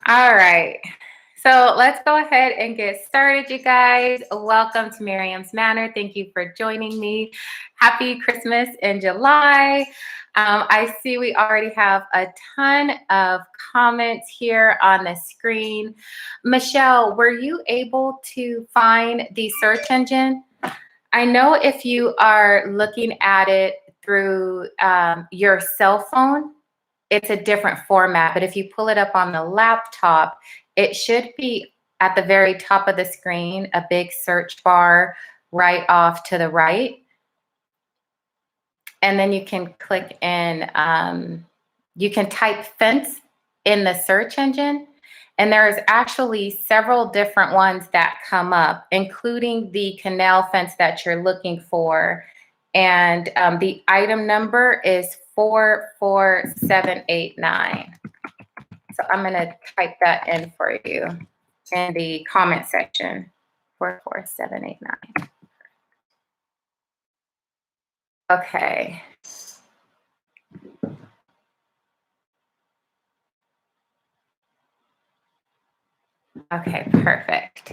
All right. So let's go ahead and get started, you guys. Welcome to Miriam's Manor. Thank you for joining me. Happy Christmas in July. I see we already have a ton of comments here on the screen. Michelle, were you able to find the search engine? I know if you are looking at it through your cell phone, it's a different format, but if you pull it up on the laptop, it should be at the very top of the screen, a big search bar right off to the right. And then you can click in, you can type fence in the search engine. And there's actually several different ones that come up, including the canal fence that you're looking for. And the item number is 44789. So I'm going to type that in for you in the comment section. 44789. Okay. Okay, perfect.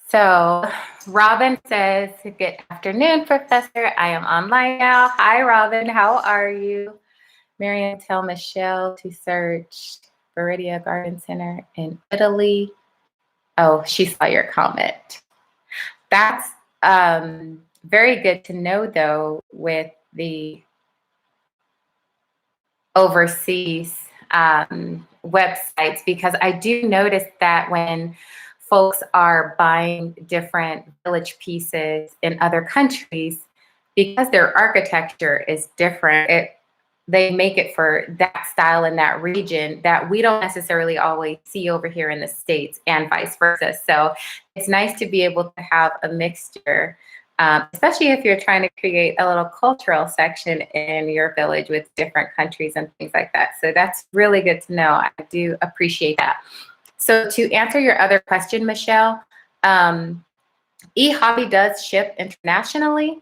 So Robin says, good afternoon, Professor. I am online now. Hi, Robin. How are you? Miriam, tell Michelle to search Viridia Garden Center in Italy. Oh, she saw your comment. That's very good to know, though, with the overseas websites, because I do notice that when folks are buying different village pieces in other countries, because their architecture is different, they make it for that style in that region that we don't necessarily always see over here in the States, and vice versa. So it's nice to be able to have a mixture, especially if you're trying to create a little cultural section in your village with different countries and things like that. So that's really good to know. I do appreciate that. So to answer your other question, Michelle, eHobby does ship internationally.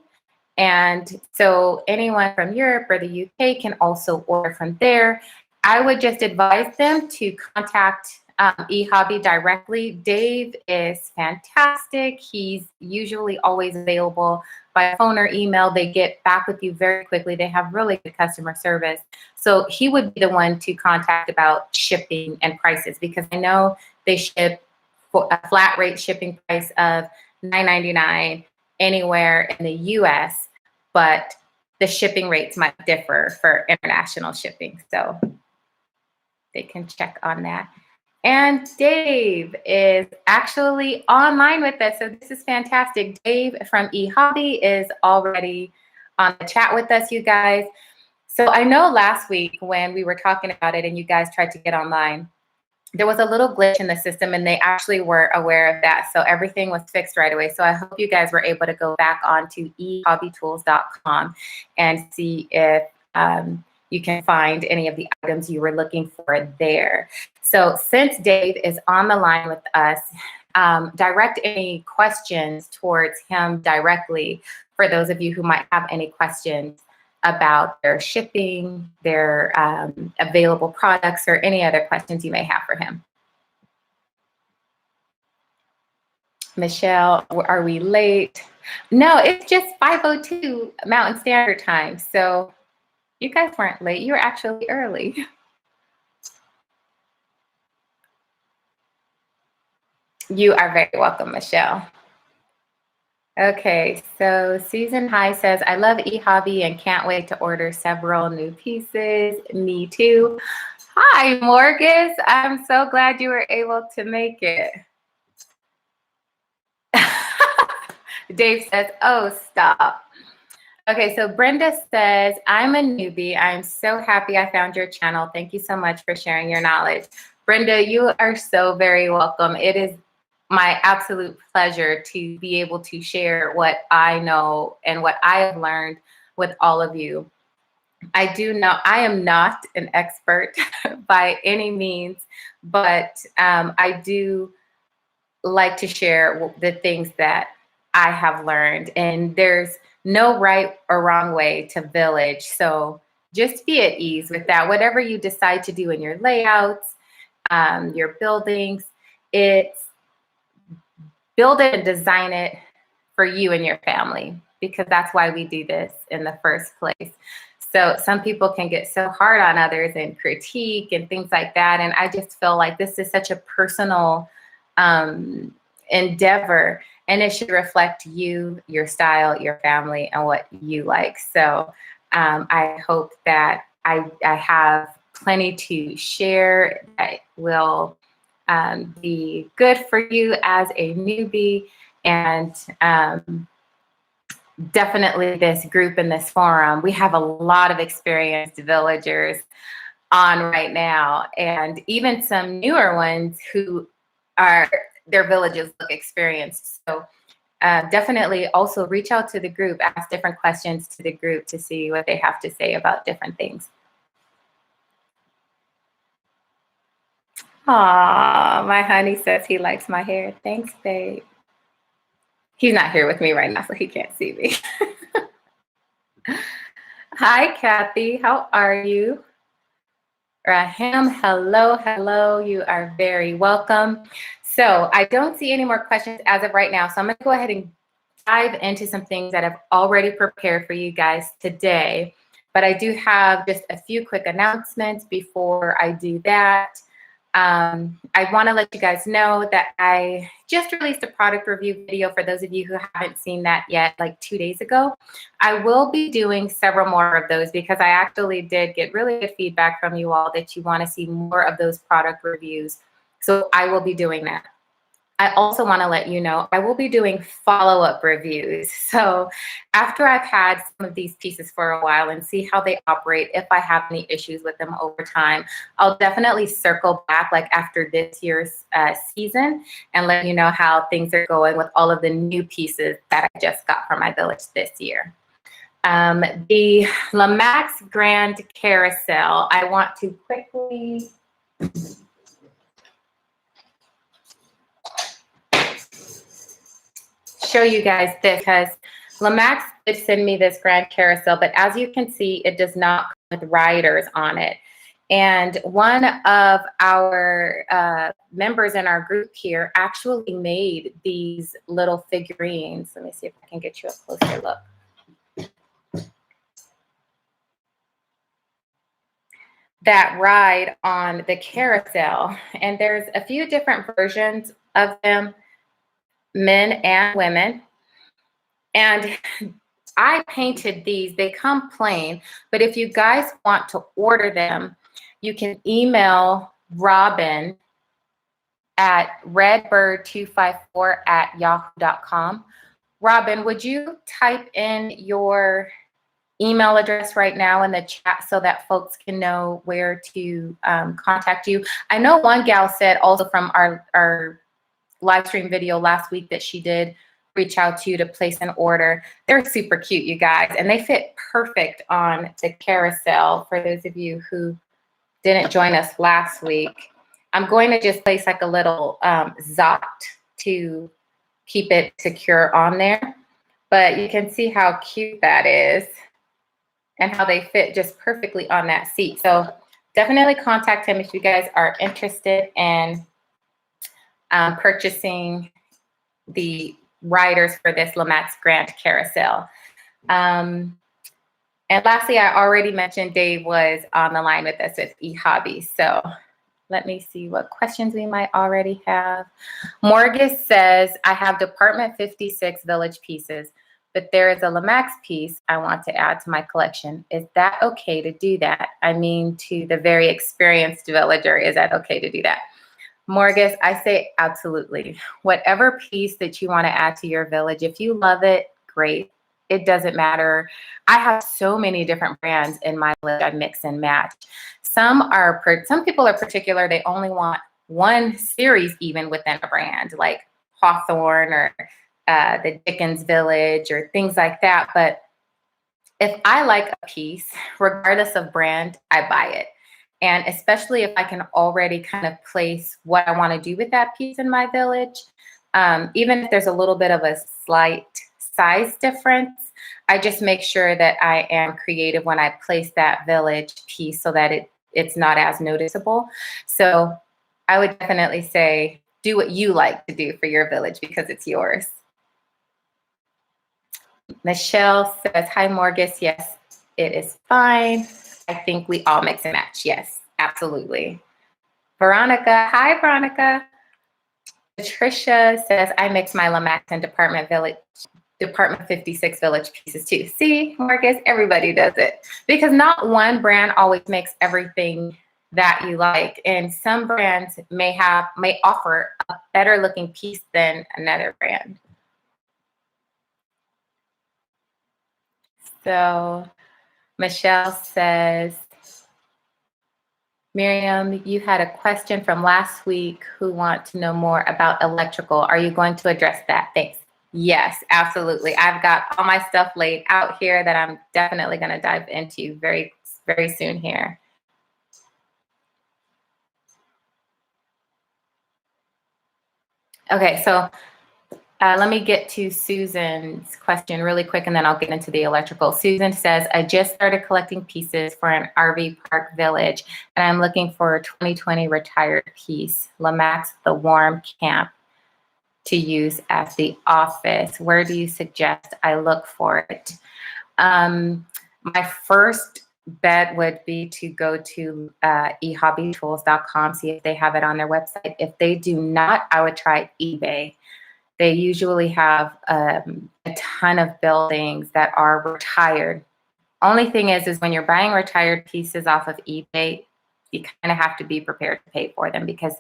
And so anyone from Europe or the UK can also order from there. I would just advise them to contact eHobby directly. Dave is fantastic. He's usually always available by phone or email. They get back with you very quickly. They have really good customer service. So he would be the one to contact about shipping and prices, because I know they ship for a flat rate shipping price of $9.99 anywhere in the US, but the shipping rates might differ for international shipping. So they can check on that. And Dave is actually online with us. So this is fantastic. Dave from eHobby is already on the chat with us, you guys. So I know last week when we were talking about it and you guys tried to get online, there was a little glitch in the system, and they actually were aware of that. So everything was fixed right away. So I hope you guys were able to go back onto ehobbytools.com and see if you can find any of the items you were looking for there. So since Dave is on the line with us, direct any questions towards him directly for those of you who might have any questions about their shipping, their available products, or any other questions you may have for him. Michelle, are we late? No, it's just 5:02 Mountain Standard Time. So you guys weren't late. You were actually early. You are very welcome, Michelle. Okay, so Susan High says, I love eHobby and can't wait to order several new pieces. Me too. Hi, Morgus. I'm so glad you were able to make it. Dave says, oh, stop. Okay, so Brenda says, I'm a newbie. I'm so happy I found your channel. Thank you so much for sharing your knowledge. Brenda, you are so very welcome. It is my absolute pleasure to be able to share what I know and what I have learned with all of you. I do know I am not an expert by any means, but I do like to share the things that I have learned. And there's no right or wrong way to village. So just be at ease with that. Whatever you decide to do in your layouts, your buildings, it's build it and design it for you and your family, because that's why we do this in the first place. So some people can get so hard on others and critique and things like that. And I just feel like this is such a personal endeavor, and it should reflect you, your style, your family, and what you like. So I hope that I have plenty to share that will be good for you as a newbie. And definitely this group in this forum, we have a lot of experienced villagers on right now, and even some newer ones who are, their villages look experienced. So definitely also reach out to the group, ask different questions to the group to see what they have to say about different things. Aw, my honey says he likes my hair. Thanks, babe. He's not here with me right now, so he can't see me. Hi, Kathy. How are you? Rahim, hello, hello. You are very welcome. So I don't see any more questions as of right now. So I'm going to go ahead and dive into some things that I've already prepared for you guys today. But I do have just a few quick announcements before I do that. I want to let you guys know that I just released a product review video for those of you who haven't seen that yet, like 2 days ago. I will be doing several more of those because I actually did get really good feedback from you all that you want to see more of those product reviews. So I will be doing that. I also want to let you know I will be doing follow-up reviews. So after I've had some of these pieces for a while and see how they operate, if I have any issues with them over time, I'll definitely circle back like after this year's season and let you know how things are going with all of the new pieces that I just got from my village this year. The Lamax Grand Carousel, I want to quickly show you guys this, because Lemax did send me this Grand Carousel, but as you can see, it does not come with riders on it. And one of our members in our group here actually made these little figurines. Let me see if I can get you a closer look. That ride on the carousel. And there's a few different versions of them, men and women. And I painted these. They come plain, but if you guys want to order them, you can email Robin at redbird254@yahoo.com. Robin, would you type in your email address right now in the chat so that folks can know where to contact you? I know one gal said also from our live stream video last week that she did reach out to you to place an order. They're super cute, you guys, and they fit perfect on the carousel. For those of you who didn't join us last week, I'm going to just place like a little zot to keep it secure on there, but you can see how cute that is and how they fit just perfectly on that seat. So definitely contact him if you guys are interested in purchasing the riders for this Lemax Grand Carousel. And lastly, I already mentioned Dave was on the line with us with eHobby. So let me see what questions we might already have. Morgus says, I have Department 56 Village pieces, but there is a Lemax piece I want to add to my collection. Is that okay to do that? I mean, to the very experienced villager, is that okay to do that? Morgus, I say absolutely. Whatever piece that you want to add to your village, if you love it, great. It doesn't matter. I have so many different brands in my village. I mix and match. Some people are particular. They only want one series even within a brand, like Hawthorne or the Dickens Village or things like that. But if I like a piece, regardless of brand, I buy it. And especially if I can already kind of place what I want to do with that piece in my village, even if there's a little bit of a slight size difference, I just make sure that I am creative when I place that village piece so that it's not as noticeable. So I would definitely say do what you like to do for your village because it's yours. Michelle says, hi, Morgus. Yes, it is fine. I think we all mix and match. Yes, absolutely. Veronica, hi, Veronica. Patricia says, I mix my Lamax and Department 56 village pieces too. See, Marcus, everybody does it because not one brand always makes everything that you like. And some brands may offer a better looking piece than another brand. So Michelle says, Miriam, you had a question from last week who want to know more about electrical. Are you going to address that? Thanks. Yes, absolutely. I've got all my stuff laid out here that I'm definitely going to dive into very, very soon here. Okay, so let me get to Susan's question really quick, and then I'll get into the electrical. Susan says, I just started collecting pieces for an RV park village, and I'm looking for a 2020 retired piece, Lamax, the warm camp, to use as the office. Where do you suggest I look for it? My first bet would be to go to ehobbytools.com, see if they have it on their website. If they do not, I would try eBay. They usually have a ton of buildings that are retired. Only thing is when you're buying retired pieces off of eBay, you kind of have to be prepared to pay for them because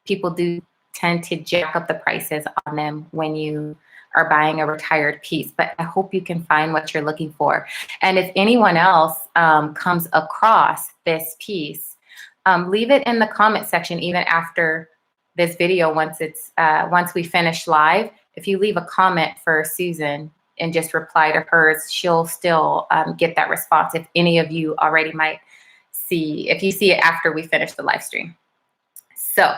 people do tend to jack up the prices on them when you are buying a retired piece. But I hope you can find what you're looking for. And if anyone else comes across this piece, leave it in the comment section even after this video. Once we finish live, if you leave a comment for Susan and just reply to hers, she'll still get that response if any of you already might see, if you see it after we finish the live stream. So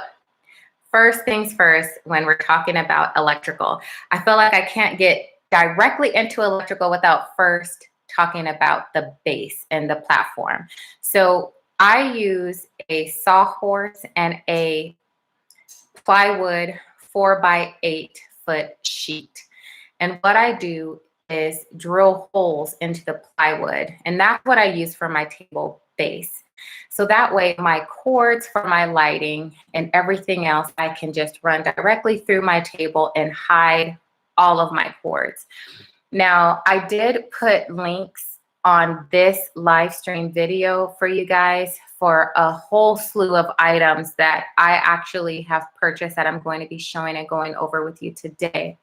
first things first, when we're talking about electrical, I feel like I can't get directly into electrical without first talking about the base and the platform. So I use a sawhorse and a plywood 4x8 foot sheet. And what I do is drill holes into the plywood, and that's what I use for my table base. So that way my cords for my lighting and everything else, I can just run directly through my table and hide all of my cords. Now, I did put links on this live stream video for you guys for a whole slew of items that I actually have purchased that I'm going to be showing and going over with you today.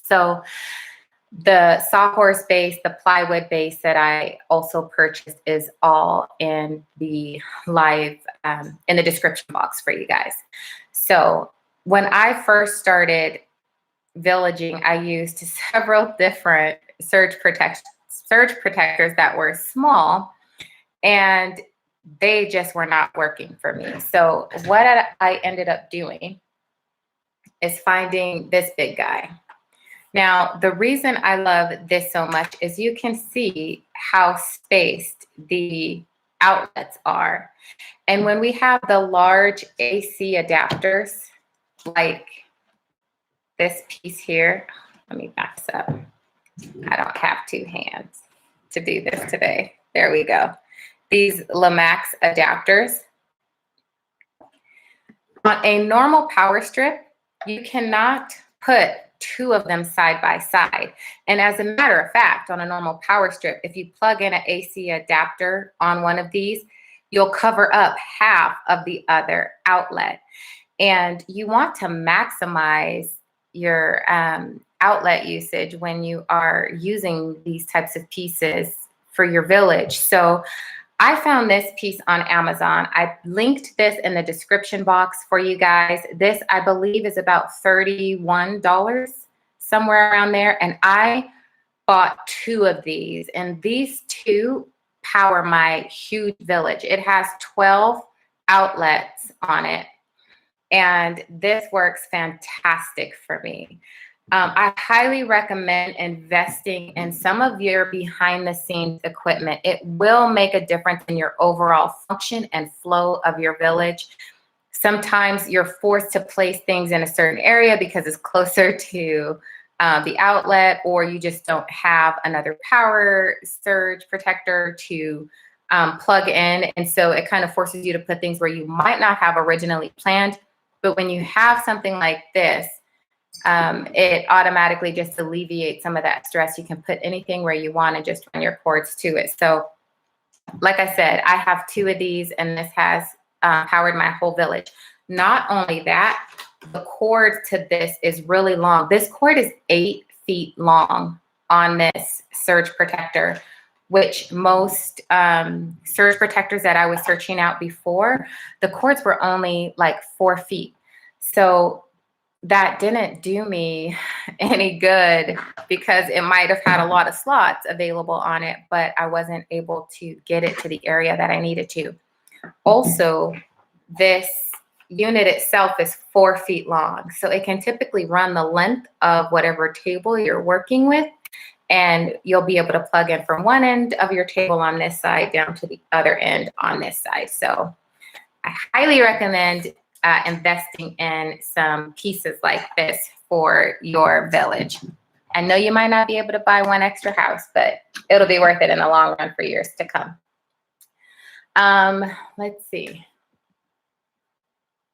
So the sawhorse base, the plywood base that I also purchased is all in the live, in the description box for you guys. So when I first started villaging, I used several different surge protectors that were small, and they just were not working for me. So what I ended up doing is finding this big guy. Now, the reason I love this so much is you can see how spaced the outlets are. And when we have the large AC adapters, like this piece here, let me back this up. I don't have two hands to do this today. There we go. These Lemax adapters. On a normal power strip, you cannot put two of them side by side. And as a matter of fact, on a normal power strip, if you plug in an AC adapter on one of these, you'll cover up half of the other outlet. And you want to maximize your outlet usage when you are using these types of pieces for your village. So I found this piece on Amazon. I linked this in the description box for you guys. This, I believe, is about $31, somewhere around there. And I bought two of these, and these two power my huge village. It has 12 outlets on it, and this works fantastic for me. I highly recommend investing in some of your behind the scenes equipment. It will make a difference in your overall function and flow of your village. Sometimes you're forced to place things in a certain area because it's closer to the outlet, or you just don't have another power surge protector to plug in. And so it kind of forces you to put things where you might not have originally planned. But when you have something like this, it automatically just alleviates some of that stress. You can put anything where you want and just run your cords to it. So like I said, I have 2 of these, and this has powered my whole village. Not only that, the cord to this is really long. This cord is 8 feet long on this surge protector, which most surge protectors that I was searching out before, the cords were only like 4 feet. So that didn't do me any good because it might have had a lot of slots available on it, but I wasn't able to get it to the area that I needed to. Also, this unit itself is 4 feet long, so it can typically run the length of whatever table you're working with, and you'll be able to plug in from one end of your table on this side down to the other end on this side. So I highly recommend investing in some pieces like this for your village. I know you might not be able to buy one extra house, but it'll be worth it in the long run for years to come. Let's see.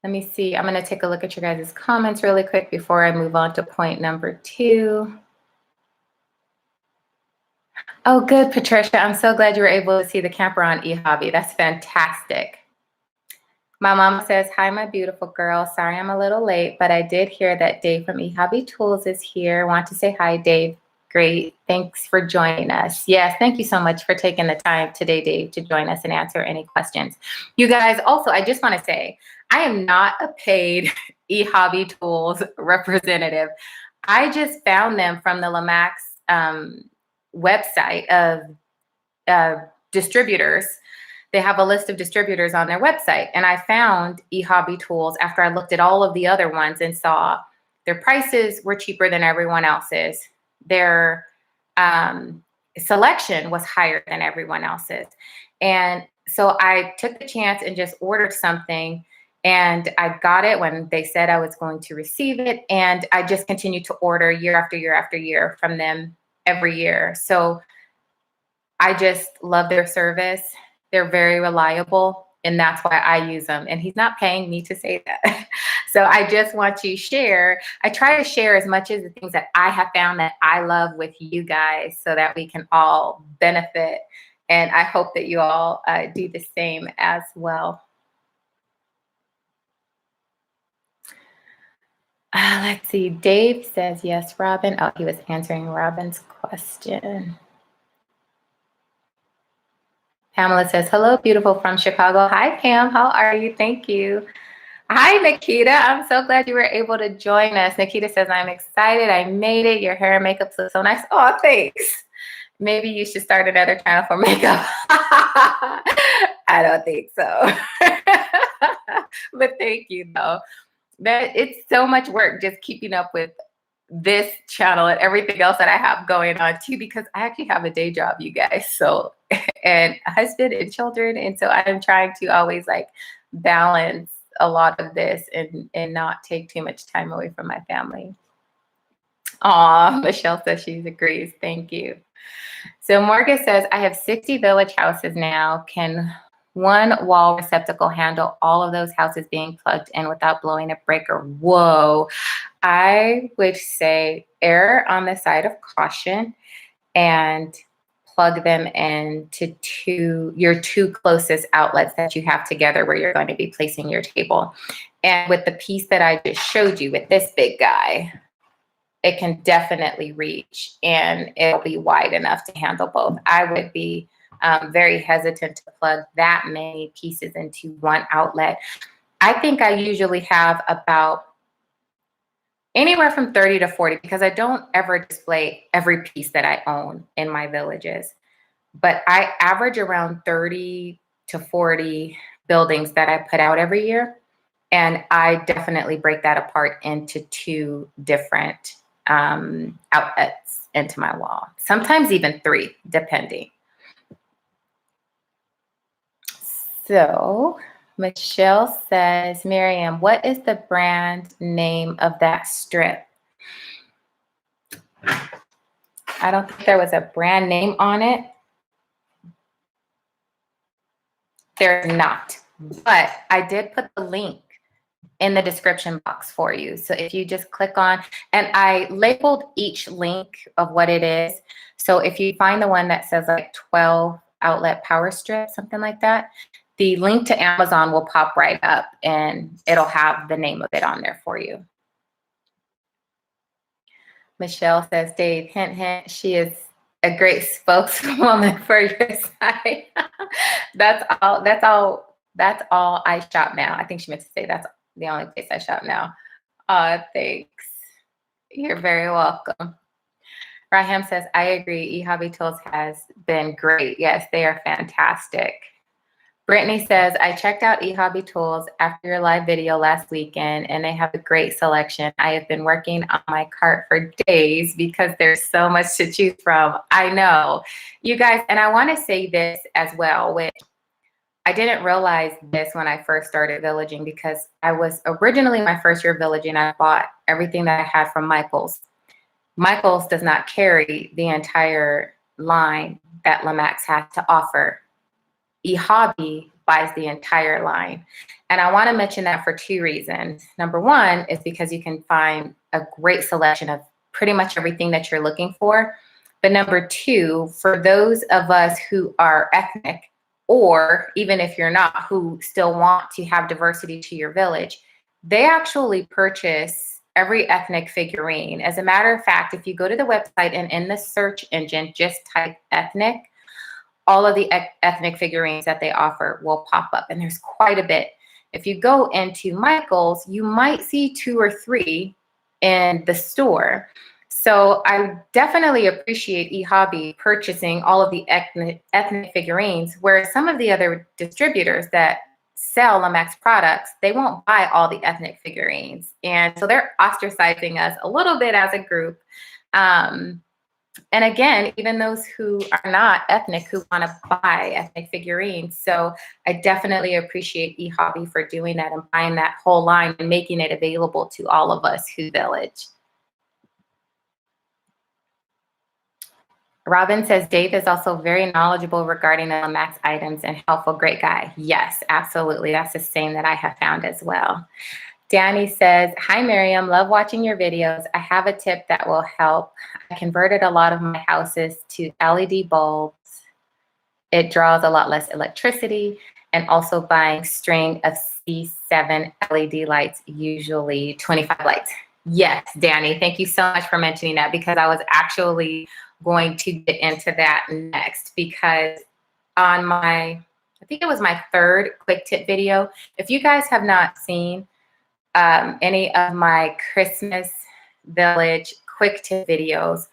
Let me see. I'm going to take a look at your guys' comments really quick before I move on to point number 2. Oh, good, Patricia. I'm so glad you were able to see the camper on eHobby. That's fantastic. My mom says, hi, my beautiful girl. Sorry I'm a little late, but I did hear that Dave from eHobby Tools is here. Want to say hi, Dave. Great. Thanks for joining us. Yes, thank you so much for taking the time today, Dave, to join us and answer any questions. You guys, also, I just want to say, I am not a paid eHobby Tools representative. I just found them from the Lamax website of distributors. They have a list of distributors on their website, and I found eHobby Tools after I looked at all of the other ones and saw their prices were cheaper than everyone else's. Their selection was higher than everyone else's. And so I took the chance and just ordered something, and I got it when they said I was going to receive it. And I just continued to order year after year after year from them every year. So I just love their service. They're very reliable, and that's why I use them. And he's not paying me to say that. So I just want to share. I try to share as much as the things that I have found that I love with you guys so that we can all benefit. And I hope that you all do the same as well. Let's see. Dave says, yes, Robin. Oh, he was answering Robin's question. Pamela says, hello, beautiful from Chicago. Hi, Pam. How are you? Thank you. Hi, Nikita. I'm so glad you were able to join us. Nikita says, I'm excited. I made it. Your hair and makeup looks so nice. Oh, thanks. Maybe you should start another channel for makeup. I don't think so. But thank you, though. It's so much work just keeping up with this channel and everything else that I have going on too, because I actually have a day job, you guys. So, and a husband and children. And so I'm trying to always like balance a lot of this and not take too much time away from my family. Aw, Michelle says she agrees. Thank you. So Morgan says, I have 60 village houses now. Can one wall receptacle handle all of those houses being plugged in without blowing a breaker? Whoa. I would say err on the side of caution and plug them into your two closest outlets that you have together where you're going to be placing your table. And with the piece that I just showed you with this big guy, it can definitely reach and it'll be wide enough to handle both. I would be very hesitant to plug that many pieces into one outlet. I think I usually have about anywhere from 30 to 40 because I don't ever display every piece that I own in my villages. But I average around 30 to 40 buildings that I put out every year. And I definitely break that apart into two different outlets into my wall. Sometimes even 3, depending. So Michelle says, Miriam, what is the brand name of that strip? I don't think there was a brand name on it. There's not, but I did put the link in the description box for you. So if you just click on, and I labeled each link of what it is. So if you find the one that says like 12 outlet power strip, something like that, the link to Amazon will pop right up and it'll have the name of it on there for you. Michelle says, Dave, hint, hint, she is a great spokeswoman for your site. That's all I shop now. I think she meant to say that's the only place I shop now. Thanks. You're very welcome. Raham says, I agree. eHobby Tools has been great. Yes, they are fantastic. Brittany says, I checked out eHobby Tools after your live video last weekend, and they have a great selection. I have been working on my cart for days because there's so much to choose from. I know. You guys, and I want to say this as well, which I didn't realize this when I first started villaging, because I was originally my first year villaging, I bought everything that I had from Michaels. Michaels does not carry the entire line that Lamax has to offer. eHobby buys the entire line. And I want to mention that for 2 reasons. Number one is because you can find a great selection of pretty much everything that you're looking for. But number 2, for those of us who are ethnic, or even if you're not, who still want to have diversity to your village, they actually purchase every ethnic figurine. As a matter of fact, if you go to the website and in the search engine, just type ethnic, all of the ethnic figurines that they offer will pop up, and there's quite a bit. If you go into Michael's, you might see 2 or 3 in the store. So I definitely appreciate eHobby purchasing all of the ethnic figurines, whereas some of the other distributors that sell Lemax products, they won't buy all the ethnic figurines. And so they're ostracizing us a little bit as a group. And again, even those who are not ethnic who want to buy ethnic figurines. So I definitely appreciate eHobby for doing that and buying that whole line and making it available to all of us who village. Robin says, Dave is also very knowledgeable regarding the Lamax items and helpful, great guy. Yes, absolutely. That's the same that I have found as well. Danny says, hi, Miriam, love watching your videos. I have a tip that will help. I converted a lot of my houses to LED bulbs. It draws a lot less electricity, and also buying string of C7 LED lights, usually 25 lights. Yes, Danny, thank you so much for mentioning that, because I was actually going to get into that next, because on my, I think it was my 3rd quick tip video. If you guys have not seen any of my Christmas village quick tip videos,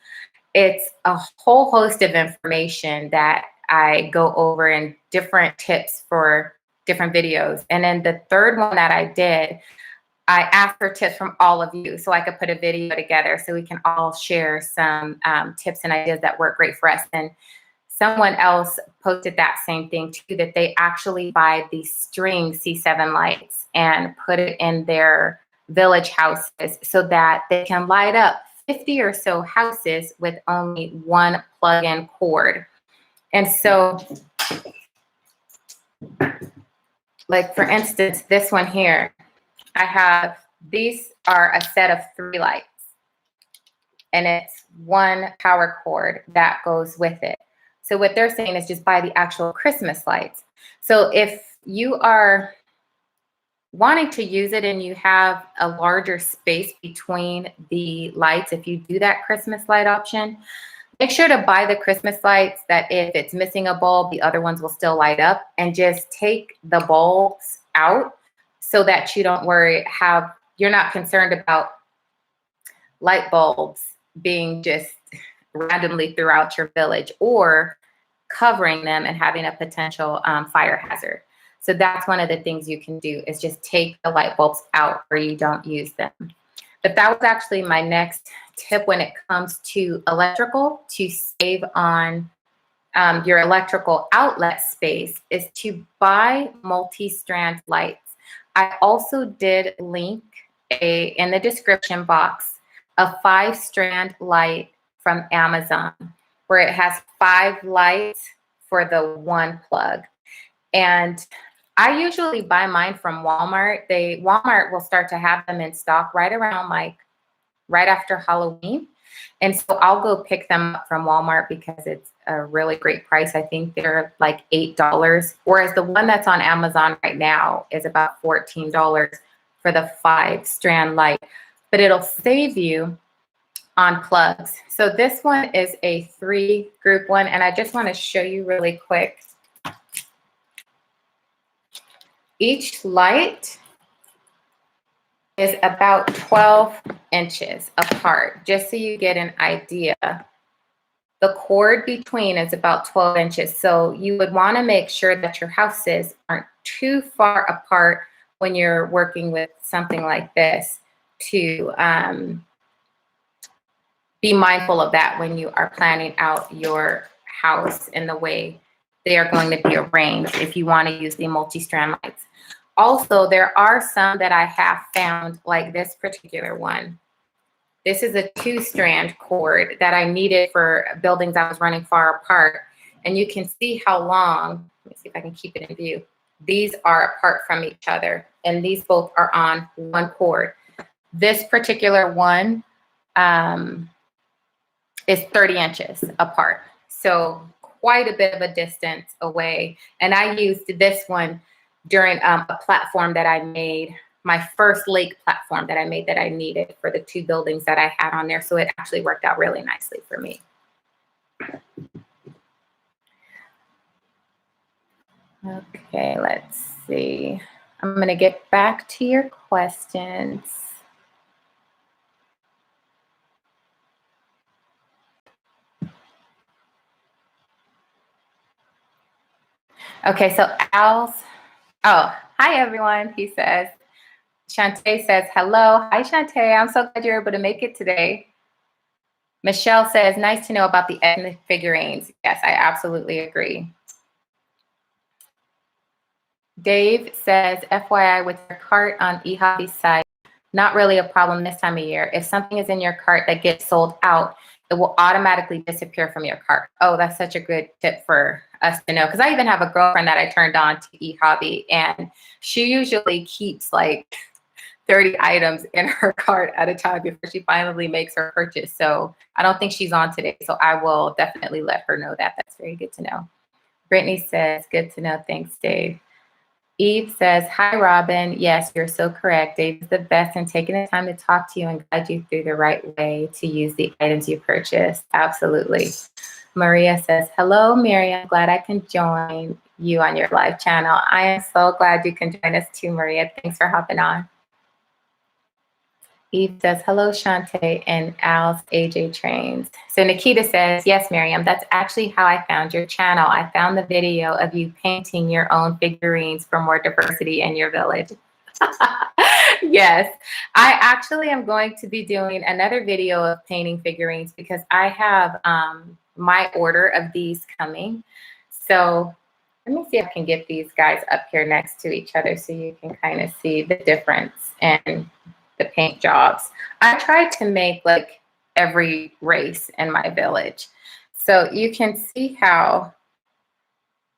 it's a whole host of information that I go over in different tips for different videos. And then the 3rd one that I did, I asked for tips from all of you so I could put a video together so we can all share some tips and ideas that work great for us. And someone else posted that same thing too, that they actually buy these string C7 lights and put it in their village houses so that they can light up 50 or so houses with only 1 plug-in cord. And so, like for instance, this one here, I have, these are a set of 3 lights, and it's 1 power cord that goes with it. So what they're saying is just buy the actual Christmas lights. So if you are wanting to use it and you have a larger space between the lights, if you do that Christmas light option, make sure to buy the Christmas lights that if it's missing a bulb, the other ones will still light up, and just take the bulbs out so that you don't worry, you're not concerned about light bulbs being just randomly throughout your village or covering them and having a potential fire hazard. So that's one of the things you can do, is just take the light bulbs out where you don't use them. But that was actually my next tip when it comes to electrical to save on your electrical outlet space is to buy multi-strand lights. I also did link in the description box a 5-strand light from Amazon where it has 5 lights for the 1 plug. And I usually buy mine from Walmart. Walmart will start to have them in stock right around right after Halloween. And so I'll go pick them up from Walmart because it's a really great price. I think they're like $8, whereas the one that's on Amazon right now is about $14 for the 5-strand light, but it'll save you on plugs. So this one is a 3-group one, and I just want to show you really quick. Each light is about 12 inches apart, just so you get an idea. The cord between is about 12 inches. So you would want to make sure that your houses aren't too far apart when you're working with something like this to be mindful of that when you are planning out your house and the way they are going to be arranged if you want to use the multi-strand lights. Also, there are some that I have found, like this particular one. This is a 2-strand cord that I needed for buildings I was running far apart. And you can see how long, let me see if I can keep it in view. These are apart from each other, and these both are on 1 cord. This particular one is 30 inches apart. So quite a bit of a distance away. And I used this one during a platform that I made, my first lake platform that I made that I needed for the 2 buildings that I had on there. So it actually worked out really nicely for me. Okay, let's see. I'm going to get back to your questions. Okay, so Al's, oh, hi everyone, he says. Shantae says, hello. Hi, Shantae. I'm so glad you're able to make it today. Michelle says, nice to know about the ethnic figurines. Yes, I absolutely agree. Dave says, FYI, with your cart on eHobby's site, not really a problem this time of year. If something is in your cart that gets sold out, it will automatically disappear from your cart. Oh, that's such a good tip for us to know. Because I even have a girlfriend that I turned on to eHobby, and she usually keeps like 30 items in her cart at a time before she finally makes her purchase. So I don't think she's on today. So I will definitely let her know that. That's very good to know. Brittany says, good to know. Thanks, Dave. Eve says, hi, Robin. Yes, you're so correct. Dave is the best in taking the time to talk to you and guide you through the right way to use the items you purchased. Absolutely. Maria says, hello, Miriam. Glad I can join you on your live channel. I am so glad you can join us too, Maria. Thanks for hopping on. Eve says, hello, Shantae and Al's AJ Trains. So Nikita says, yes, Miriam, that's actually how I found your channel. I found the video of you painting your own figurines for more diversity in your village. Yes, I actually am going to be doing another video of painting figurines because I have my order of these coming. So let me see if I can get these guys up here next to each other so you can kind of see the difference in the paint jobs. I tried to make like every race in my village. So you can see how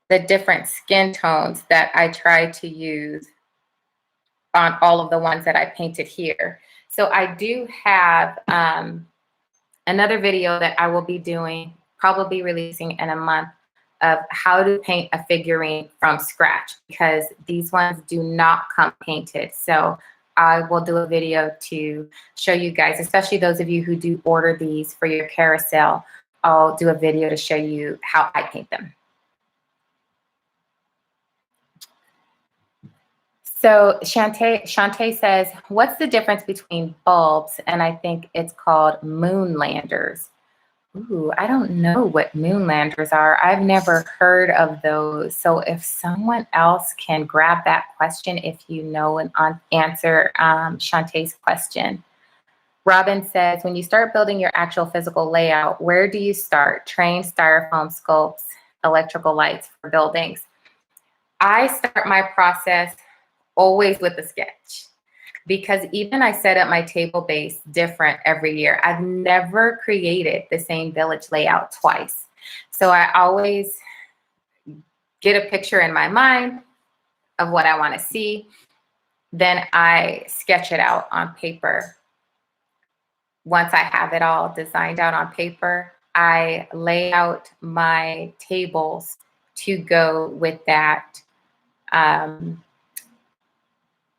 the different skin tones that I tried to use on all of the ones that I painted here. So I do have another video that I will be doing, probably releasing in a month, of how to paint a figurine from scratch, because these ones do not come painted. So I will do a video to show you guys, especially those of you who do order these for your carousel. I'll do a video to show you how I paint them. So Shantae says, what's the difference between bulbs and I think it's called moonlanders? Ooh, I don't know what moonlanders are. I've never heard of those. So if someone else can grab that question, if you know and answer Shantae's question, Robin says, when you start building your actual physical layout, where do you start? Train, styrofoam, sculpts, electrical lights for buildings. I start my process always with a sketch, because even I set up my table base different every year. I've never created the same village layout twice. So I always get a picture in my mind of what I want to see. Then I sketch it out on paper. Once I have it all designed out on paper, I lay out my tables to go with that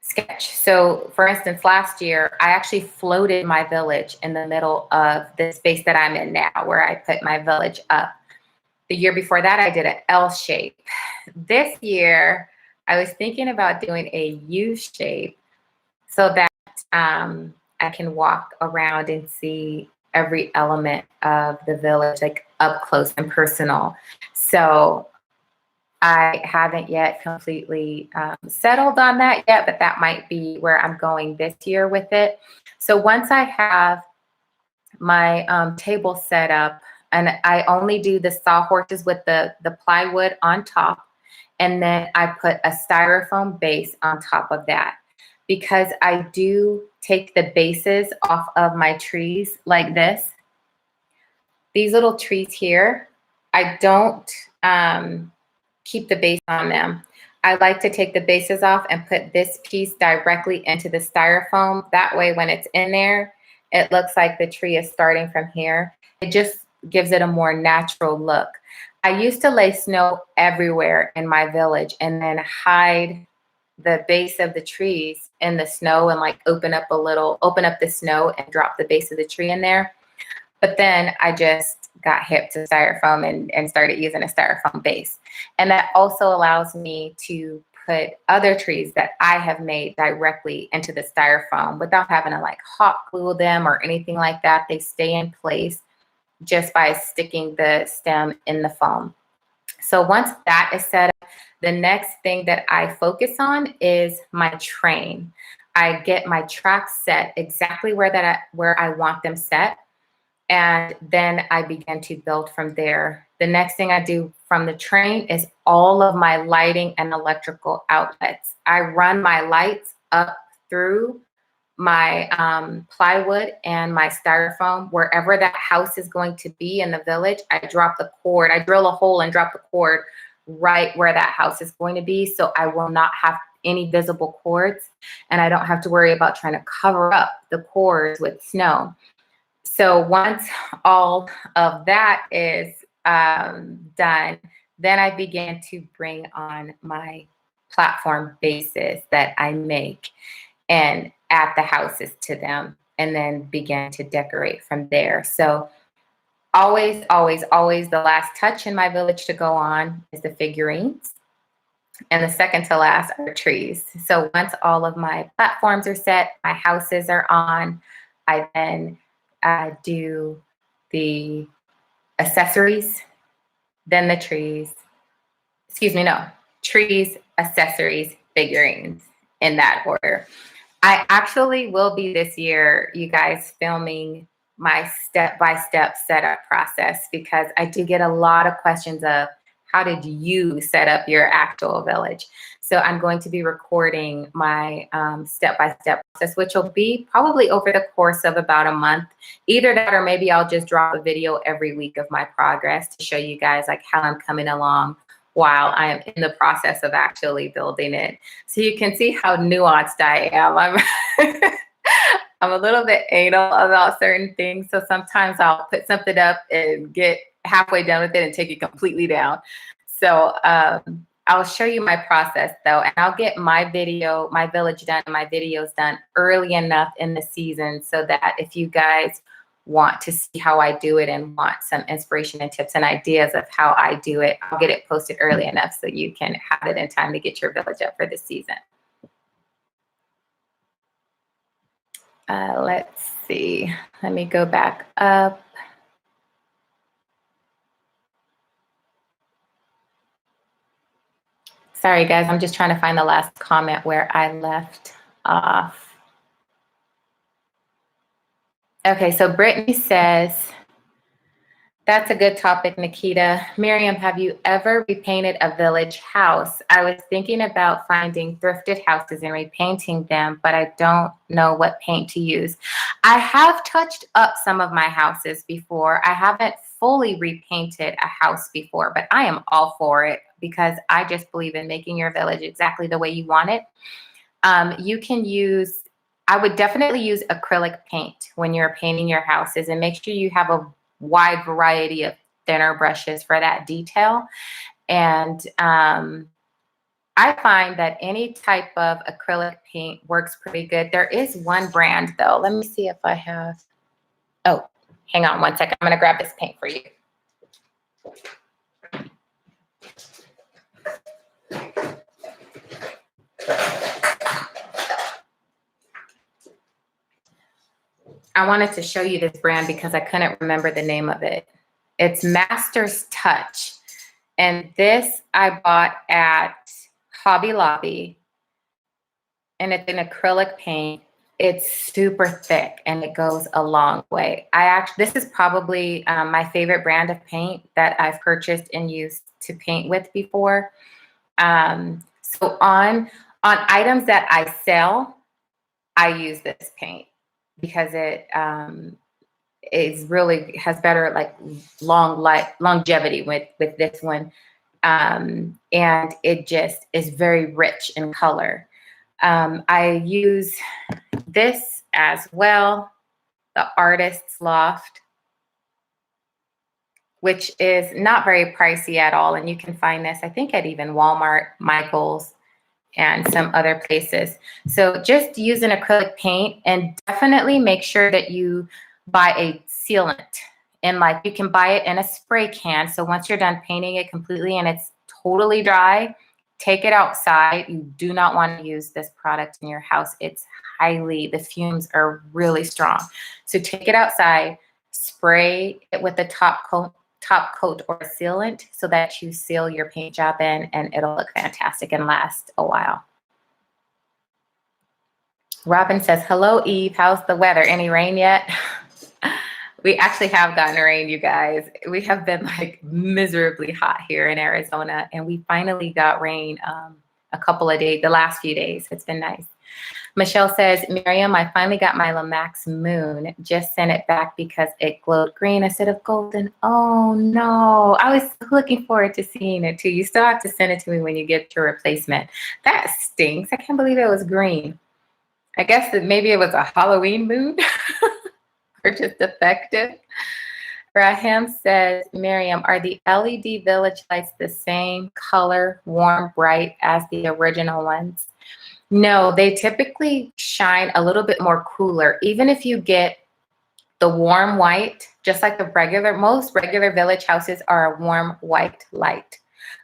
sketch. So for instance, last year, I actually floated my village in the middle of the space that I'm in now, where I put my village up. The year before that, I did an L shape. This year, I was thinking about doing a U shape so that I can walk around and see every element of the village, like up close and personal. So I haven't yet completely settled on that yet, but that might be where I'm going this year with it. So once I have my table set up, and I only do the sawhorses with the plywood on top, and then I put a styrofoam base on top of that, because I do take the bases off of my trees like this. These little trees here, I don't keep the base on them. I like to take the bases off and put this piece directly into the styrofoam. That way, when it's in there, it looks like the tree is starting from here. It just gives it a more natural look. I used to lay snow everywhere in my village and then hide the base of the trees in the snow and like open up the snow and drop the base of the tree in there. But then I just got hip to styrofoam and started using a styrofoam base. And that also allows me to put other trees that I have made directly into the styrofoam without having to like hot glue them or anything like that. They stay in place just by sticking the stem in the foam. So once that is set up, the next thing that I focus on is my train. I get my tracks set exactly where I want them set. And then I begin to build from there. The next thing I do from the train is all of my lighting and electrical outlets. I run my lights up through my plywood and my styrofoam. Wherever that house is going to be in the village, I drop the cord. I drill a hole and drop the cord right where that house is going to be, so I will not have any visible cords, and I don't have to worry about trying to cover up the cords with snow. So once all of that is done, then I begin to bring on my platform bases that I make and add the houses to them, and then begin to decorate from there. So always, always, always the last touch in my village to go on is the figurines. And the second to last are trees. So once all of my platforms are set, my houses are on, I then do the accessories, then the trees, trees, accessories, figurines, in that order. I actually will be this year, you guys, filming my step-by-step setup process, because I do get a lot of questions of how did you set up your actual village? So I'm going to be recording my step-by-step process, which will be probably over the course of about a month. Either that, or maybe I'll just drop a video every week of my progress to show you guys like how I'm coming along while I am in the process of actually building it. So you can see how nuanced I am. I'm a little bit anal about certain things. So sometimes I'll put something up and get halfway done with it and take it completely down. So I'll show you my process though, and I'll get my village done, my videos done early enough in the season so that if you guys want to see how I do it and want some inspiration and tips and ideas of how I do it, I'll get it posted early enough so you can have it in time to get your village up for the season. Let's see. Let me go back up. Sorry, guys. I'm just trying to find the last comment where I left off. Okay, so Brittany says, that's a good topic, Nikita. Miriam, have you ever repainted a village house? I was thinking about finding thrifted houses and repainting them, but I don't know what paint to use. I have touched up some of my houses before. I haven't fully repainted a house before, but I am all for it because I just believe in making your village exactly the way you want it. You can use, I would definitely use acrylic paint when you're painting your houses, and make sure you have a wide variety of thinner brushes for that detail. And I find that any type of acrylic paint works pretty good. There is one brand though. Let me see if I have, oh, hang on one second. I'm gonna grab this paint for you. I wanted to show you this brand because I couldn't remember the name of it. It's Master's Touch. And this I bought at Hobby Lobby. And it's an acrylic paint. It's super thick and it goes a long way. This is probably my favorite brand of paint that I've purchased and used to paint with before. So on items that I sell, I use this paint because it really has better like longevity with this one. And it just is very rich in color. I use this as well, the Artist's Loft, which is not very pricey at all. And you can find this, I think, at even Walmart, Michael's, and some other places. So just use an acrylic paint, and definitely make sure that you buy a sealant. And like, you can buy it in a spray can. So once you're done painting it completely and it's totally dry, take it outside. You do not want to use this product in your house. The fumes are really strong. So take it outside, spray it with the top coat or sealant so that you seal your paint job in, and it'll look fantastic and last a while. Robin says, hello, Eve. How's the weather? Any rain yet? We actually have gotten rain, you guys. We have been like miserably hot here in Arizona, and we finally got rain a couple of days, the last few days. It's been nice. Michelle says, Miriam, I finally got my Lamax Moon. Just sent it back because it glowed green instead of golden. Oh no, I was looking forward to seeing it too. You still have to send it to me when you get your replacement. That stinks. I can't believe it was green. I guess that maybe it was a Halloween moon or just effective. Raham says, Miriam, are the LED village lights the same color, warm, bright as the original ones? No, they typically shine a little bit more cooler. Even if you get the warm white, just like most regular village houses are a warm white light.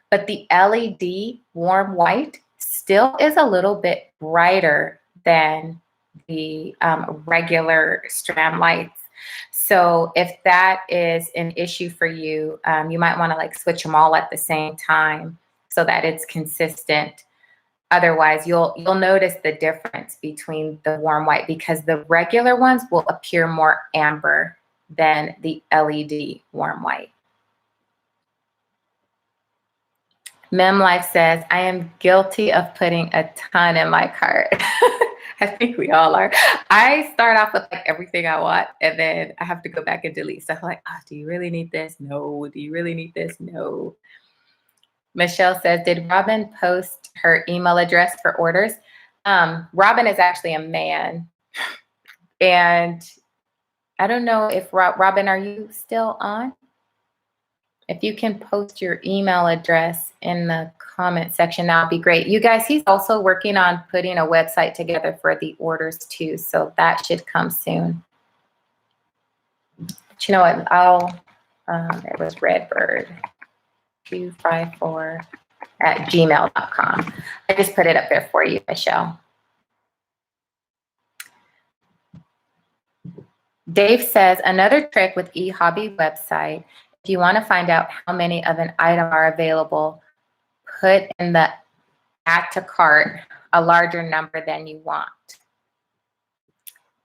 But the LED warm white still is a little bit brighter than the regular Strand lights. So if that is an issue for you, you might want to like switch them all at the same time so that it's consistent. Otherwise, you'll notice the difference between the warm white, because the regular ones will appear more amber than the LED warm white. Mem Life says, I am guilty of putting a ton in my cart. I think we all are. I start off with like everything I want, and then I have to go back and delete stuff like, oh, do you really need this? No. Do you really need this? No. Michelle says, did Robin post her email address for orders? Robin is actually a man. And I don't know if Robin, are you still on? If you can post your email address in the comment section, that would be great. You guys, he's also working on putting a website together for the orders too. So that should come soon. But you know what? It was Redbird 254@gmail.com. I just put it up there for you, Michelle. Dave says, another trick with eHobby website, if you want to find out how many of an item are available, put in the add to cart a larger number than you want.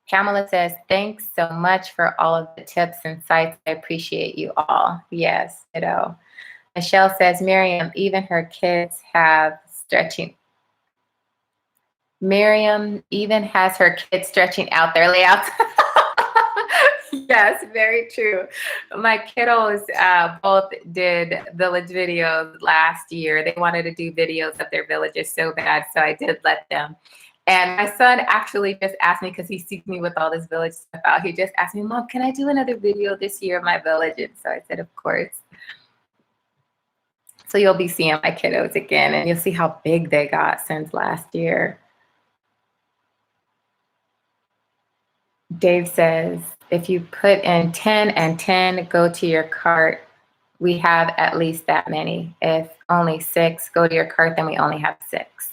Pamela says, thanks so much for all of the tips and sites. I appreciate you all. Yes, ditto. Michelle says, Miriam, even her kids have stretching. Miriam even has her kids stretching out their layouts. Yes, very true. My kiddos both did village videos last year. They wanted to do videos of their villages so bad, so I did let them. And my son actually just asked me, because he sees me with all this village stuff out, he just asked me, Mom, can I do another video this year of my village? And so I said, of course. So you'll be seeing my kiddos again, and you'll see how big they got since last year. Dave says, if you put in 10 and 10, go to your cart. We have at least that many. If only 6, go to your cart, then we only have 6.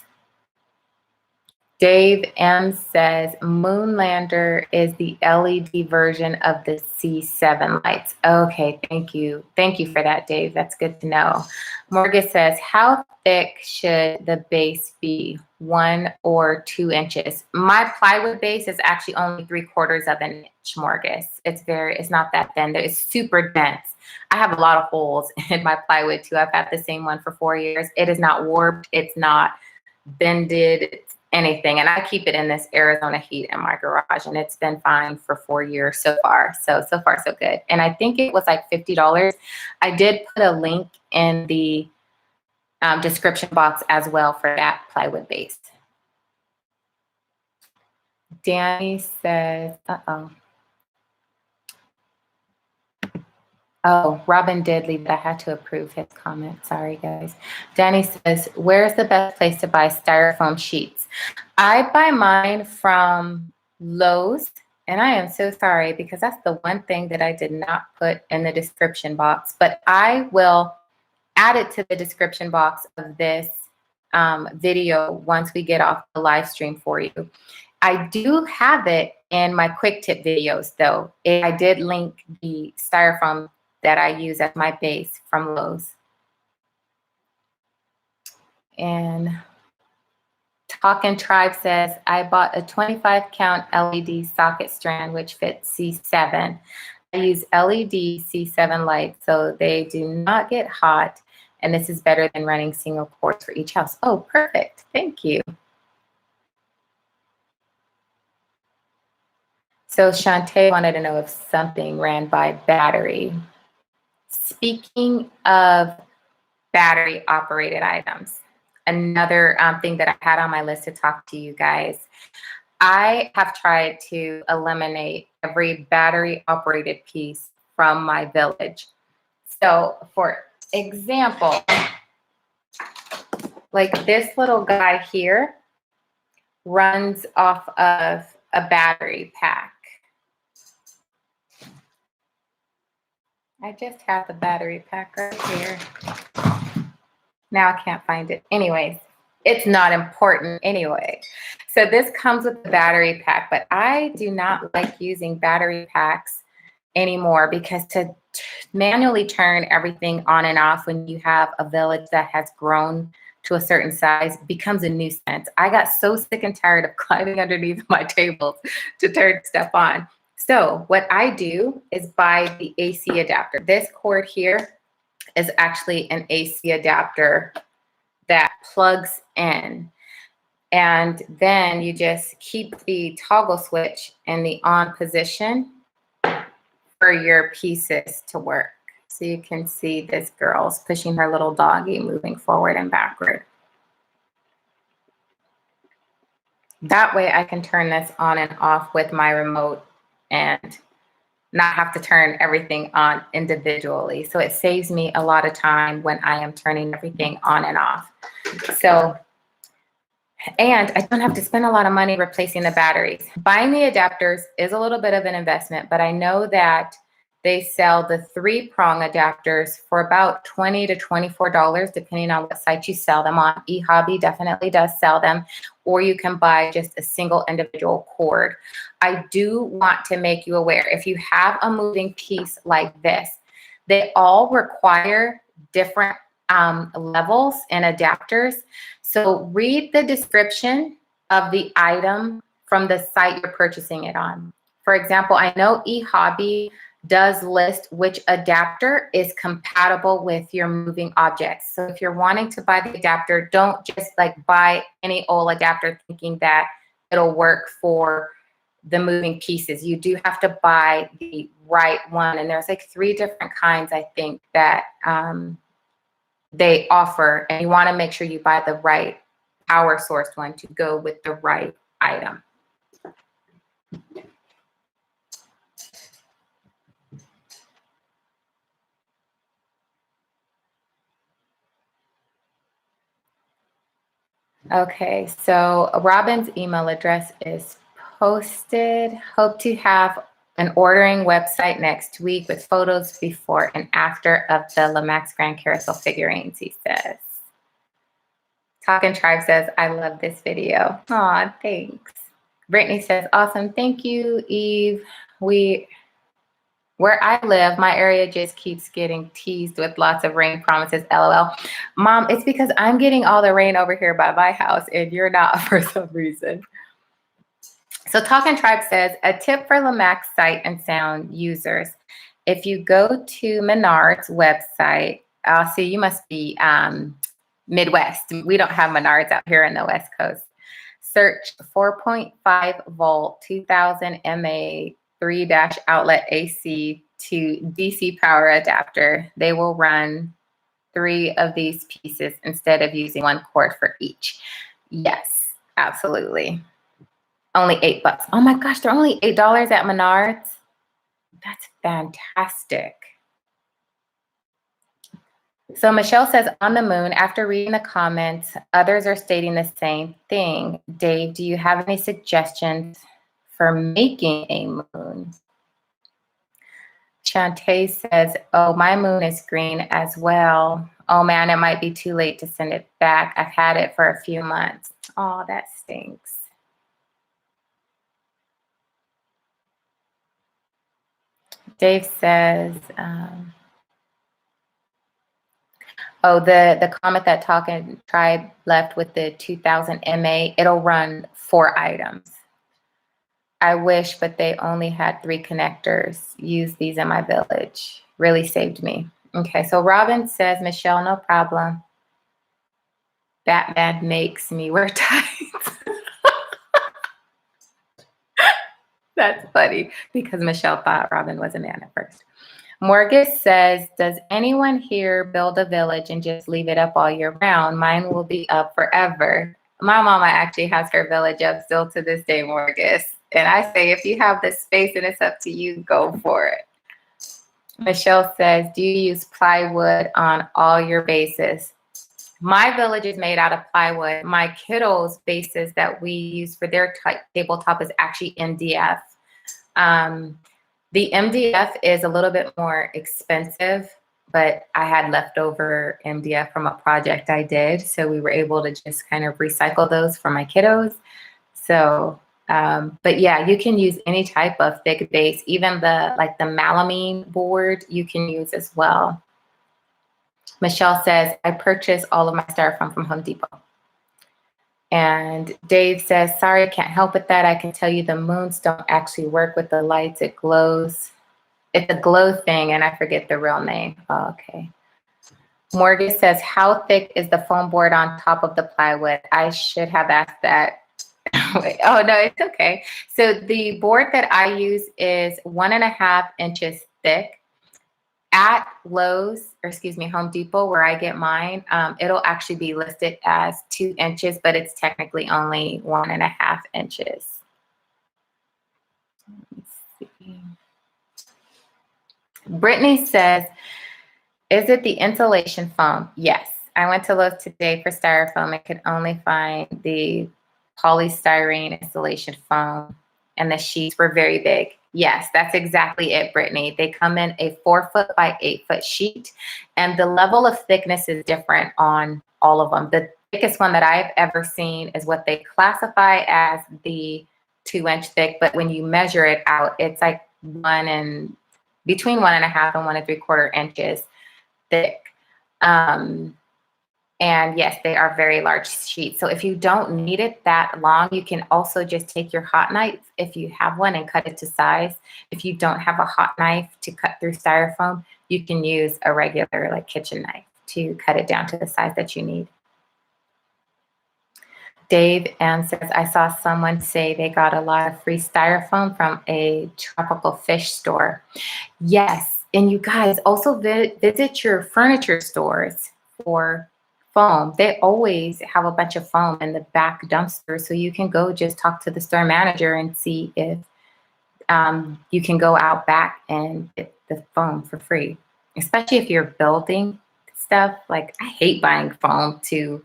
Dave M says, Moonlander is the LED version of the C7 lights. Okay, thank you. Thank you for that, Dave. That's good to know. Morgan says, how thick should the base be? 1 or 2 inches? My plywood base is actually only 3/4 of an inch, Morgus. It's not that thin. It's super dense. I have a lot of holes in my plywood too. I've had the same one for 4 years. It is not warped. It's not bended. It's anything. And I keep it in this Arizona heat in my garage, and it's been fine for 4 years so far. So far, so good. And I think it was like $50. I did put a link in the description box as well for that plywood base. Danny says, oh, Robin did leave it. I had to approve his comment. Sorry, guys. Danny says, where's the best place to buy styrofoam sheets? I buy mine from Lowe's, and I am so sorry because that's the one thing that I did not put in the description box, but I will add it to the description box of this video once we get off the live stream for you. I do have it in my quick tip videos though. I did link the styrofoam that I use as my base from Lowe's. And Talkin' Tribe says, I bought a 25 count LED socket strand which fits C7. I use LED C7 lights so they do not get hot, and this is better than running single cords for each house. Oh, perfect. Thank you. So Shantae wanted to know if something ran by battery. Speaking of battery operated items, another thing that I had on my list to talk to you guys, I have tried to eliminate every battery operated piece from my village. So for example, like this little guy here runs off of a battery pack. I just have the battery pack right here. Now I can't find it. Anyways, it's not important anyway. So this comes with the battery pack, but I do not like using battery packs anymore because to manually turn everything on and off when you have a village that has grown to a certain size becomes a nuisance. I got so sick and tired of climbing underneath my tables to turn stuff on. So what I do is buy the AC adapter. This cord here is actually an AC adapter that plugs in. And then you just keep the toggle switch in the on position for your pieces to work. So you can see this girl's pushing her little doggy, moving forward and backward. That way I can turn this on and off with my remote and not have to turn everything on individually. So it saves me a lot of time when I am turning everything on and off. So, and I don't have to spend a lot of money replacing the batteries. Buying the adapters is a little bit of an investment, but I know that they sell the 3-prong adapters for about $20 to $24, depending on what site you sell them on. eHobby definitely does sell them, or you can buy just a single individual cord. I do want to make you aware, if you have a moving piece like this, they all require different levels and adapters. So read the description of the item from the site you're purchasing it on. For example, I know eHobby does list which adapter is compatible with your moving objects. So if you're wanting to buy the adapter, don't just like buy any old adapter thinking that it'll work for the moving pieces. You do have to buy the right one. And there's like 3 different kinds, I think, that they offer. And you want to make sure you buy the right power source one to go with the right item. Okay, so Robin's email address is posted. Hope to have an ordering website next week with photos before and after of the Lemax Grand Carousel figurines, he says. Talking Tribe says, I love this video. Aw, thanks. Brittany says, awesome, thank you, Eve. Where I live, my area just keeps getting teased with lots of rain promises, LOL. Mom, it's because I'm getting all the rain over here by my house and you're not for some reason. So Talking Tribe says, a tip for Lamax sight and sound users. If you go to Menards website, I'll see you must be Midwest. We don't have Menards out here in the West Coast. Search 4.5 volt 2000 mAh 3- outlet AC to DC power adapter. They will run 3 of these pieces instead of using 1 cord for each. Yes, absolutely. Only $8. Oh my gosh, they're only $8 at Menards. That's fantastic. So Michelle says, on the moon, after reading the comments, others are stating the same thing. Dave, do you have any suggestions for making a moon? Shantae says, oh, my moon is green as well. Oh man, it might be too late to send it back. I've had it for a few months. Oh, that stinks. Dave says, oh, the comment that Talking Tribe left with the 2000 mAh, it'll run 4 items. I wish, but they only had 3 connectors. Use these in my village. Really saved me. Okay, so Robin says, Michelle, no problem. Batman makes me wear tights. That's funny because Michelle thought Robin was a man at first. Morgus says, does anyone here build a village and just leave it up all year round? Mine will be up forever. My mama actually has her village up still to this day, Morgus. And I say, if you have the space and it's up to you, go for it. Michelle says, do you use plywood on all your bases? My village is made out of plywood. My kiddos' bases that we use for their tabletop is actually MDF. The MDF is a little bit more expensive, but I had leftover MDF from a project I did. So we were able to just kind of recycle those for my kiddos. So, but yeah, you can use any type of thick base, even the melamine board you can use as well. Michelle says, I purchased all of my styrofoam from Home Depot. And Dave says, sorry, I can't help with that. I can tell you the moons don't actually work with the lights. It glows. It's a glow thing, and I forget the real name. Oh, okay. Morgan says, how thick is the foam board on top of the plywood? I should have asked that. Wait, oh, no, it's okay. So the board that I use is 1.5 inches thick. At Home Depot, where I get mine, it'll actually be listed as 2 inches, but it's technically only 1.5 inches. Let's see. Brittany says, is it the insulation foam? Yes. I went to Lowe's today for styrofoam and could only find the polystyrene insulation foam, and the sheets were very big. Yes, that's exactly it, Brittany. They come in a 4-foot by 8-foot sheet, and the level of thickness is different on all of them. The thickest one that I've ever seen is what they classify as the 2-inch thick, but when you measure it out, it's like between 1.5 and 1 3/4 inches thick. And yes, they are very large sheets. So if you don't need it that long, you can also just take your hot knife, if you have one, and cut it to size. If you don't have a hot knife to cut through styrofoam, you can use a regular like kitchen knife to cut it down to the size that you need. Dave says, I saw someone say they got a lot of free styrofoam from a tropical fish store. Yes, and you guys also visit your furniture stores for foam. They always have a bunch of foam in the back dumpster, so you can go just talk to the store manager and see if you can go out back and get the foam for free, especially if you're building stuff. Like, I hate buying foam to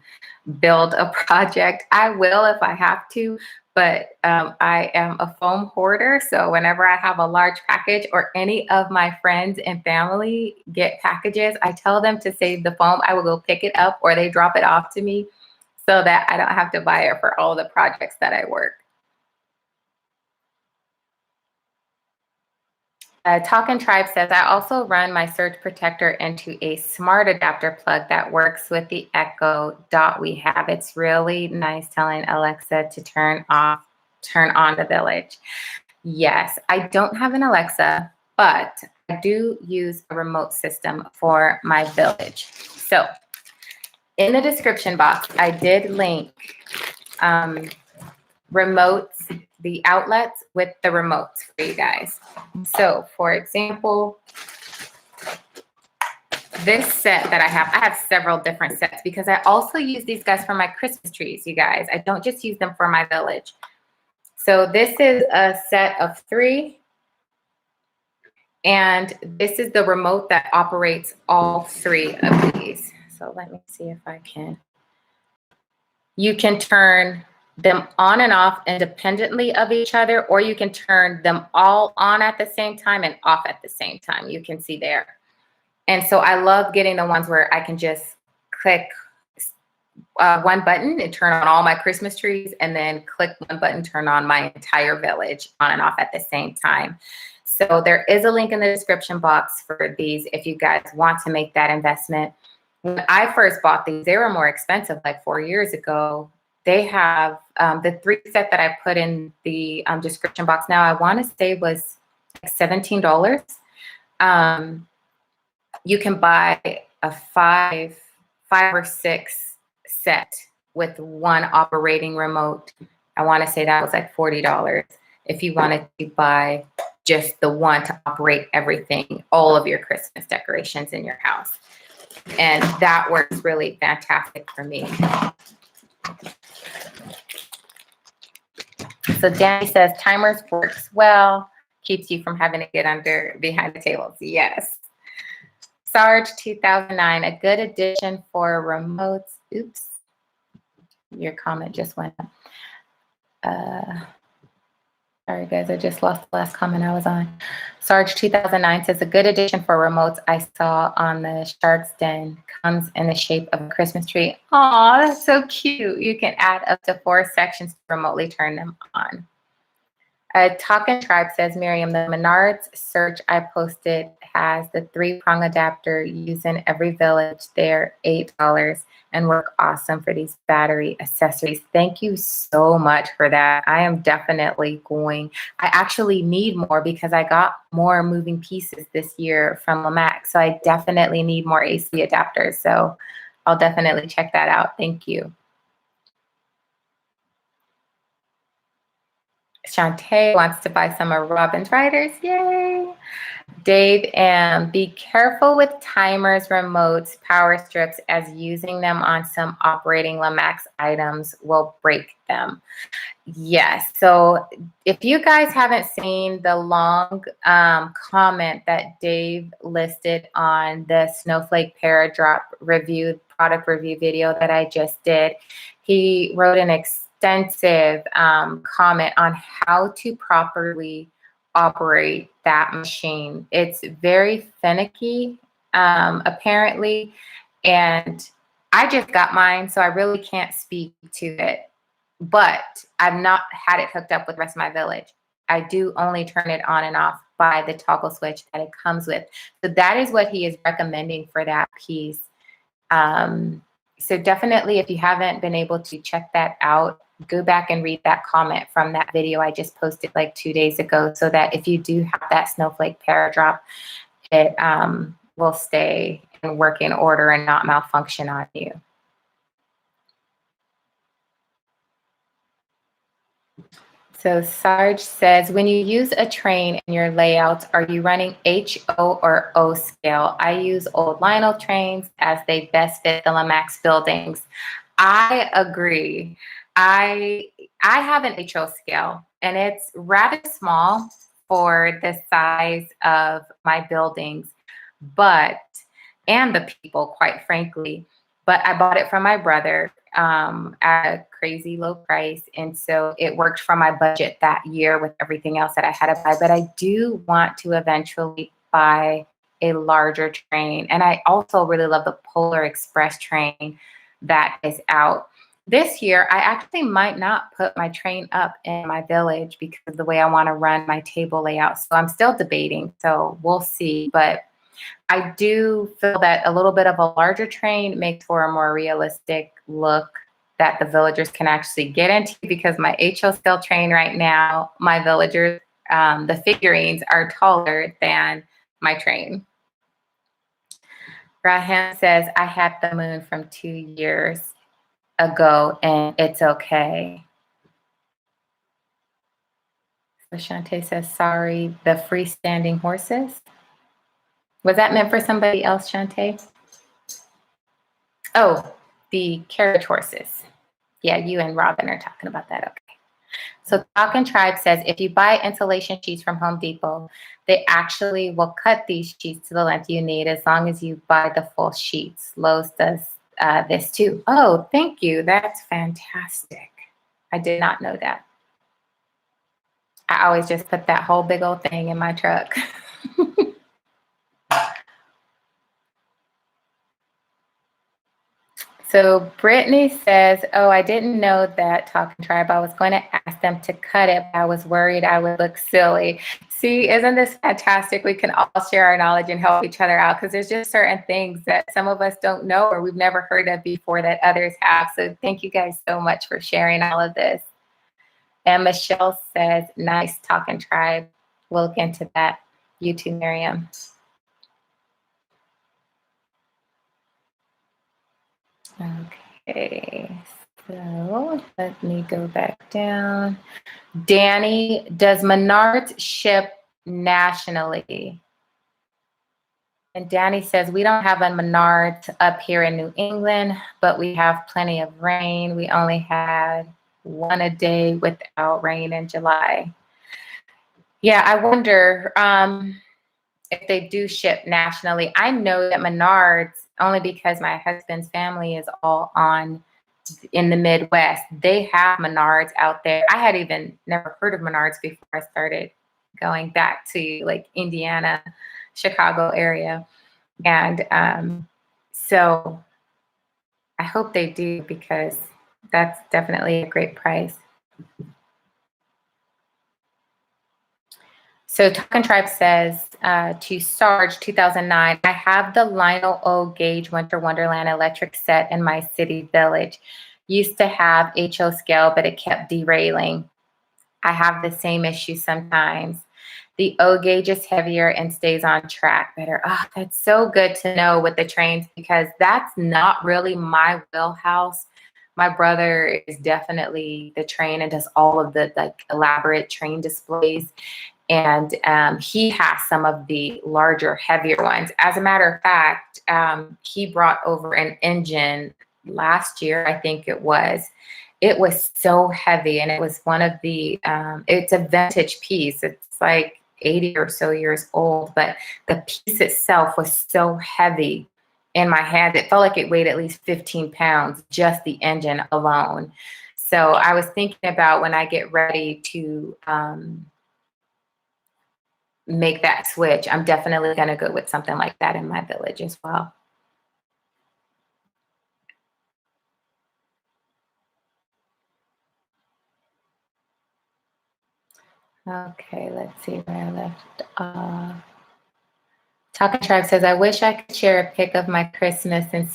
build a project. I will if I have to, but I am a foam hoarder. So whenever I have a large package or any of my friends and family get packages, I tell them to save the foam. I will go pick it up or they drop it off to me so that I don't have to buy it for all the projects that I work. Talkin' Tribe says, I also run my surge protector into a smart adapter plug that works with the Echo Dot we have. It's really nice telling Alexa to turn on the village. Yes, I don't have an Alexa, but I do use a remote system for my village. So in the description box, I did link remotes, the outlets with the remotes for you guys. So for example, this set that I have several different sets because I also use these guys for my Christmas trees, you guys. I don't just use them for my village. So this is a set of 3. And this is the remote that operates all 3 of these. So let me see if I can. You can turn them on and off independently of each other, or you can turn them all on at the same time and off at the same time. You can see there. And so I love getting the ones where I can just click one button and turn on all my Christmas trees, and then click one button, turn on my entire village on and off at the same time. So there is a link in the description box for these if you guys want to make that investment. When I first bought these, they were more expensive, like 4 years ago. They have the 3 set that I put in the description box now, I want to say was like $17. You can buy a 5 or 6 set with one operating remote. I want to say that was like $40 if you wanted to buy just the one to operate everything, all of your Christmas decorations in your house. And that works really fantastic for me. So Danny says, timers works well, keeps you from having to get behind the tables. Yes. Sarge 2009, a good addition for remotes. Oops, your comment just went up. Sorry guys, I just lost the last comment I was on. Sarge 2009 says, a good addition for remotes I saw on the Shark's Den comes in the shape of a Christmas tree. Aw, that's so cute. You can add up to 4 sections to remotely turn them on. Talkin' Tribe says, Miriam, the Menards search I posted has the 3-prong adapter used in every village. They're $8 and work awesome for these battery accessories. Thank you so much for that. I am definitely going. I actually need more because I got more moving pieces this year from Lamax. So I definitely need more AC adapters. So I'll definitely check that out. Thank you. Shantae wants to buy some of Robin's riders. Yay. Dave, be careful with timers, remotes, power strips, as using them on some operating Lemax items will break them. Yes. So if you guys haven't seen the long comment that Dave listed on the Snowflake Paradrop review, product review video that I just did, he wrote an extensive comment on how to properly operate that machine. It's very finicky, apparently, and I just got mine, so I really can't speak to it, but I've not had it hooked up with the rest of my village. I do only turn it on and off by the toggle switch that it comes with. So that is what he is recommending for that piece. So definitely, if you haven't been able to check that out, go back and read that comment from that video I just posted like 2 days ago, so that if you do have that snowflake paradrop, it will stay in working order and not malfunction on you. So Sarge says, when you use a train in your layouts, are you running HO or O scale? I use old Lionel trains as they best fit the Lemax buildings. I agree. I have an HO scale, and it's rather small for the size of my buildings, and the people, quite frankly. But I bought it from my brother at a crazy low price. And so it worked for my budget that year with everything else that I had to buy. But I do want to eventually buy a larger train. And I also really love the Polar Express train that is out. This year, I actually might not put my train up in my village because of the way I want to run my table layout. So I'm still debating. So we'll see. But I do feel that a little bit of a larger train makes for a more realistic look that the villagers can actually get into, because my HO scale train right now, my villagers, the figurines are taller than my train. Raham says, I had the moon from 2 years ago and it's okay. So Shantae says, sorry, the freestanding horses. Was that meant for somebody else, Shantae? Oh, the carriage horses. Yeah, you and Robin are talking about that. Okay. So Talkin' Tribe says, if you buy insulation sheets from Home Depot, they actually will cut these sheets to the length you need as long as you buy the full sheets. Lowe's does this too. Oh, thank you. That's fantastic. I did not know that. I always just put that whole big old thing in my truck. So Brittany says, oh, I didn't know that, Talking Tribe. I was going to ask them to cut it, but I was worried I would look silly. See, isn't this fantastic? We can all share our knowledge and help each other out, because there's just certain things that some of us don't know or we've never heard of before that others have. So thank you guys so much for sharing all of this. And Michelle says, nice, Talking Tribe. We'll look into that. You too, Miriam. Okay, so let me go back down. Danny, does Menards ship nationally? And Danny says, we don't have a Menards up here in New England, but we have plenty of rain. We only had one a day without rain in July. Yeah, I wonder if they do ship nationally. I know that Menards, only because my husband's family is all in the Midwest, they have Menards out there. I had even never heard of Menards before I started going back to like Indiana, Chicago area. And so I hope they do, because that's definitely a great price. So Talkin' Tribe says, to Sarge 2009, I have the Lionel O gauge Winter Wonderland electric set in my city village. Used to have HO scale, but it kept derailing. I have the same issue sometimes. The O gauge is heavier and stays on track better. Oh, that's so good to know with the trains, because that's not really my wheelhouse. My brother is definitely the train and does all of the like elaborate train displays. And he has some of the larger, heavier ones. As a matter of fact, he brought over an engine last year, I think it was. It was so heavy, and it was one of the, it's a vintage piece. It's like 80 or so years old, but the piece itself was so heavy in my hand. It felt like it weighed at least 15 pounds, just the engine alone. So I was thinking about when I get ready to, make that switch, I'm definitely going to go with something like that in my village as well. Okay, let's see where I left. Talking Tribe says, I wish I could share a pic of my Christmas in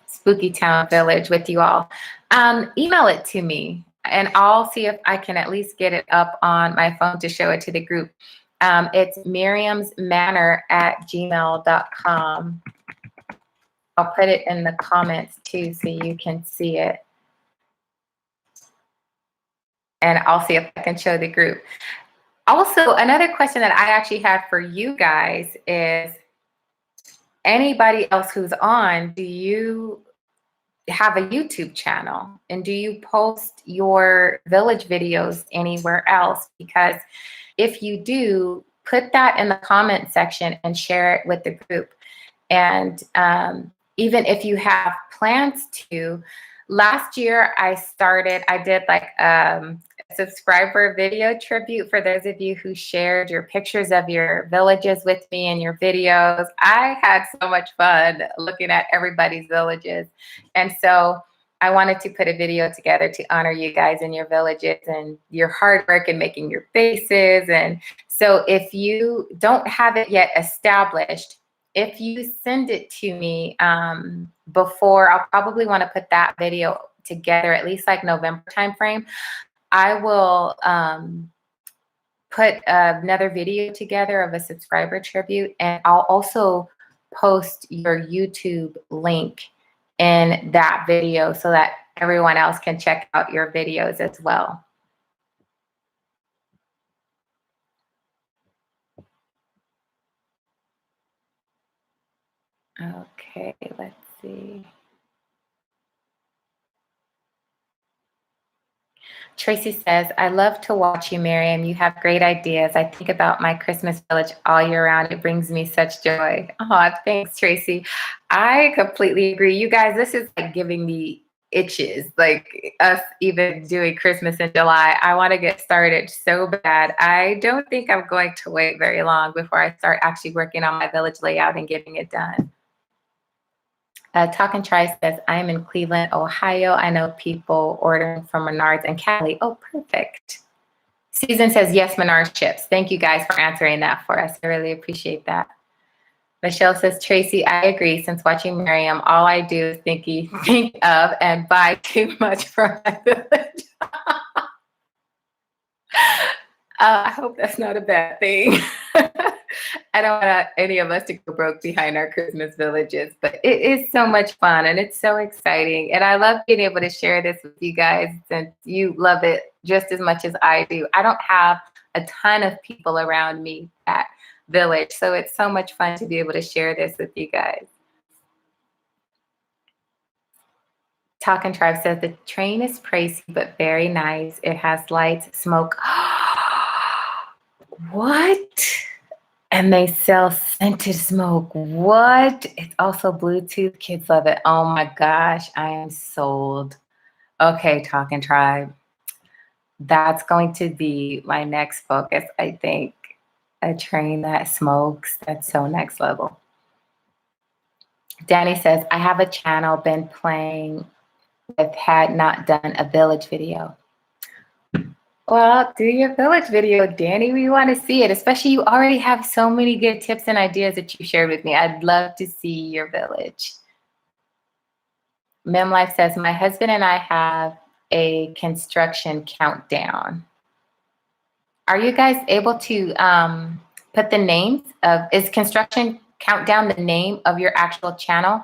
Spooky Town Village with you all. Email it to me and I'll see if I can at least get it up on my phone to show it to the group. It's miriamsmanor@gmail.com. I'll put it in the comments too so you can see it. And I'll see if I can show the group. Also, another question that I actually had for you guys is, anybody else who's on, do you have a YouTube channel? And do you post your village videos anywhere else? Because if you do, put that in the comment section and share it with the group. And even if you have plans to, last year I did like a subscriber video tribute for those of you who shared your pictures of your villages with me and your videos. I had so much fun looking at everybody's villages. And so I wanted to put a video together to honor you guys in your villages and your hard work in making your bases. And so if you don't have it yet established, if you send it to me before, I'll probably want to put that video together at least like November timeframe. I will put another video together of a subscriber tribute, and I'll also post your YouTube link in that video so that everyone else can check out your videos as well. Okay, let's see. Tracy says, I love to watch you, Miriam. You have great ideas. I think about my Christmas village all year round. It brings me such joy. Oh, thanks, Tracy. I completely agree. You guys, this is like giving me itches, like us even doing Christmas in July. I want to get started so bad. I don't think I'm going to wait very long before I start actually working on my village layout and getting it done. Talking Tri says, I'm in Cleveland, Ohio. I know people ordering from Menards and Cali. Oh, perfect. Susan says, yes, Menards chips. Thank you guys for answering that for us. I really appreciate that. Michelle says, Tracy, I agree. Since watching Miriam, all I do is think of and buy too much for my village. I hope that's not a bad thing. I don't want any of us to go broke behind our Christmas villages, but it is so much fun and it's so exciting. And I love being able to share this with you guys since you love it just as much as I do. I don't have a ton of people around me at Village, so it's so much fun to be able to share this with you guys. Talking Tribe says, the train is pricey, but very nice. It has lights, smoke. What? And they sell scented smoke. What? It's also Bluetooth. Kids love it. Oh my gosh, I am sold. Okay, Talking Tribe. That's going to be my next focus, I think. A train that smokes. That's so next level. Danny says, I have a channel been playing with, had not done a village video. Well, do your village video, Danny. We want to see it, especially you already have so many good tips and ideas that you shared with me. I'd love to see your village. Mem Life says, my husband and I have a construction countdown. Are you guys able to put the names of, is construction countdown the name of your actual channel?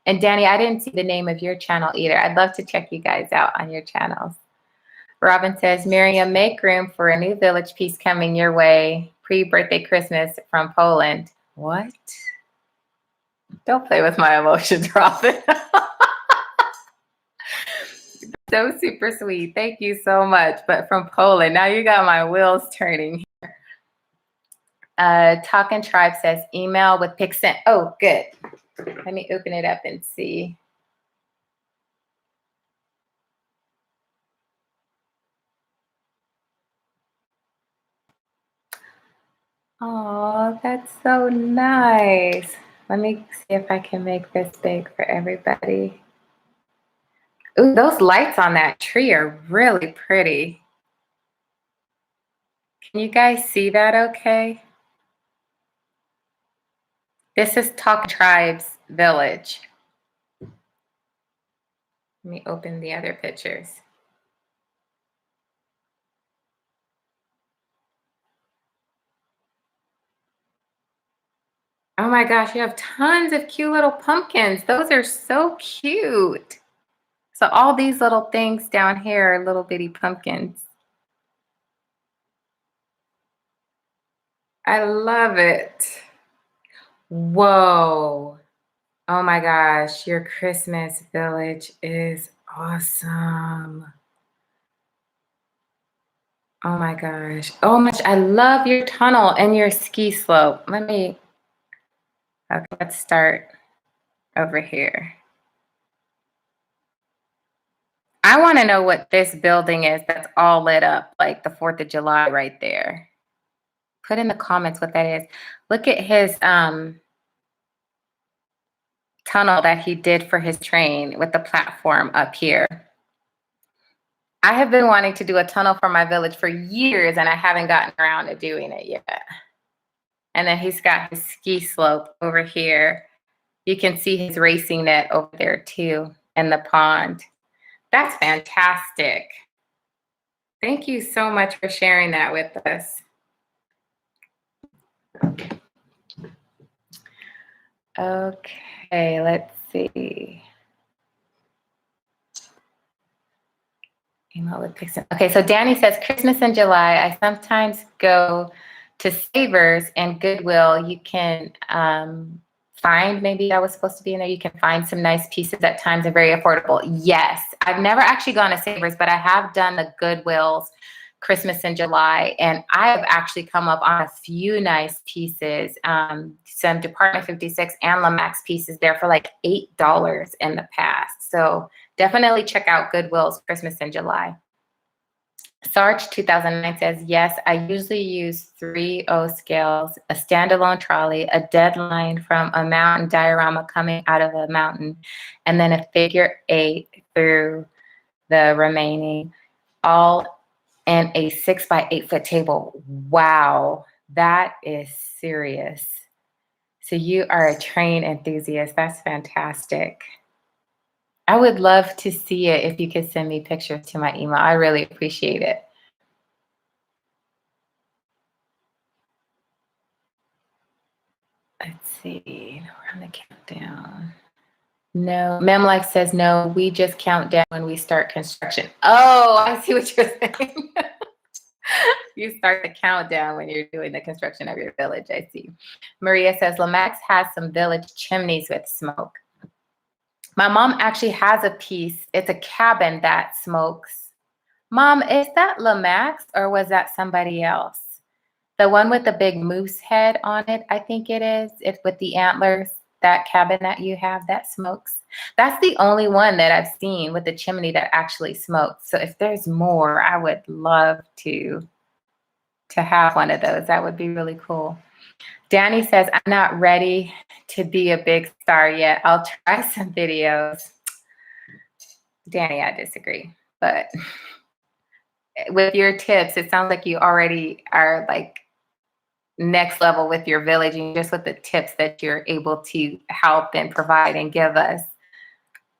And Danny, I didn't see the name of your channel either. I'd love to check you guys out on your channels. Robin says, Miriam, make room for a new village piece coming your way. Pre-birthday Christmas from Poland. What? Don't play with my emotions, Robin. So super sweet. Thank you so much. But from Poland, now you got my wheels turning here. Talking Tribe says, email with pic sent. Oh, good. Let me open it up and see. Oh, that's so nice. Let me see if I can make this big for everybody. Ooh, those lights on that tree are really pretty. Can you guys see that okay? This is Talk Tribes Village. Let me open the other pictures. Oh my gosh, you have tons of cute little pumpkins. Those are so cute. So all these little things down here are little bitty pumpkins. I love it. Whoa. Oh my gosh, your Christmas village is awesome. Oh my gosh. Oh much. I love your tunnel and your ski slope. Okay, let's start over here. I want to know what this building is that's all lit up like the 4th of July right there. Put in the comments what that is. Look at his tunnel that he did for his train with the platform up here. I have been wanting to do a tunnel for my village for years and I haven't gotten around to doing it yet. And then he's got his ski slope over here. You can see his racing net over there too, and the pond. That's fantastic. Thank you so much for sharing that with us. Okay, let's see. Okay, so Danny says Christmas in July. I sometimes go to Savers and Goodwill. You can find, maybe that was supposed to be in there. You can find some nice pieces at times and very affordable. Yes, I've never actually gone to Savers, but I have done the Goodwill's Christmas in July, and I have actually come up on a few nice pieces, some Department 56 and Lamax pieces there for like $8 in the past. So definitely check out Goodwill's Christmas in July. Sarge 2009 says, yes, I usually use 3/0 scales, a standalone trolley, a dead line from a mountain diorama coming out of a mountain, and then a figure 8 through the remaining, all in a 6x8 foot table. Wow, that is serious. So you are a train enthusiast. That's fantastic. I would love to see it if you could send me pictures to my email. I really appreciate it. Let's see. We're on the countdown. No, Memlife says no. We just count down when we start construction. Oh, I see what you're saying. You start the countdown when you're doing the construction of your village. I see. Maria says Lamax has some village chimneys with smoke. My mom actually has a piece. It's a cabin that smokes. Mom, is that Lamax or was that somebody else? The one with the big moose head on it, I think it is. It's with the antlers, that cabin that you have that smokes. That's the only one that I've seen with the chimney that actually smokes. So if there's more, I would love to have one of those. That would be really cool. Danny says, I'm not ready to be a big star yet. I'll try some videos. Danny, I disagree. But with your tips, it sounds like you already are like next level with your village and just with the tips that you're able to help and provide and give us.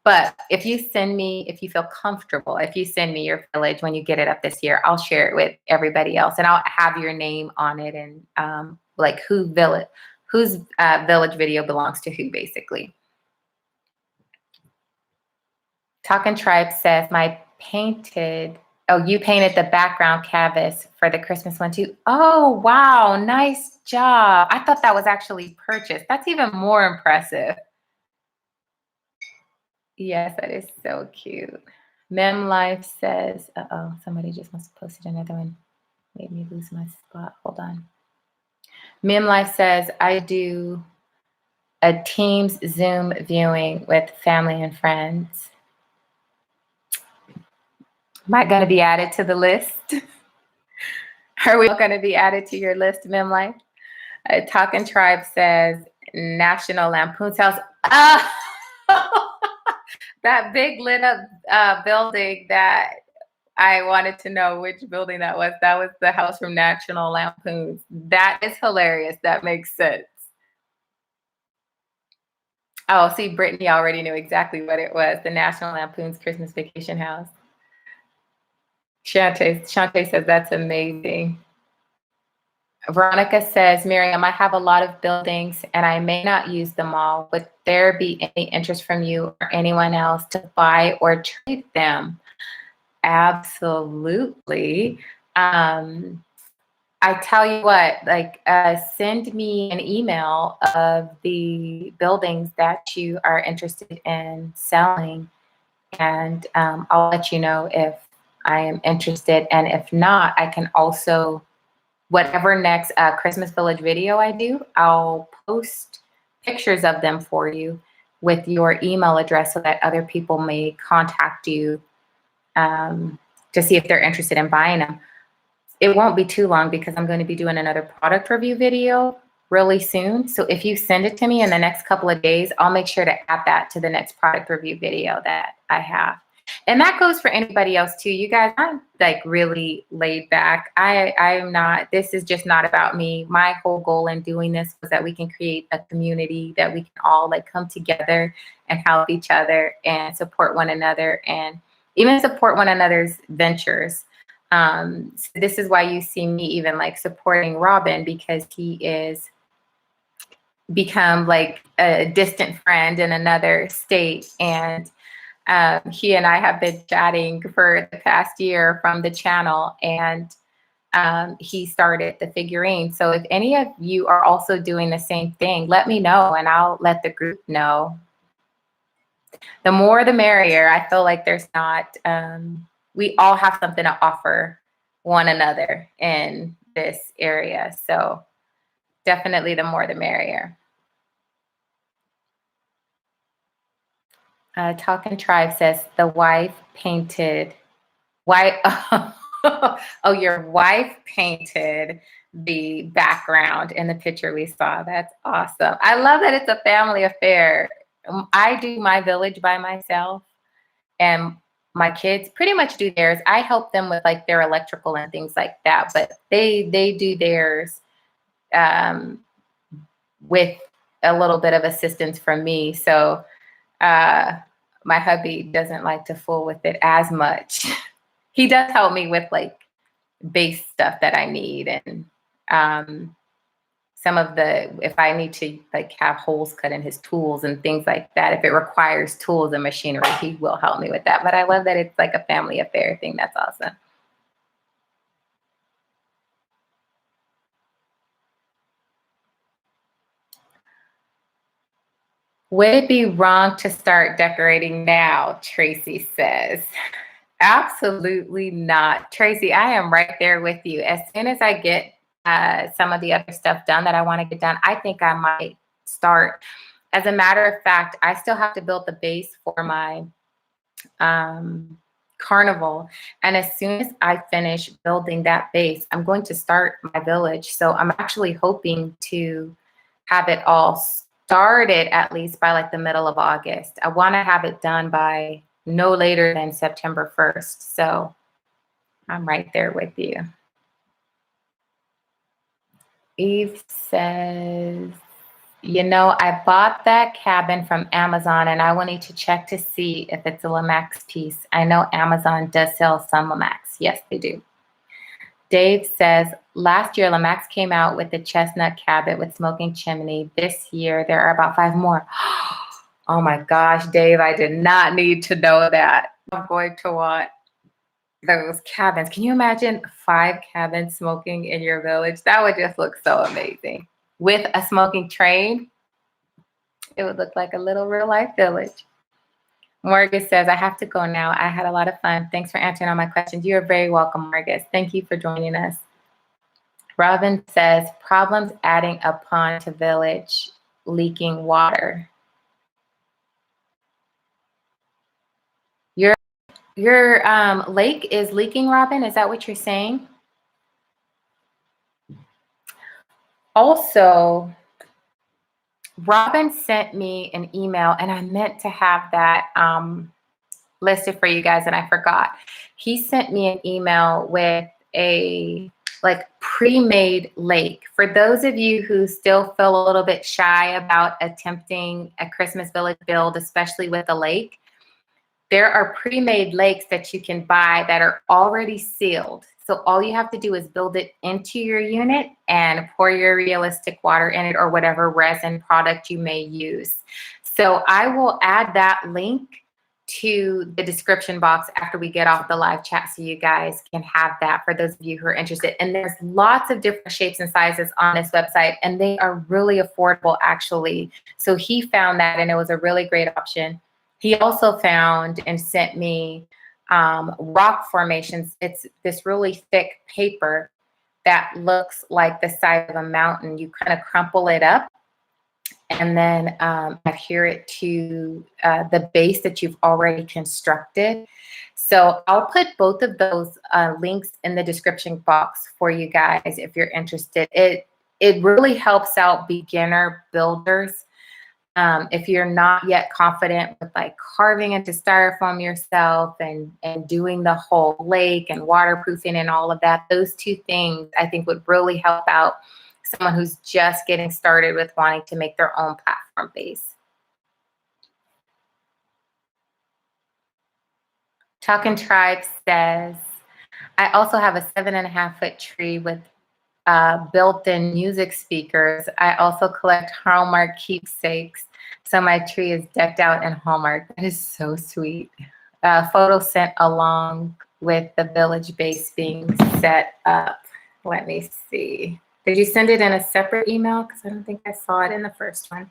But if you send me, if you feel comfortable, if you send me your village when you get it up this year, I'll share it with everybody else and I'll have your name on it and like whose village video belongs to who, basically. Talking Tribe says, you painted the background canvas for the Christmas one too. Oh, wow, nice job. I thought that was actually purchased. That's even more impressive. Yes, that is so cute. Mem Life says, somebody just must have posted another one. Made me lose my spot. Hold on. Mem Life says, I do a Teams Zoom viewing with family and friends. Am I going to be added to the list? Are we all going to be added to your list, Mem Life? Talking Tribe says, National Lampoon's House. That big lit up building that I wanted to know which building that was. That was the house from National Lampoon's. That is hilarious. That makes sense. Oh, see, Brittany already knew exactly what it was. The National Lampoon's Christmas Vacation House. Shantae says that's amazing. Veronica says, Miriam, I have a lot of buildings and I may not use them all. Would there be any interest from you or anyone else to buy or trade them? Absolutely. I tell you what, like, send me an email of the buildings that you are interested in selling, and I'll let you know if I am interested. And if not, I can also, whatever next Christmas Village video I do, I'll post pictures of them for you with your email address so that other people may contact you to see if they're interested in buying them. It won't be too long because I'm going to be doing another product review video really soon. So if you send it to me in the next couple of days, I'll make sure to add that to the next product review video that I have. And that goes for anybody else too. You guys, I'm like really laid back. I am not, this is just not about me. My whole goal in doing this was that we can create a community that we can all like come together and help each other and support one another and even support one another's ventures. So this is why you see me even like supporting Robin, because he is become like a distant friend in another state. And he and I have been chatting for the past year from the channel, and he started the figurine. So if any of you are also doing the same thing, let me know and I'll let the group know. The more the merrier. I feel like there's not, we all have something to offer one another in this area. So definitely the more the merrier. Talking Tribe says the wife painted, oh, your wife painted the background in the picture we saw. That's awesome. I love that it's a family affair. I do my village by myself, and my kids pretty much do theirs. I help them with like their electrical and things like that, but they do theirs with a little bit of assistance from me. So my hubby doesn't like to fool with it as much. He does help me with like base stuff that I need, and some of the, if I need to like have holes cut in his tools and things like that, if it requires tools and machinery, he will help me with that. But I love that it's like a family affair thing. That's awesome. Would it be wrong to start decorating now? Tracy says. Absolutely not. Tracy, I am right there with you. As soon as I get some of the other stuff done that I want to get done, I think I might start. As a matter of fact, I still have to build the base for my carnival. And as soon as I finish building that base, I'm going to start my village. So I'm actually hoping to have it all started at least by like the middle of August. I want to have it done by no later than September 1st. So I'm right there with you. Eve says, you know, I bought that cabin from Amazon and I will need to check to see if it's a Lemax piece. I know Amazon does sell some Lemax. Yes, they do. Dave says, last year Lamax came out with the chestnut cabin with smoking chimney. This year there are about 5 more. Oh my gosh, Dave, I did not need to know that. I'm going to want those cabins. Can you imagine 5 cabins smoking in your village? That would just look so amazing. With a smoking train, it would look like a little real life village. Margus says, I have to go now. I had a lot of fun. Thanks for answering all my questions. You are very welcome, Margus. Thank you for joining us. Robin says, problems adding a pond to village, leaking water. Your lake is leaking, Robin? Is that what you're saying? Also, Robin sent me an email, and I meant to have that listed for you guys, and I forgot. He sent me an email with a like pre-made lake. For those of you who still feel a little bit shy about attempting a Christmas village build, especially with a lake, there are pre-made lakes that you can buy that are already sealed. So all you have to do is build it into your unit and pour your realistic water in it or whatever resin product you may use. So I will add that link to the description box after we get off the live chat so you guys can have that for those of you who are interested. And there's lots of different shapes and sizes on this website, and they are really affordable actually. So he found that and it was a really great option. He also found and sent me rock formations. It's this really thick paper that looks like the side of a mountain. You kind of crumple it up and then adhere it to the base that you've already constructed. So I'll put both of those links in the description box for you guys if you're interested. It really helps out beginner builders. If you're not yet confident with like carving into styrofoam yourself and doing the whole lake and waterproofing and all of that, those two things I think would really help out someone who's just getting started with wanting to make their own platform base. Talking Tribe says, I also have a 7.5-foot tree with built-in music speakers. I also collect Hallmark keepsakes, so my tree is decked out in Hallmark. That is so sweet. Photo sent along with the village base being set up. Let me see. Did you send it in a separate email? Because I don't think I saw it in the first one.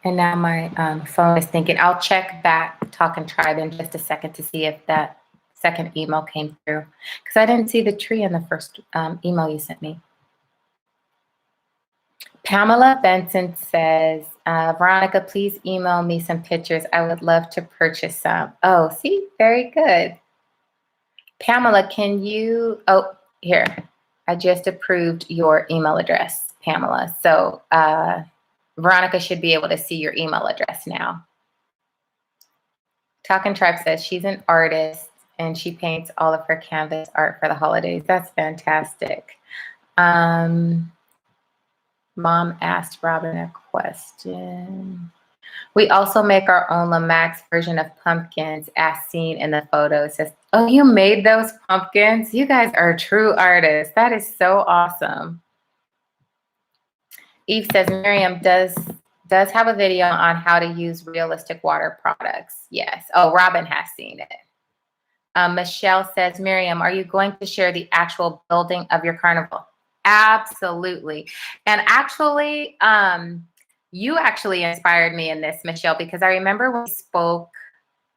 And now my phone is thinking. I'll check back Talking Tribe in just a second to see if that second email came through. Because I didn't see the tree in the first email you sent me. Pamela Benson says, Veronica, please email me some pictures. I would love to purchase some. Oh, see, very good. Pamela, can you, oh, here. I just approved your email address, Pamela. So Veronica should be able to see your email address now. Talking Tribe says she's an artist and she paints all of her canvas art for the holidays. That's fantastic. Mom asked Robin a question. We also make our own Lamax version of pumpkins as seen in the photo. It says, oh, you made those pumpkins? You guys are true artists. That is so awesome. Eve says, Miriam does have a video on how to use realistic water products. Yes. Oh, Robin has seen it. Michelle says, Miriam, are you going to share the actual building of your carnival? Absolutely. And actually, you actually inspired me in this, Michelle, because I remember when we spoke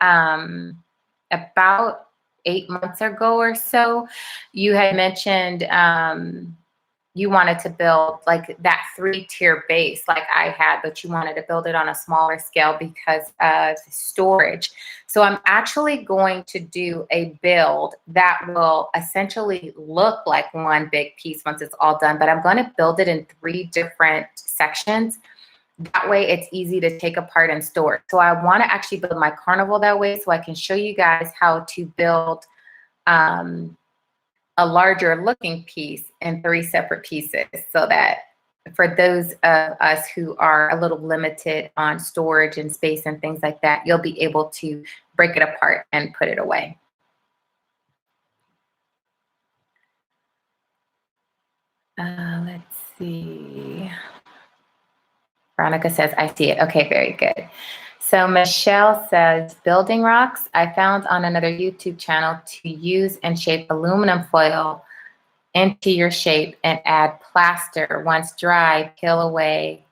about 8 months ago or so, you had mentioned you wanted to build like that 3-tier base like I had, but you wanted to build it on a smaller scale because of storage. So I'm actually going to do a build that will essentially look like one big piece once it's all done, but I'm going to build it in 3 different sections. That way it's easy to take apart and store. So I want to actually build my carnival that way so I can show you guys how to build a larger looking piece in 3 separate pieces, so that for those of us who are a little limited on storage and space and things like that, you'll be able to break it apart and put it away. Let's see. Veronica says, I see it. Okay, very good. So Michelle says, building rocks, I found on another YouTube channel to use and shape aluminum foil into your shape and add plaster. Once dry, peel away,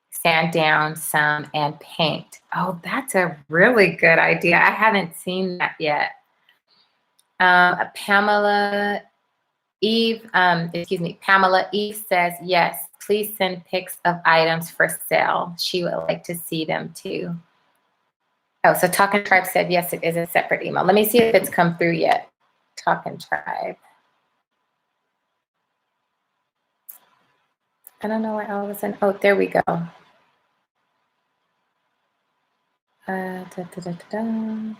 sand down some, and paint. Oh, that's a really good idea. I haven't seen that yet. Pamela Eve says, yes, please send pics of items for sale. She would like to see them too. Oh, so Talking Tribe said, yes, it is a separate email. Let me see if it's come through yet. Talking Tribe. I don't know where all of a sudden, oh, there we go. Da, da, da, da, da.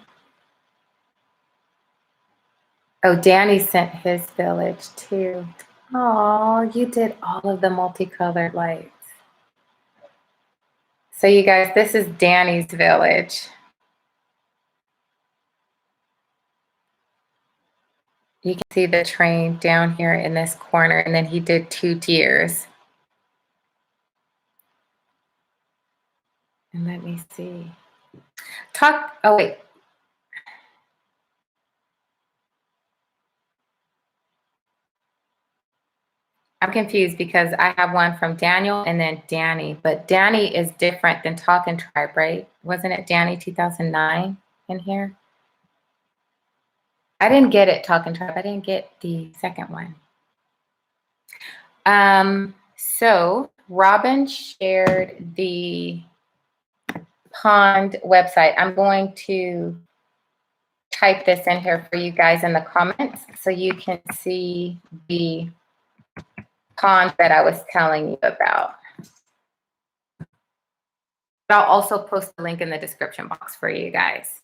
Oh, Danny sent his village too. Oh, you did all of the multicolored lights. So you guys, this is Danny's village. You can see the train down here in this corner, and then he did 2 tiers. And let me see. Oh wait. I'm confused because I have one from Daniel and then Danny, but Danny is different than Talk and Tribe, right? Wasn't it Danny 2009 in here? I didn't get it, Talk and Tribe. I didn't get the second one. So Robin shared the pond website. I'm going to type this in here for you guys in the comments so you can see the pond that I was telling you about. But I'll also post the link in the description box for you guys.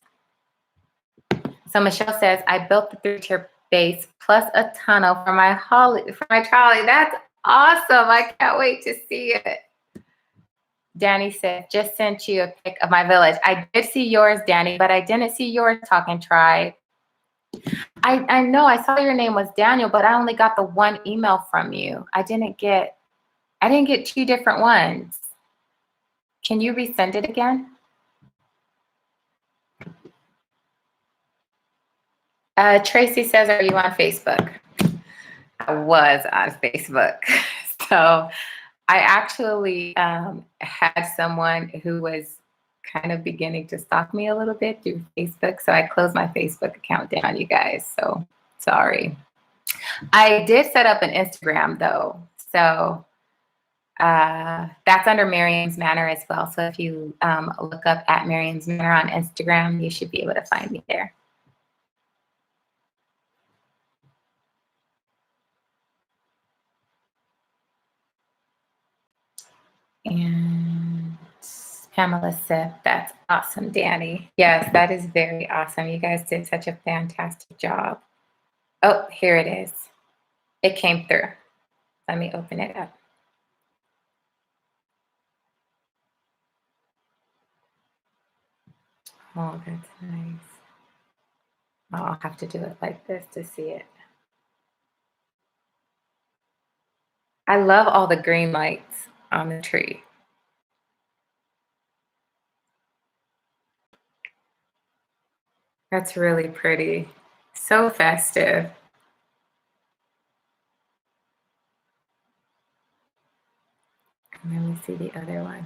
So Michelle says, I built the 3-tier base plus a tunnel for my trolley. That's awesome. I can't wait to see it. Danny said, just sent you a pic of my village. I did see yours, Danny, but I didn't see yours, Talk and Tribe. I know I saw your name was Daniel, but I only got the one email from you. I didn't get 2 different ones. Can you resend it again? Tracy says, are you on Facebook? I was on Facebook. So I actually had someone who was kind of beginning to stalk me a little bit through Facebook. So I closed my Facebook account down, you guys. So sorry. I did set up an Instagram though. So that's under Miriam's Manor as well. So if you look up at Miriam's Manor on Instagram, you should be able to find me there. And Pamela said, that's awesome, Danny. Yes, that is very awesome. You guys did such a fantastic job. Oh, here it is. It came through. Let me open it up. Oh, that's nice. Oh, I'll have to do it like this to see it. I love all the green lights on the tree. That's really pretty. So festive. Let me see the other one.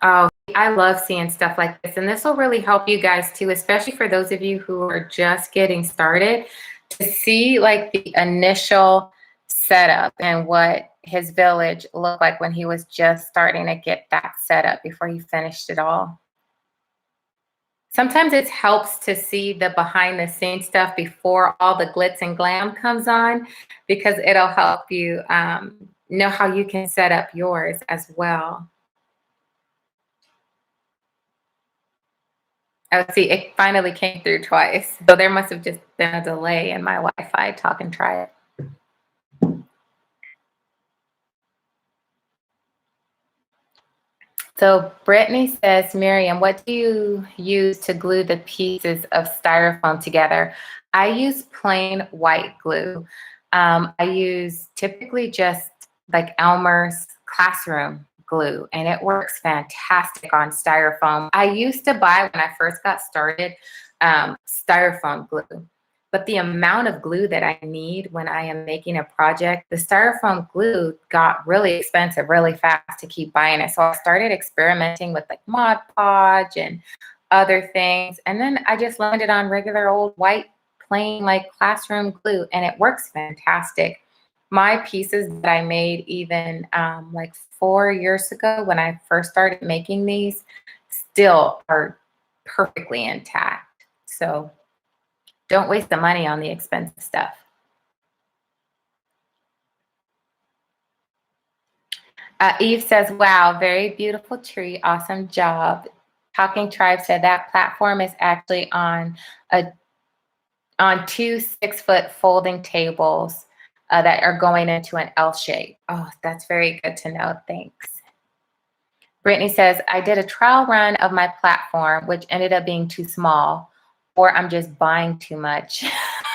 Oh, I love seeing stuff like this. And this will really help you guys too, especially for those of you who are just getting started, to see like the initial setup and what his village looked like when he was just starting to get that set up before he finished it all. Sometimes it helps to see the behind the scenes stuff before all the glitz and glam comes on, because it'll help you know how you can set up yours as well. Oh, see, it finally came through twice. So there must have just been a delay in my Wi-Fi. Talk and try it. So Brittany says, Miriam, what do you use to glue the pieces of styrofoam together? I use plain white glue. I use typically just like Elmer's classroom glue, and it works fantastic on styrofoam. I used to buy, when I first got started, styrofoam glue. But the amount of glue that I need when I am making a project, the styrofoam glue got really expensive really fast to keep buying it. So I started experimenting with like Mod Podge and other things. And then I just landed on regular old white, plain like classroom glue, and it works fantastic. My pieces that I made even like 4 years ago when I first started making these still are perfectly intact. So don't waste the money on the expensive stuff. Eve says, wow, very beautiful tree. Awesome job. Talking Tribe said that platform is actually a on two 6-foot folding tables that are going into an L shape. Oh, that's very good to know. Thanks. Brittany says, I did a trial run of my platform, which ended up being too small, or I'm just buying too much.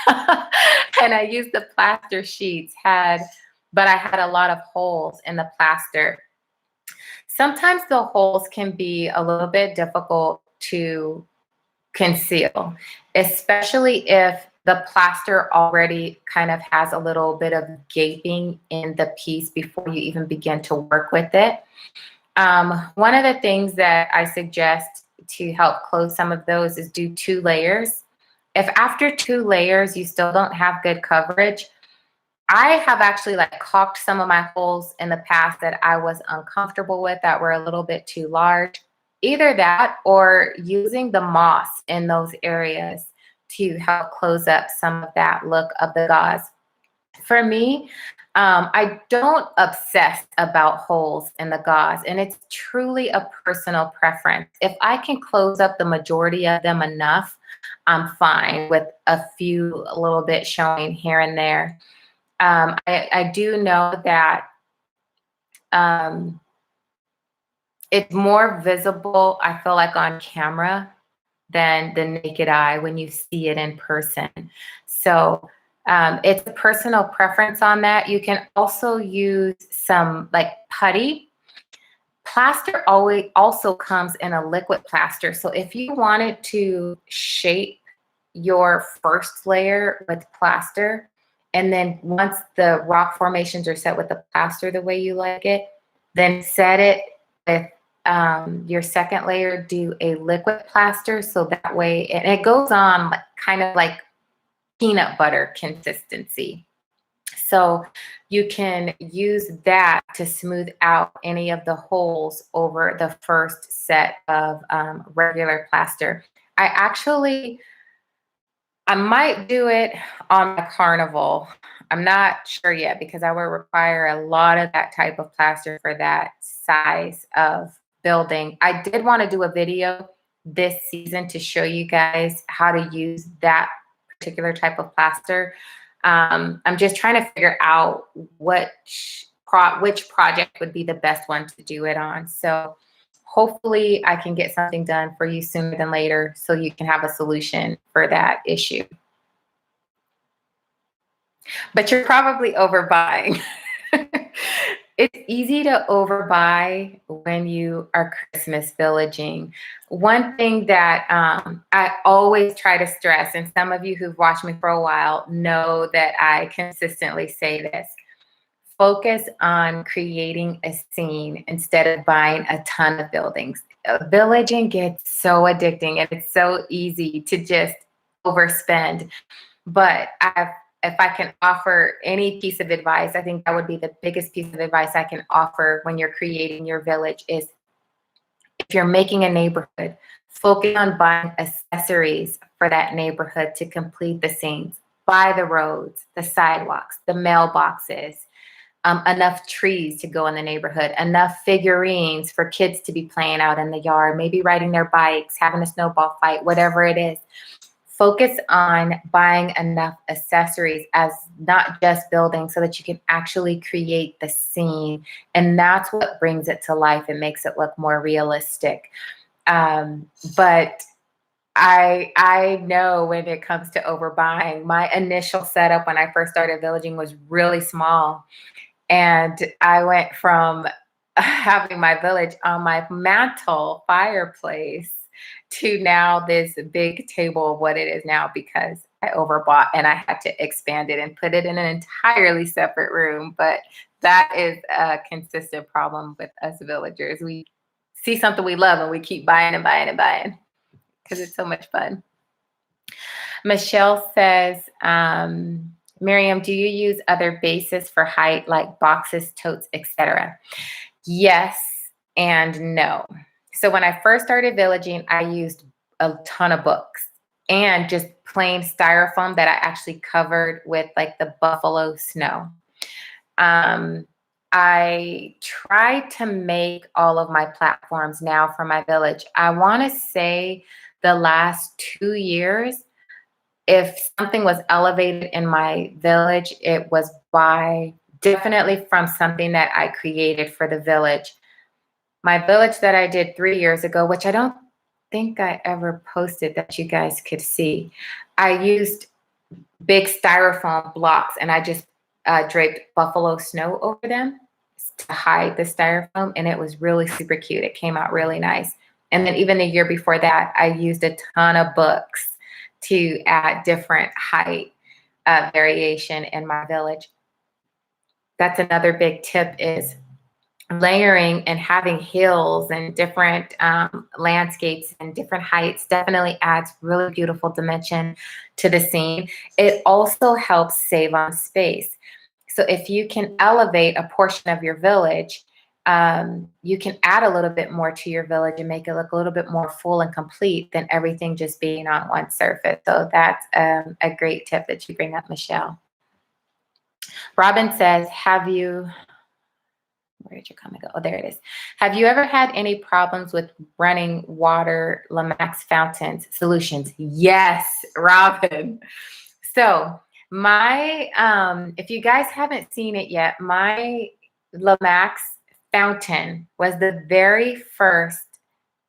And I used the plaster sheets, but I had a lot of holes in the plaster. Sometimes the holes can be a little bit difficult to conceal, especially if the plaster already kind of has a little bit of gaping in the piece before you even begin to work with it. One of the things that I suggest to help close some of those is do 2 layers. If after 2 layers you still don't have good coverage, I have actually like caulked some of my holes in the past that I was uncomfortable with, that were a little bit too large. Either that or using the moss in those areas to help close up some of that look of the gauze. For me, I don't obsess about holes in the gauze, and it's truly a personal preference. If I can close up the majority of them enough, I'm fine with a few a little bit showing here and there. I do know that it's more visible, I feel like, on camera than the naked eye when you see it in person. So it's a personal preference on that. You can also use some like putty. Plaster also comes in a liquid plaster. So if you wanted to shape your first layer with plaster, and then once the rock formations are set with the plaster the way you like it, then set it with your second layer, do a liquid plaster. So that way, and it goes on like, kind of like peanut butter consistency. So you can use that to smooth out any of the holes over the first set of regular plaster. I might do it on my carnival. I'm not sure yet because I would require a lot of that type of plaster for that size of building. I did want to do a video this season to show you guys how to use that particular type of plaster. I'm just trying to figure out which project would be the best one to do it on. So hopefully I can get something done for you sooner than later so you can have a solution for that issue. But you're probably overbuying. It's easy to overbuy when you are Christmas villaging. One thing that I always try to stress, and some of you who've watched me for a while know that I consistently say this: focus on creating a scene instead of buying a ton of buildings. Villaging gets so addicting and it's so easy to just overspend. But if I can offer any piece of advice, I think that would be the biggest piece of advice I can offer when you're creating your village is, if you're making a neighborhood, focus on buying accessories for that neighborhood to complete the scenes. Buy the roads, the sidewalks, the mailboxes, enough trees to go in the neighborhood, enough figurines for kids to be playing out in the yard, maybe riding their bikes, having a snowball fight, whatever it is. Focus on buying enough accessories as not just buildings so that you can actually create the scene. And that's what brings it to life and makes it look more realistic. But I know when it comes to overbuying, my initial setup when I first started villaging was really small. And I went from having my village on my mantle fireplace to now this big table of what it is now because I overbought and I had to expand it and put it in an entirely separate room. But that is a consistent problem with us villagers. We see something we love and we keep buying and buying and buying because it's so much fun. Michelle says, Miriam, do you use other bases for height like boxes, totes, etc.? Yes and no. So when I first started villaging, I used a ton of books and just plain styrofoam that I actually covered with like the buffalo snow. I try to make all of my platforms now for my village. I want to say the last 2 years, if something was elevated in my village, it was by definitely from something that I created for the village. My village that I did 3 years ago, which I don't think I ever posted that you guys could see. I used big styrofoam blocks and I just draped buffalo snow over them to hide the styrofoam, and it was really super cute. It came out really nice. And then even the year before that, I used a ton of books to add different height variation in my village. That's another big tip, is layering and having hills and different landscapes and different heights definitely adds really beautiful dimension to the scene. It also helps save on space. So if you can elevate a portion of your village, you can add a little bit more to your village and make it look a little bit more full and complete than everything just being on one surface. So that's a great tip that you bring up, Michelle. Robin says, where did your comment go? Oh, there it is. Have you ever had any problems with running water Lamax fountains solutions? Yes, Robin. So if you guys haven't seen it yet, my Lamax fountain was the very first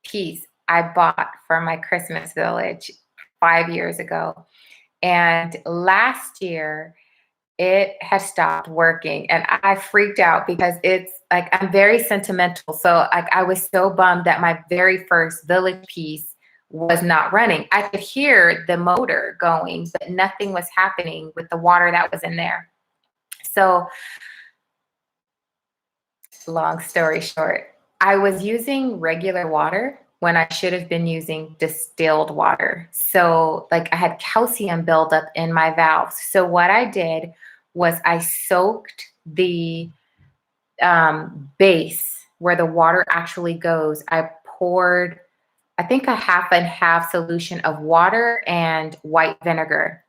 piece I bought for my Christmas village 5 years ago. And last year, it has stopped working, and I freaked out because it's like, I'm very sentimental. So I was so bummed that my very first village piece was not running. I could hear the motor going, but nothing was happening with the water that was in there. So long story short, I was using regular water when I should have been using distilled water. So like I had calcium buildup in my valves. So what I did was I soaked the base where the water actually goes. I poured, I think, a half and half solution of water and white vinegar.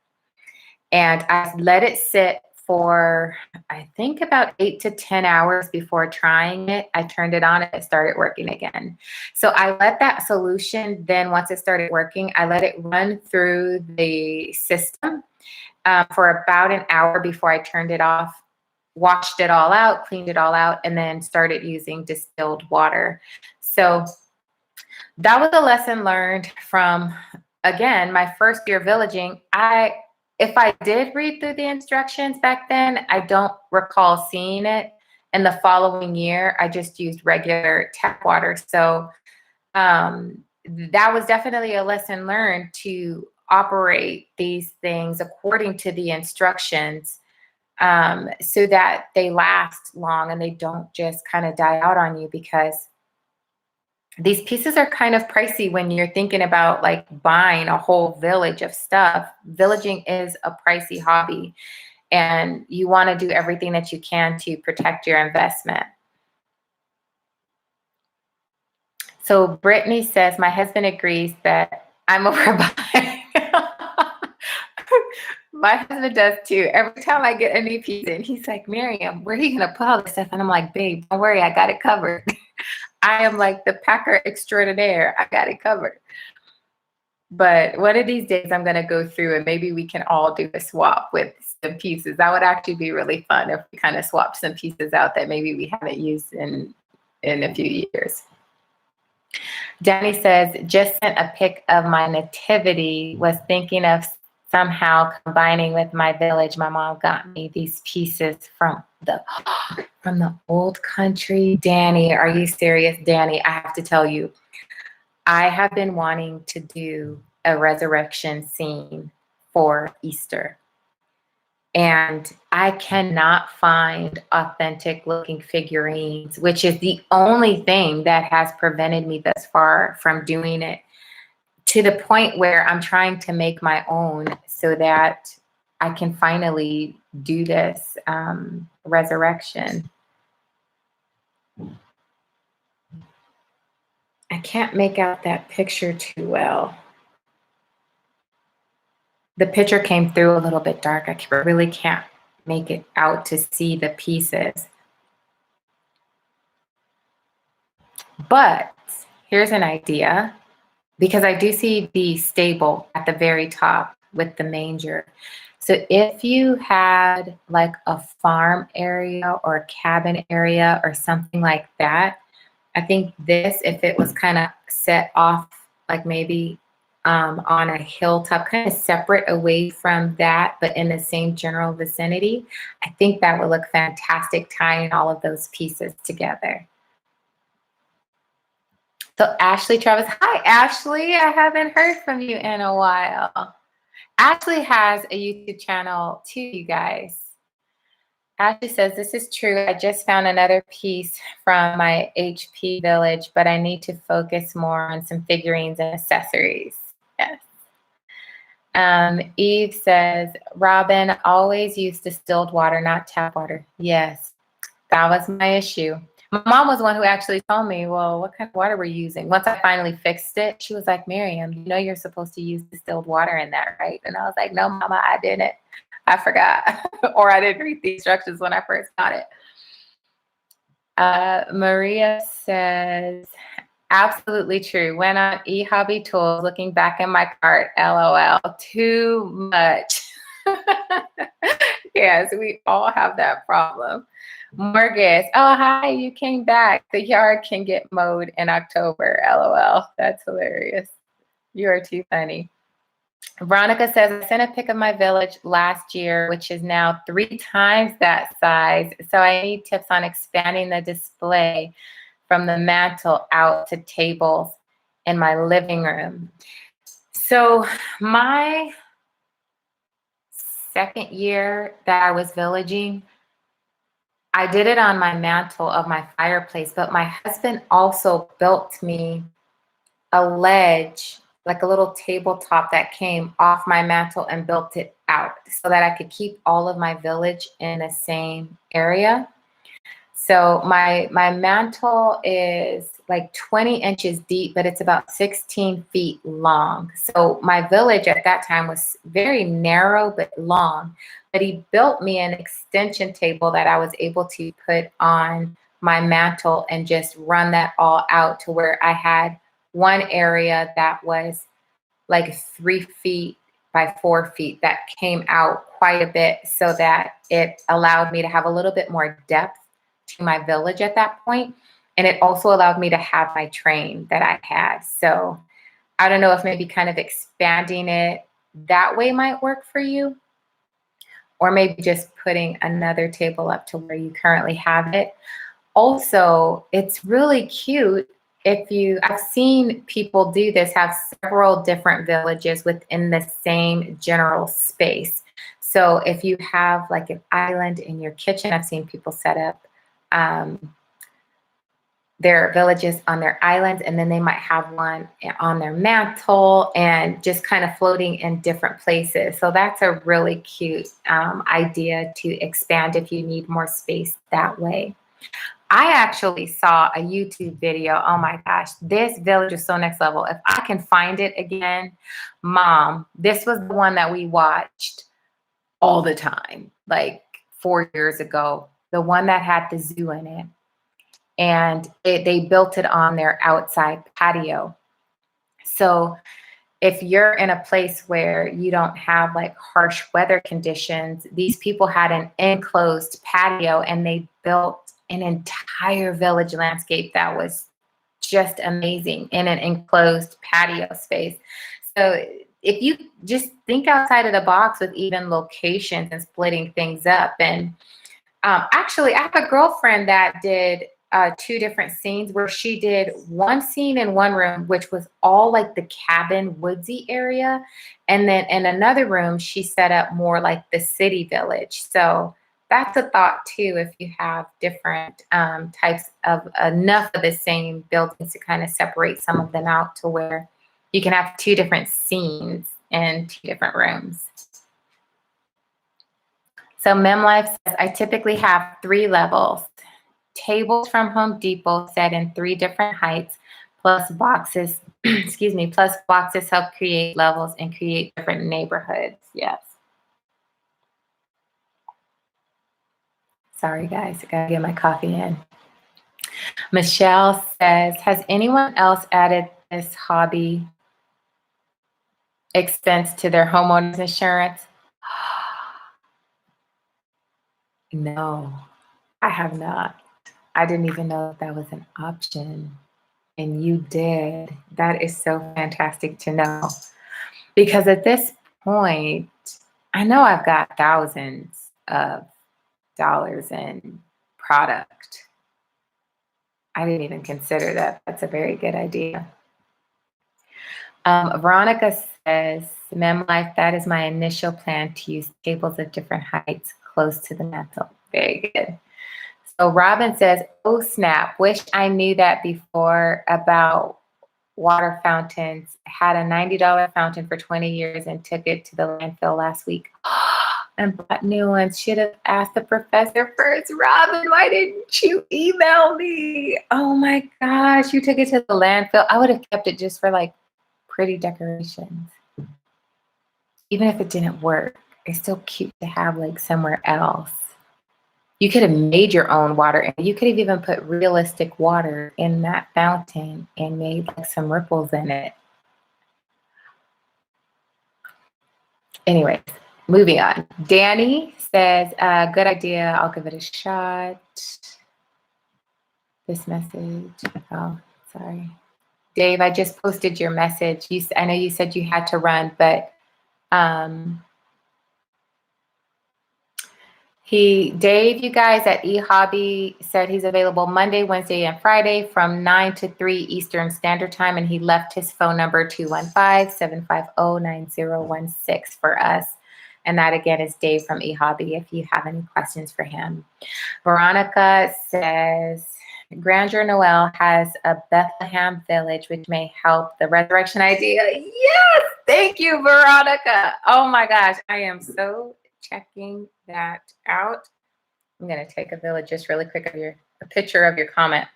And I let it sit for, I think, about 8 to 10 hours before trying it. I turned it on and it started working again. So I let that solution, then once it started working, I let it run through the system for about an hour before I turned it off, washed it all out, cleaned it all out, and then started using distilled water. So that was a lesson learned from, again, my first year villaging. If I did read through the instructions back then, I don't recall seeing it. And the following year, I just used regular tap water. So that was definitely a lesson learned, to operate these things according to the instructions, so that they last long and they don't just kind of die out on you, because these pieces are kind of pricey when you're thinking about like buying a whole village of stuff. Villaging is a pricey hobby, and you want to do everything that you can to protect your investment. So Brittany says, my husband agrees that I'm overbuying. My husband does too. Every time I get a new piece in, he's like, Miriam, where are you going to put all this stuff? And I'm like, babe, don't worry, I got it covered. I am like the packer extraordinaire. I got it covered. But one of these days I'm going to go through and maybe we can all do a swap with some pieces. That would actually be really fun if we kind of swapped some pieces out that maybe we haven't used in a few years. Danny says, just sent a pic of my nativity, was thinking of somehow combining with my village. My mom got me these pieces from the old country. Danny, are you serious? Danny, I have to tell you, I have been wanting to do a resurrection scene for Easter. And I cannot find authentic looking figurines, which is the only thing that has prevented me thus far from doing it, to the point where I'm trying to make my own so that I can finally do this resurrection. I can't make out that picture too well. The picture came through a little bit dark. I really can't make it out to see the pieces. But here's an idea, because I do see the stable at the very top with the manger. So if you had like a farm area or a cabin area or something like that, I think this, if it was kind of set off, like maybe on a hilltop, kind of separate away from that, but in the same general vicinity, I think that would look fantastic tying all of those pieces together. So Ashley Travis, hi Ashley, I haven't heard from you in a while. Ashley has a YouTube channel too, you guys. Ashley says, this is true. I just found another piece from my HP village, but I need to focus more on some figurines and accessories. Yes. Eve says, Robin, always use distilled water, not tap water. Yes, that was my issue. My mom was the one who actually told me, well, what kind of water we're using? Once I finally fixed it, she was like, Miriam, you know you're supposed to use distilled water in that, right? And I was like, no, Mama, I didn't. I forgot. Or I didn't read the instructions when I first got it. Maria says, absolutely true. Went on eHobby Tools, looking back in my cart, LOL. Too much. Yes, we all have that problem. Morgus, oh, hi, you came back. The yard can get mowed in October, LOL. That's hilarious. You are too funny. Veronica says, I sent a pic of my village last year, which is now 3 times that size. So I need tips on expanding the display from the mantle out to tables in my living room. So my second year that I was villaging, I did it on my mantle of my fireplace, but my husband also built me a ledge, like a little tabletop that came off my mantle, and built it out so that I could keep all of my village in the same area. So my mantle is like 20 inches deep, but it's about 16 feet long. So my village at that time was very narrow but long. But he built me an extension table that I was able to put on my mantle and just run that all out to where I had one area that was like 3 feet by 4 feet that came out quite a bit, so that it allowed me to have a little bit more depth to my village at that point. And it also allowed me to have my train that I had. So I don't know if maybe kind of expanding it that way might work for you, or maybe just putting another table up to where you currently have it. Also, it's really cute I've seen people do this, have several different villages within the same general space. So if you have like an island in your kitchen, I've seen people set up their villages on their islands, and then they might have one on their mantle and just kind of floating in different places. So that's a really cute idea to expand if you need more space that way. I actually saw a YouTube video. Oh my gosh, this village is so next level. If I can find it again, Mom, this was the one that we watched all the time, like 4 years ago, the one that had the zoo in it. And they built it on their outside patio. So if you're in a place where you don't have like harsh weather conditions, these people had an enclosed patio, and they built an entire village landscape that was just amazing in an enclosed patio space. So if you just think outside of the box with even locations and splitting things up. And actually, I have a girlfriend that did 2 different scenes, where she did one scene in one room, which was all like the cabin woodsy area. And then in another room, she set up more like the city village. So that's a thought too, if you have different types of enough of the same buildings to kind of separate some of them out to where you can have 2 different scenes in 2 different rooms. So MemLife says, I typically have 3 levels. Tables from Home Depot set in 3 different heights, plus boxes, excuse me, plus boxes help create levels and create different neighborhoods. Yes. Sorry, guys, I gotta get my coffee in. Michelle says, has anyone else added this hobby expense to their homeowner's insurance? No, I have not. I didn't even know that was an option. And you did. That is so fantastic to know. Because at this point, I know I've got thousands of dollars in product. I didn't even consider that. That's a very good idea. Veronica says, Mem Life, that is my initial plan, to use tables of different heights close to the mantle. Very good. So Robin says, oh snap, wish I knew that before about water fountains. Had a $90 fountain for 20 years and took it to the landfill last week and bought new ones. Should have asked the professor first. Robin, why didn't you email me? Oh my gosh, you took it to the landfill. I would have kept it just for like pretty decorations. Even if it didn't work, it's still cute to have like somewhere else. You could have made your own water, and you could have even put realistic water in that fountain and made like some ripples in it. Anyways, moving on. Danny says, good idea. I'll give it a shot. This message. Oh, sorry. Dave, I just posted your message. I know you said you had to run, but Dave, you guys at eHobby said he's available Monday, Wednesday, and Friday from 9 to 3 Eastern Standard Time, and he left his phone number 215-750-9016 for us. And that again is Dave from eHobby if you have any questions for him. Veronica says, Grandeur Noel has a Bethlehem village, which may help the resurrection idea. Yes, thank you, Veronica. Oh my gosh, I am so checking that out. I'm going to take a village just really quick of a picture of your comment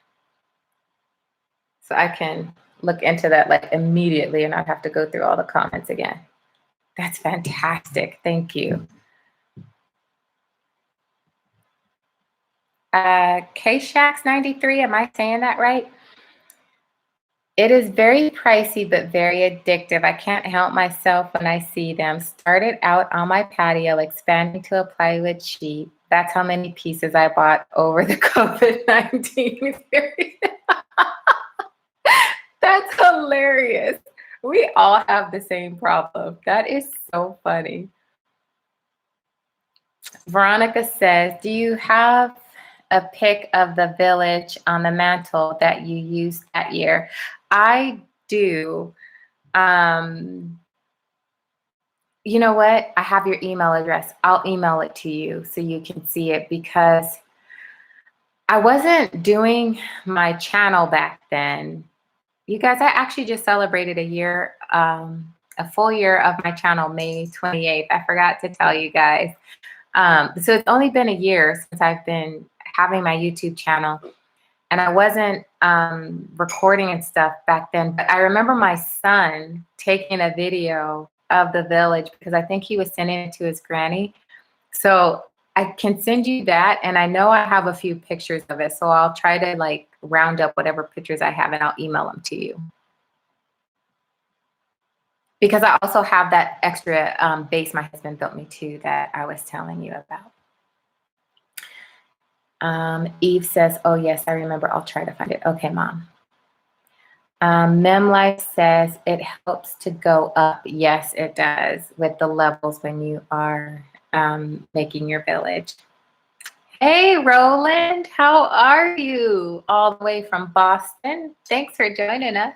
so I can look into that like immediately and not have to go through all the comments again. That's fantastic. Thank you. K-Shax 93, am I saying that right? It is very pricey, but very addictive. I can't help myself when I see them. Started out on my patio, expanding to a plywood sheet. That's how many pieces I bought over the COVID-19 period. That's hilarious. We all have the same problem. That is so funny. Veronica says, do you have a pic of the village on the mantle that you used that year? I do. You know what? I have your email address. I'll email it to you so you can see it, because I wasn't doing my channel back then. You guys, I actually just celebrated a year, a full year of my channel, May 28th. I forgot to tell you guys. So it's only been a year since I've been having my YouTube channel, and I wasn't recording and stuff back then. But I remember my son taking a video of the village because I think he was sending it to his granny. So I can send you that, and I know I have a few pictures of it. So I'll try to like round up whatever pictures I have and I'll email them to you. Because I also have that extra base my husband built me too that I was telling you about. Eve says, oh yes, I remember. I'll try to find it. Okay, Mom. Mem Life says it helps to go up. Yes, it does, with the levels when you are making your village. Hey, Roland, how are you? All the way from Boston. Thanks for joining us.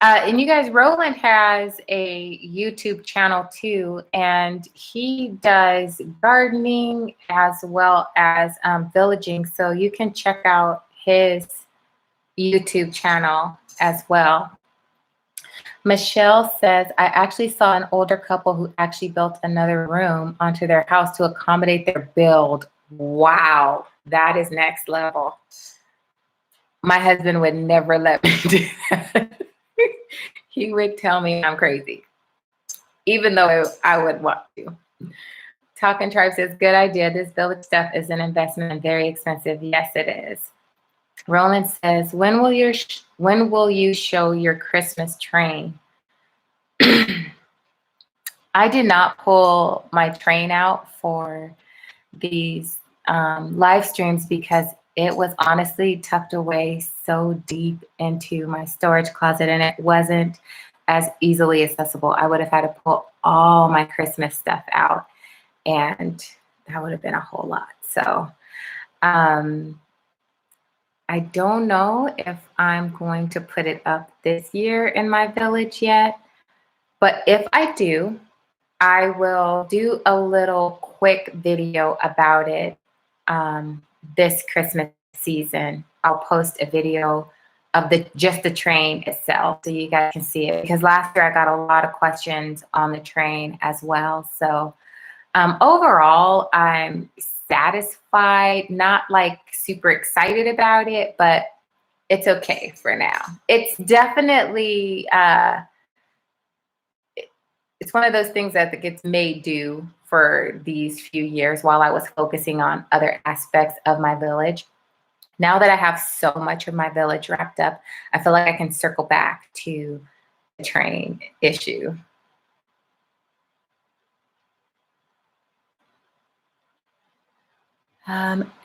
And you guys, Roland has a YouTube channel too, and he does gardening as well as villaging. So you can check out his YouTube channel as well. Michelle says, I actually saw an older couple who actually built another room onto their house to accommodate their build. Wow, that is next level. My husband would never let me do that. He would tell me I'm crazy, even though I would want to. Talking Tribe says, good idea. This village stuff is an investment and very expensive. Yes, it is. Roland says, when will you show your Christmas train? I did not pull my train out for these live streams because it was honestly tucked away so deep into my storage closet, and it wasn't as easily accessible. I would have had to pull all my Christmas stuff out, and that would have been a whole lot. So I don't know if I'm going to put it up this year in my village yet, but if I do, I will do a little quick video about it this Christmas season. I'll post a video of just the train itself so you guys can see it, because last year I got a lot of questions on the train as well. So overall, I'm satisfied, not like super excited about it, but it's okay for now. It's definitely it's one of those things that gets made do for these few years while I was focusing on other aspects of my village. Now that I have so much of my village wrapped up, I feel like I can circle back to the train issue.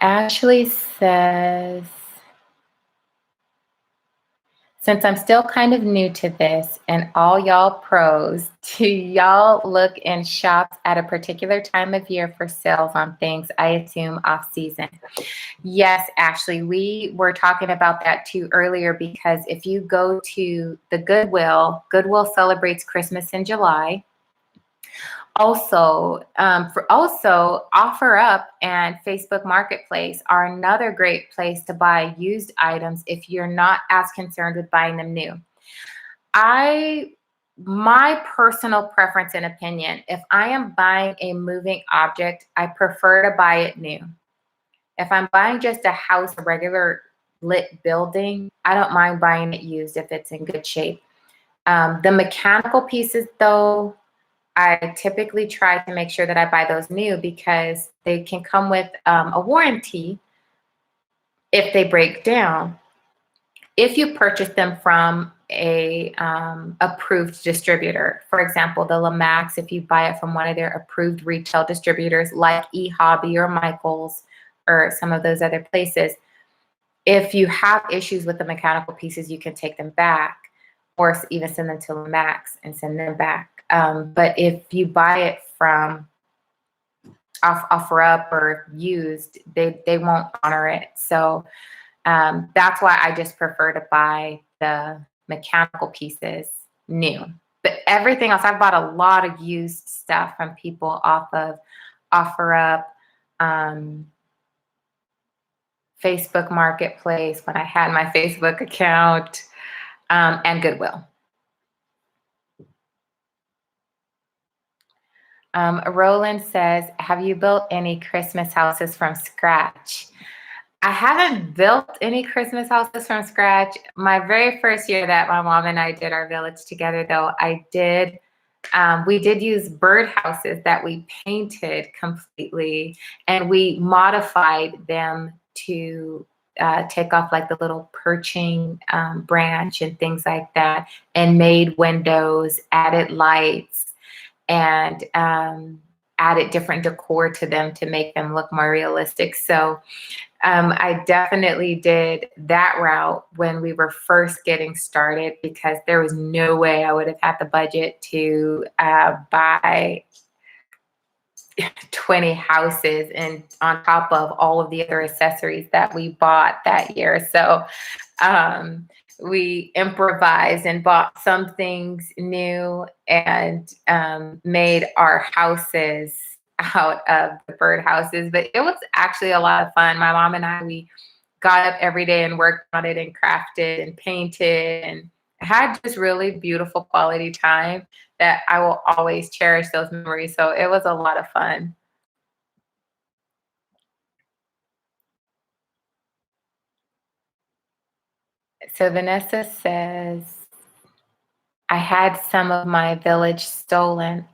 Ashley says, since I'm still kind of new to this and all y'all pros, do y'all look in shops at a particular time of year for sales on things, I assume off season? Yes, Ashley, we were talking about that too earlier, because if you go to the Goodwill celebrates Christmas in July. Also, OfferUp and Facebook Marketplace are another great place to buy used items if you're not as concerned with buying them new. My personal preference and opinion, if I am buying a moving object, I prefer to buy it new. If I'm buying just a house, a regular lit building, I don't mind buying it used if it's in good shape. The mechanical pieces, though, I typically try to make sure that I buy those new, because they can come with a warranty if they break down, if you purchase them from a approved distributor. For example, the Lamax, if you buy it from one of their approved retail distributors like eHobby or Michael's or some of those other places, if you have issues with the mechanical pieces, you can take them back, or even send them to Lemax and send them back. But if you buy it from OfferUp or used, they won't honor it. So that's why I just prefer to buy the mechanical pieces new. But everything else, I've bought a lot of used stuff from people off of OfferUp, Facebook Marketplace when I had my Facebook account, and Goodwill. Roland says, have you built any Christmas houses from scratch? I haven't built any Christmas houses from scratch. My very first year that my mom and I did our village together, though, we did use bird houses that we painted completely, and we modified them to take off like the little perching branch and things like that, and made windows, added lights, and added different decor to them to make them look more realistic. So I definitely did that route when we were first getting started, because there was no way I would have had the budget to buy 20 houses and on top of all of the other accessories that we bought that year. So we improvised and bought some things new and made our houses out of the bird houses. But it was actually a lot of fun. My mom and I, we got up every day and worked on it and crafted and painted and had just really beautiful quality time that I will always cherish those memories. So it was a lot of fun. So Vanessa says, I had some of my village stolen.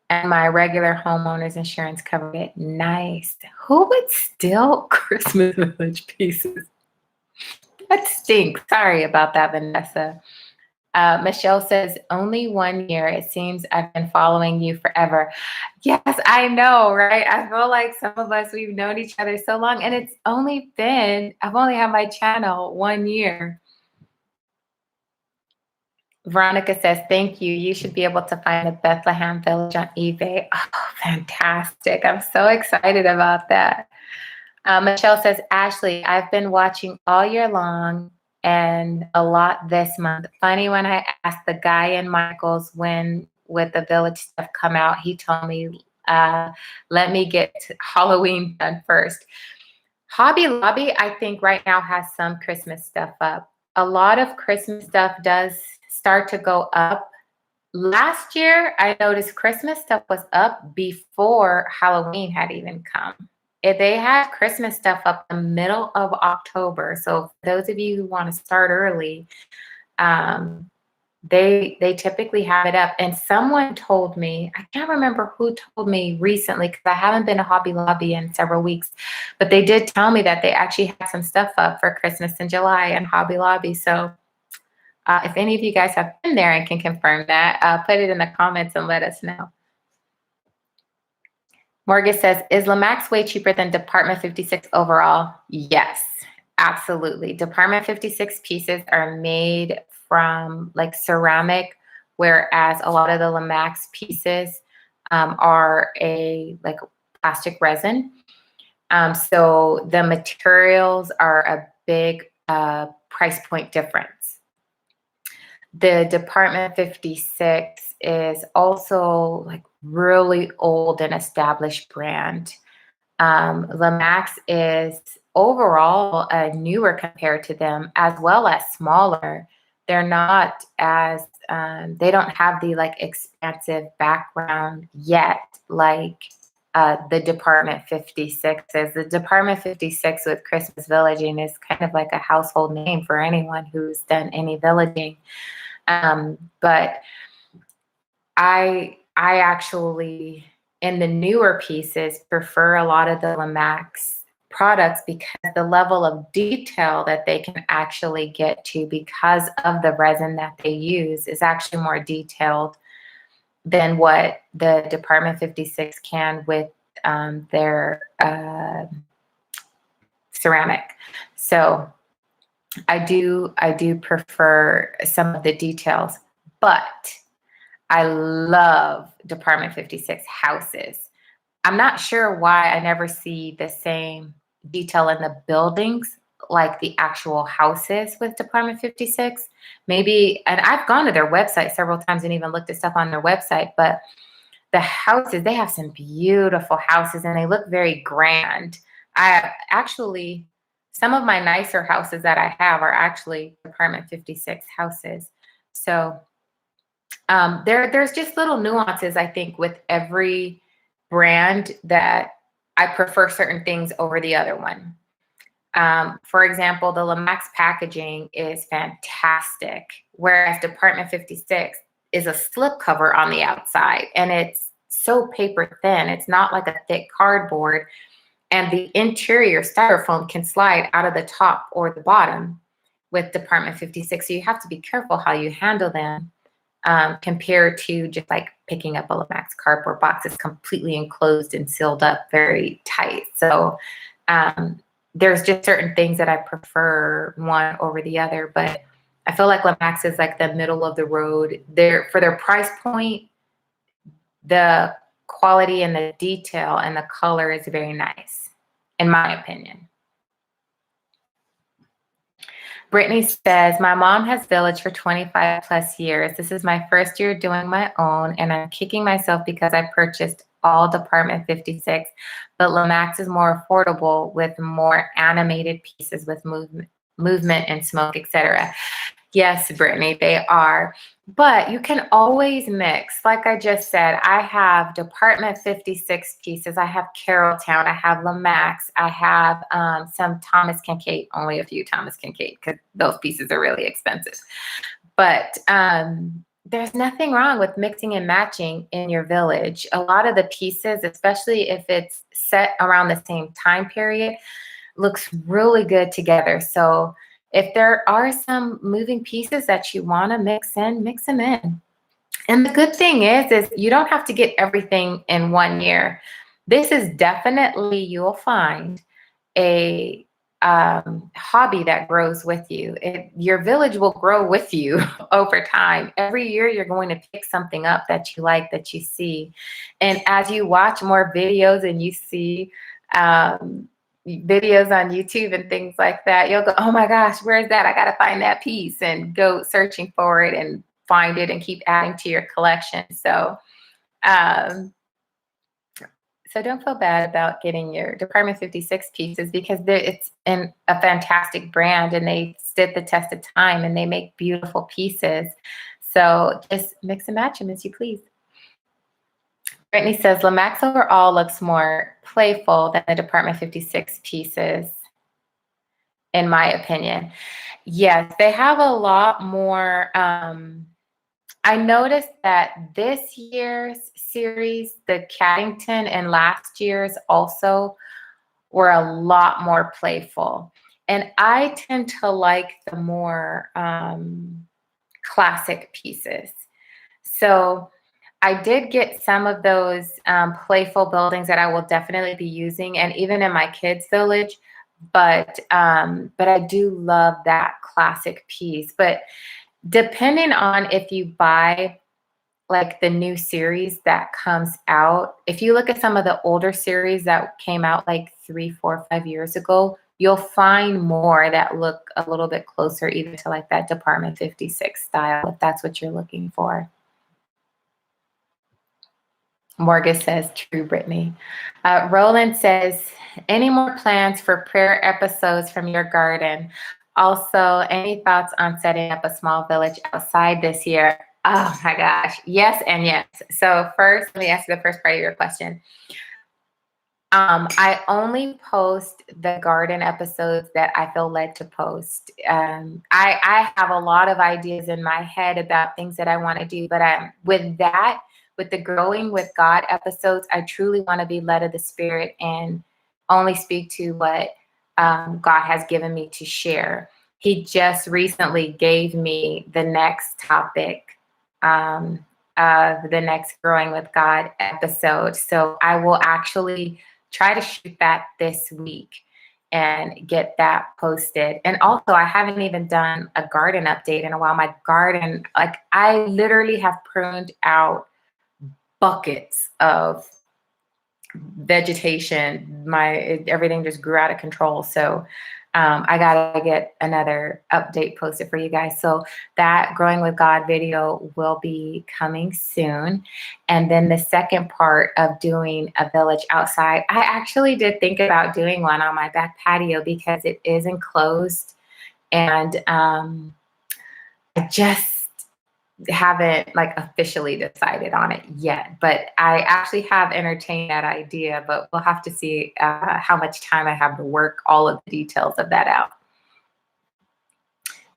And my regular homeowner's insurance covered it. Nice. Who would steal Christmas village pieces? That stinks. Sorry about that, Vanessa. Michelle says, only 1 year. It seems I've been following you forever. Yes, I know, right? I feel like some of us, we've known each other so long, and I've only had my channel 1 year. Veronica says, thank you. You should be able to find the Bethlehem Village on eBay. Oh, fantastic. I'm so excited about that. Michelle says, Ashley, I've been watching all year long and a lot this month. Funny, when I asked the guy in Michael's when with the village stuff come out, he told me, let me get Halloween done first. Hobby Lobby, I think right now has some Christmas stuff up. A lot of Christmas stuff does start to go up. Last year, I noticed Christmas stuff was up before Halloween had even come. They had Christmas stuff up the middle of October. So for those of you who want to start early, they typically have it up. And someone told me, I can't remember who told me recently, because I haven't been to Hobby Lobby in several weeks, but they did tell me that they actually had some stuff up for Christmas in July in Hobby Lobby. So if any of you guys have been there and can confirm that, put it in the comments and let us know. Morgan says, is Lamax way cheaper than Department 56 overall? Yes, absolutely. Department 56 pieces are made from like ceramic, whereas a lot of the Lamax pieces are like plastic resin. So the materials are a big price point difference. The Department 56 is also like really old and established brand. Lamax is overall newer compared to them, as well as smaller. They're not as, they don't have the like expansive background yet, like the Department 56 is. The Department 56 with Christmas villaging is kind of like a household name for anyone who's done any villaging. But I actually, in the newer pieces, prefer a lot of the Lemax products because the level of detail that they can actually get to because of the resin that they use is actually more detailed than what the Department 56 can with their ceramic. So I do prefer some of the details, but I love Department 56 houses. I'm not sure why I never see the same detail in the buildings like the actual houses with Department 56. Maybe, and I've gone to their website several times and even looked at stuff on their website, but the houses, they have some beautiful houses and they look very grand. I actually, some of my nicer houses that I have are actually Department 56 houses. So there's just little nuances, I think, with every brand that I prefer certain things over the other one. For example, the Lemax packaging is fantastic, whereas Department 56 is a slip cover on the outside, and it's so paper thin. It's not like a thick cardboard, and the interior styrofoam can slide out of the top or the bottom with Department 56. So you have to be careful how you handle them. Compared to just like picking up a Lemax cardboard box. It's completely enclosed and sealed up very tight. So there's just certain things that I prefer one over the other, but I feel like Lemax is like the middle of the road. For their price point, the quality and the detail and the color is very nice, in my opinion. Brittany says, my mom has villaged for 25 plus years. This is my first year doing my own, and I'm kicking myself because I purchased all Department 56, but Lemax is more affordable with more animated pieces with movement and smoke, etc. Yes, Brittany, they are. But you can always mix. Like I just said, I have Department 56 pieces. I have Carousel. I have Lemax. I have some Thomas Kincaid, only a few Thomas Kincaid, because those pieces are really expensive. But there's nothing wrong with mixing and matching in your village. A lot of the pieces, especially if it's set around the same time period, looks really good together. So If there are some moving pieces that you want to mix them in. And the good thing is you don't have to get everything in 1 year. This is definitely, you'll find, a hobby that grows with you. Your village will grow with you over time. Every year you're going to pick something up that you like, that you see. And as you watch more videos and you see videos on YouTube and things like that, you'll go, oh my gosh, where's that? I got to find that piece, and go searching for it and find it and keep adding to your collection. So don't feel bad about getting your Department 56 pieces, because it's in a fantastic brand and they stood the test of time and they make beautiful pieces. So just mix and match them as you please. Brittany says, Lemax overall looks more playful than the Department 56 pieces, in my opinion. Yes, they have a lot more. I noticed that this year's series, the Caddington, and last year's also were a lot more playful. And I tend to like the more classic pieces. So I did get some of those playful buildings that I will definitely be using, and even in my kids' village. But I do love that classic piece. But depending on if you buy like the new series that comes out, if you look at some of the older series that came out like 3, 4, 5 years ago, you'll find more that look a little bit closer even to like that Department 56 style, if that's what you're looking for. Morgan says, true, Brittany. Roland says, any more plans for prayer episodes from your garden? Also, any thoughts on setting up a small village outside this year? Oh my gosh, yes and yes. So first, let me ask you the first part of your question. I only post the garden episodes that I feel led to post. I have a lot of ideas in my head about things that I want to do, but with the Growing with God episodes, I truly want to be led of the Spirit and only speak to what God has given me to share. He just recently gave me the next topic of the next Growing with God episode. So I will actually try to shoot that this week and get that posted. And also, I haven't even done a garden update in a while. My garden, like, I literally have pruned out buckets of vegetation. Everything just grew out of control. So I gotta get another update posted for you guys. So that Growing with God video will be coming soon. And then the second part of doing a village outside, I actually did think about doing one on my back patio because it is enclosed, and I just haven't like officially decided on it yet, but I actually have entertained that idea, but we'll have to see how much time I have to work all of the details of that out.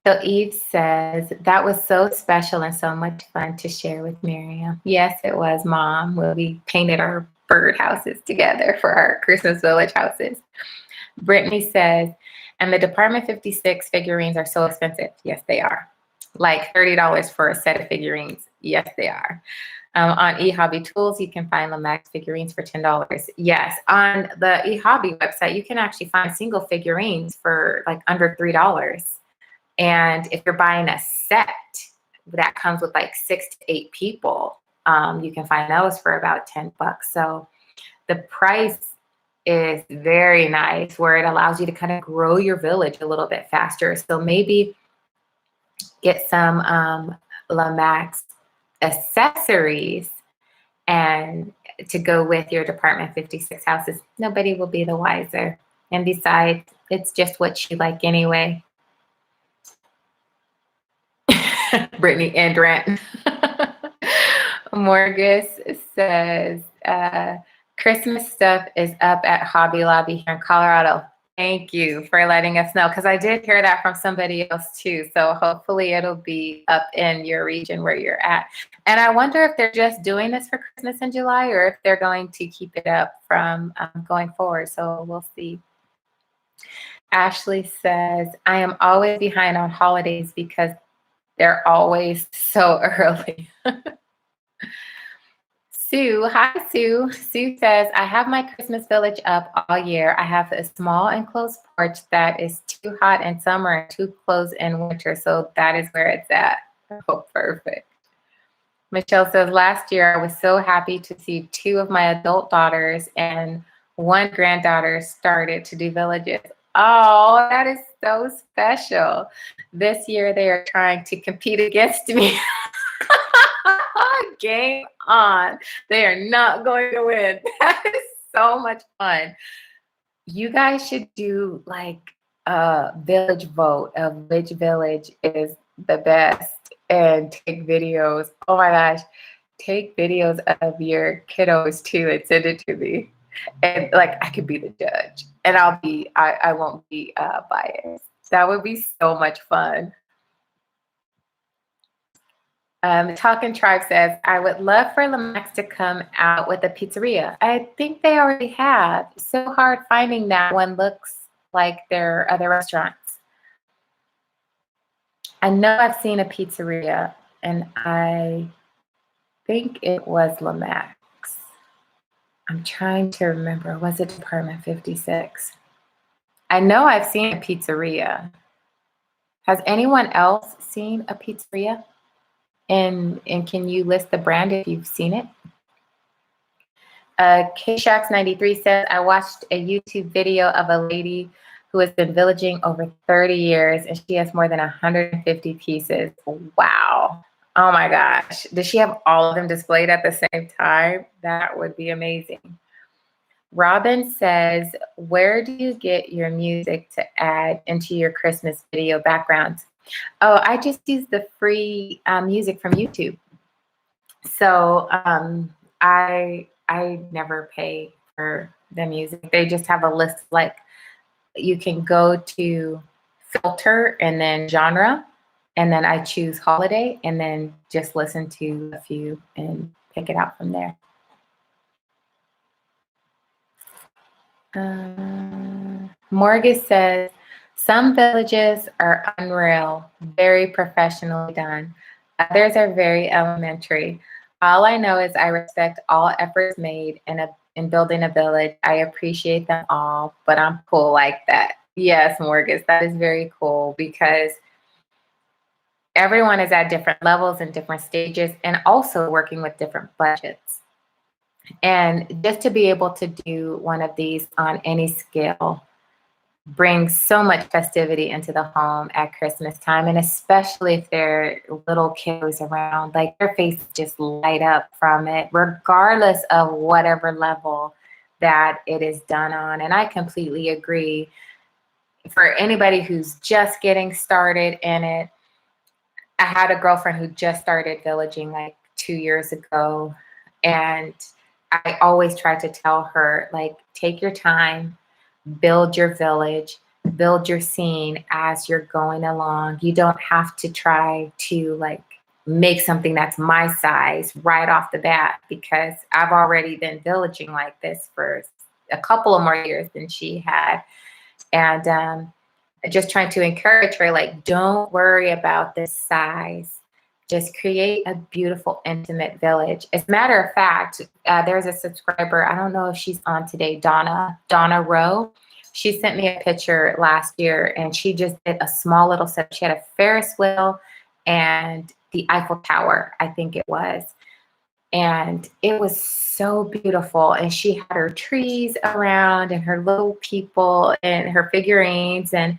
So Eve says, that was so special and so much fun to share with Miriam. Yes, it was, Mom. We painted our bird houses together for our Christmas village houses. Brittany says, and the Department 56 figurines are so expensive. Yes, they are. Like $30 for a set of figurines. Yes, they are. On eHobby Tools, you can find Lamax figurines for $10. Yes, on the eHobby website, you can actually find single figurines for like under $3. And if you're buying a set that comes with like 6 to 8 people, you can find those for about $10. So the price is very nice, where it allows you to kind of grow your village a little bit faster. So maybe get some Lamax accessories and to go with your Department 56 houses. Nobody will be the wiser. And besides, it's just what you like anyway. Brittany and Rent. Morgus says, Christmas stuff is up at Hobby Lobby here in Colorado. Thank you for letting us know, because I did hear that from somebody else too. So hopefully it'll be up in your region where you're at. And I wonder if they're just doing this for Christmas in July, or if they're going to keep it up from going forward. So we'll see. Ashley says, I am always behind on holidays because they're always so early. Sue, hi Sue. Sue says, I have my Christmas village up all year. I have a small enclosed porch that is too hot in summer and too closed in winter. So that is where it's at. Oh, perfect. Michelle says, last year I was so happy to see 2 of my adult daughters and 1 granddaughter started to do villages. Oh, that is so special. This year they are trying to compete against me. Game on. They are not going to win. That is so much fun. You guys should do like a village vote of which village is the best and take videos. Oh my gosh. Take videos of your kiddos too and send it to me. And like I could be the judge and I won't be biased. That would be so much fun. Talking Tribe says, I would love for Lemax to come out with a pizzeria. I think they already have. It's so hard finding that one looks like their other restaurants. I know I've seen a pizzeria, and I think it was Lamax. I'm trying to remember. Was it Department 56? I know I've seen a pizzeria. Has anyone else seen a pizzeria? And can you list the brand if you've seen it? K-Shax93 says, I watched a YouTube video of a lady who has been villaging over 30 years and she has more than 150 pieces. Wow. Oh my gosh. Does she have all of them displayed at the same time? That would be amazing. Robin says, where do you get your music to add into your Christmas video backgrounds? Oh, I just use the free music from YouTube. So I never pay for the music. They just have a list, like you can go to filter and then genre, and then I choose holiday and then just listen to a few and pick it out from there. Morgus says, some villages are unreal, very professionally done. Others are very elementary. All I know is I respect all efforts made in building a village. I appreciate them all, but I'm cool like that. Yes, Morgus, that is very cool because everyone is at different levels and different stages and also working with different budgets. And just to be able to do one of these on any scale brings so much festivity into the home at Christmas time. And especially if there are little kiddos around, like their faces just light up from it, regardless of whatever level that it is done on. And I completely agree. For anybody who's just getting started in it, I had a girlfriend who just started villaging like 2 years ago. And I always try to tell her, like, take your time, build your village, build your scene as you're going along. You don't have to try to like make something that's my size right off the bat, because I've already been villaging like this for a couple of more years than she had. And just trying to encourage her, like, don't worry about this size. Just create a beautiful, intimate village. As a matter of fact, there's a subscriber, I don't know if she's on today, Donna Rowe. She sent me a picture last year and she just did a small little set. She had a Ferris wheel and the Eiffel Tower, I think it was. And it was so beautiful. And she had her trees around and her little people and her figurines. And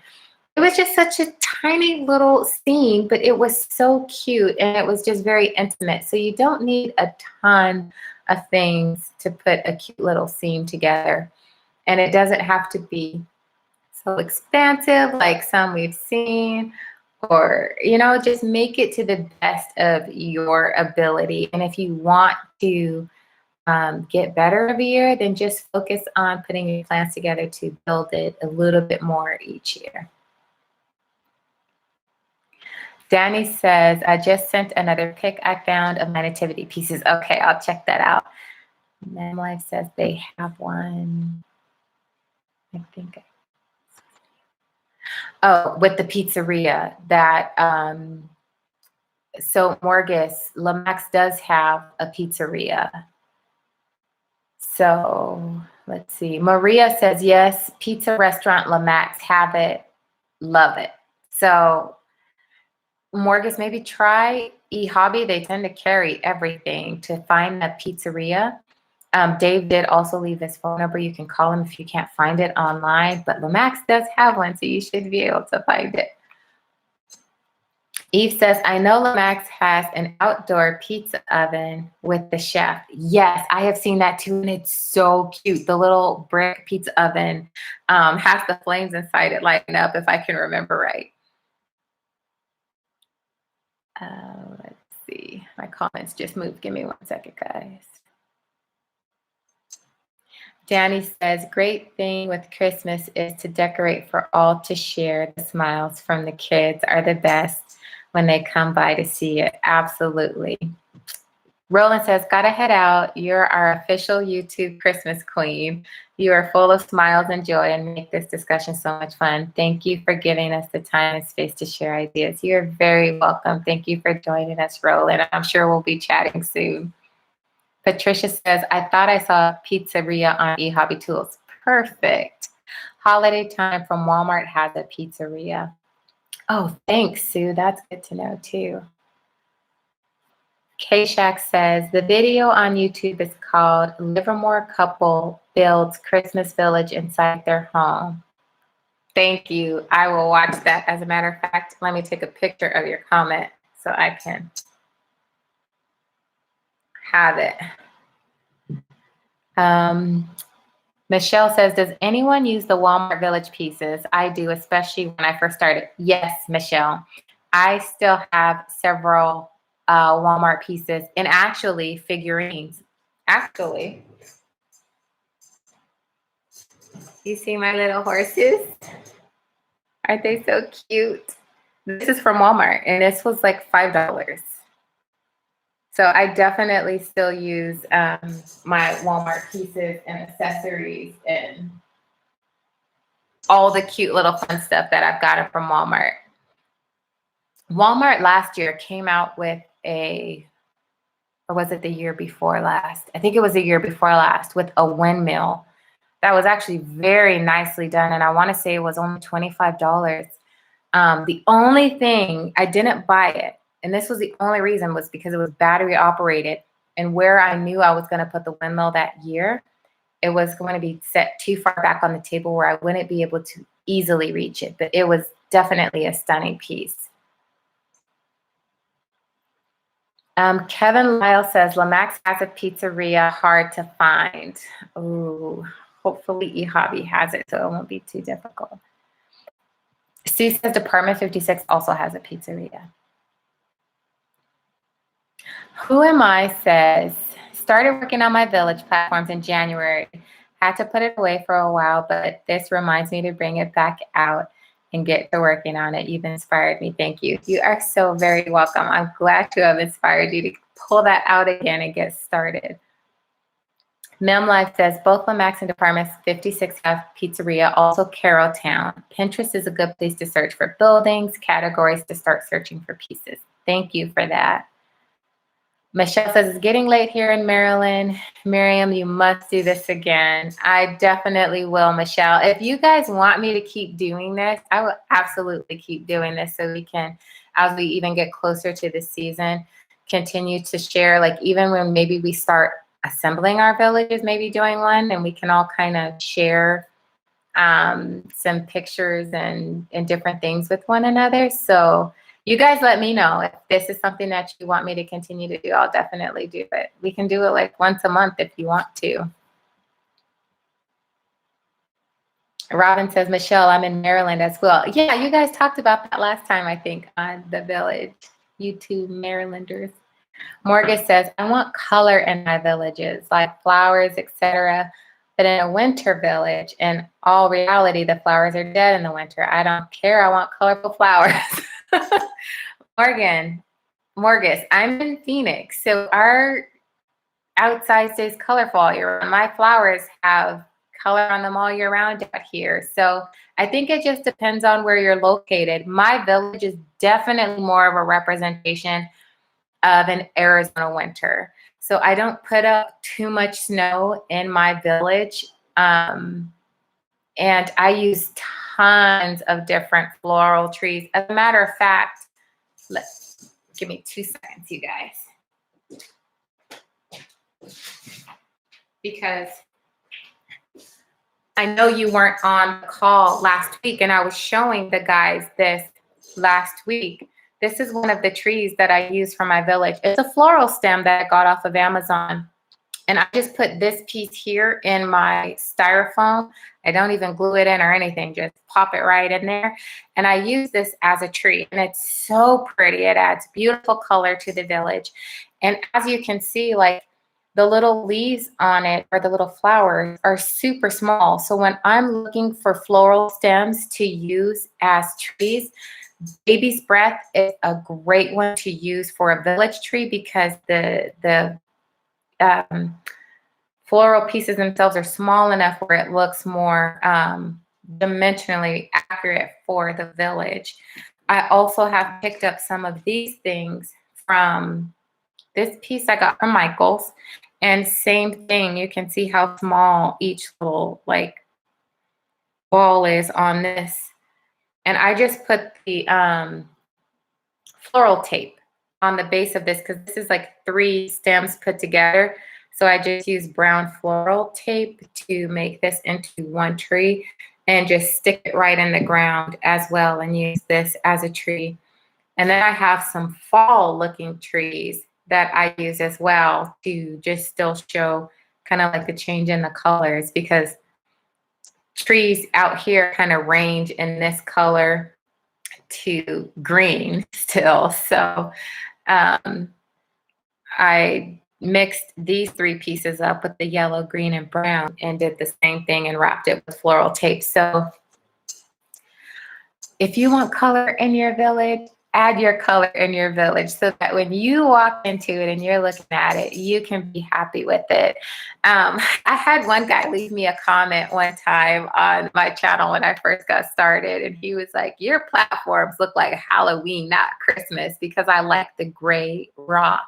it was just such a tiny little scene, but it was so cute and it was just very intimate. So you don't need a ton of things to put a cute little scene together. And it doesn't have to be so expansive like some we've seen, or, you know, just make it to the best of your ability. And if you want to get better every year, then just focus on putting your plans together to build it a little bit more each year. Danny says, I just sent another pic I found of my nativity pieces. Okay, I'll check that out. Mem Life says they have one. I think. Oh, with the pizzeria that, so Morgus, Lemax does have a pizzeria. So let's see. Maria says, yes, pizza restaurant Lamax, have it, love it. So Morgus, maybe try eHobby. They tend to carry everything to find a pizzeria. Dave did also leave his phone number. You can call him if you can't find it online, but Lamax does have one, so you should be able to find it. Eve says, I know Lamax has an outdoor pizza oven with the chef. Yes, I have seen that too, and it's so cute. The little brick pizza oven has the flames inside it lighting up, if I can remember right. Let's see. My comments just moved. Give me 1 second, guys. Danny says, great thing with Christmas is to decorate for all to share. The smiles from the kids are the best when they come by to see it. Absolutely. Roland says, gotta head out. You're our official YouTube Christmas queen. You are full of smiles and joy and make this discussion so much fun. Thank you for giving us the time and space to share ideas. You're very welcome. Thank you for joining us, Roland. I'm sure we'll be chatting soon. Patricia says, I thought I saw a pizzeria on eHobby Tools. Perfect. Holiday time from Walmart has a pizzeria. Oh, thanks, Sue. That's good to know, too. K-Shack says, the video on YouTube is called Livermore Couple Builds Christmas Village Inside Their Home. Thank you. I will watch that. As a matter of fact, let me take a picture of your comment so I can have it. Michelle says, does anyone use the Walmart Village pieces? I do, especially when I first started. Yes, Michelle. I still have several Walmart pieces and actually figurines. Actually, you see my little horses? Aren't they so cute? This is from Walmart and this was like $5. So I definitely still use my Walmart pieces and accessories and all the cute little fun stuff that I've gotten from Walmart. Walmart last year came out with or was it the year before last? I think it was the year before last with a windmill that was actually very nicely done. And I want to say it was only $25. The only thing, I didn't buy it, and this was the only reason, was because it was battery operated. And where I knew I was going to put the windmill that year, it was going to be set too far back on the table where I wouldn't be able to easily reach it. But it was definitely a stunning piece. Kevin Lyle says, Lamax has a pizzeria, hard to find. Ooh, hopefully eHobby has it, so it won't be too difficult. Sue says Department 56 also has a pizzeria. Who Am I says, started working on my village platforms in January. Had to put it away for a while, but this reminds me to bring it back out and get to working on it. You've inspired me. Thank you. You are so very welcome. I'm glad to have inspired you to pull that out again and get started. Mem Life says, both Lamax and Department 56 have pizzeria, also Carroll Town. Pinterest is a good place to search for buildings, categories to start searching for pieces. Thank you for that. Michelle says, it's getting late here in Maryland. Miriam, you must do this again. I definitely will, Michelle. If you guys want me to keep doing this, I will absolutely keep doing this so we can, as we even get closer to the season, continue to share, like even when maybe we start assembling our villages, maybe doing one, and we can all kind of share some pictures and different things with one another. So you guys let me know if this is something that you want me to continue to do. I'll definitely do it. We can do it like once a month if you want to. Robin says, Michelle, I'm in Maryland as well. Yeah, you guys talked about that last time, I think, on the village. You two Marylanders. Morgan says, I want color in my villages, like flowers, etc. But in a winter village, in all reality, the flowers are dead in the winter. I don't care. I want colorful flowers. Morgus, I'm in Phoenix. So our outside stays colorful all year round. My flowers have color on them all year round out here. So I think it just depends on where you're located. My village is definitely more of a representation of an Arizona winter. So I don't put up too much snow in my village. And I use tons of different floral trees. As a matter of fact, give me 2 seconds, you guys. Because I know you weren't on the call last week, and I was showing the guys this last week. This is one of the trees that I use for my village. It's a floral stem that I got off of Amazon. And I just put this piece here in my styrofoam. I don't even glue it in or anything, just pop it right in there. And I use this as a tree, and it's so pretty. It adds beautiful color to the village. And as you can see, like the little leaves on it or the little flowers are super small. So when I'm looking for floral stems to use as trees, baby's breath is a great one to use for a village tree because the floral pieces themselves are small enough where it looks more dimensionally accurate for the village. I also have picked up some of these things from this piece I got from Michael's, and same thing. You can see how small each little like ball is on this. And I just put the floral tape on the base of this because this is like 3 stems put together. So I just use brown floral tape to make this into one tree and just stick it right in the ground as well and use this as a tree. And then I have some fall looking trees that I use as well to just still show kind of like the change in the colors, because trees out here kind of range in this color to green still. So I mixed these 3 pieces up with the yellow, green, and brown and did the same thing and wrapped it with floral tape. So if you want color in your village, add your color in your village so that when you walk into it and you're looking at it, you can be happy with it. I had one guy leave me a comment one time on my channel when I first got started, and he was like, your platforms look like Halloween, not Christmas, because I like the gray rock.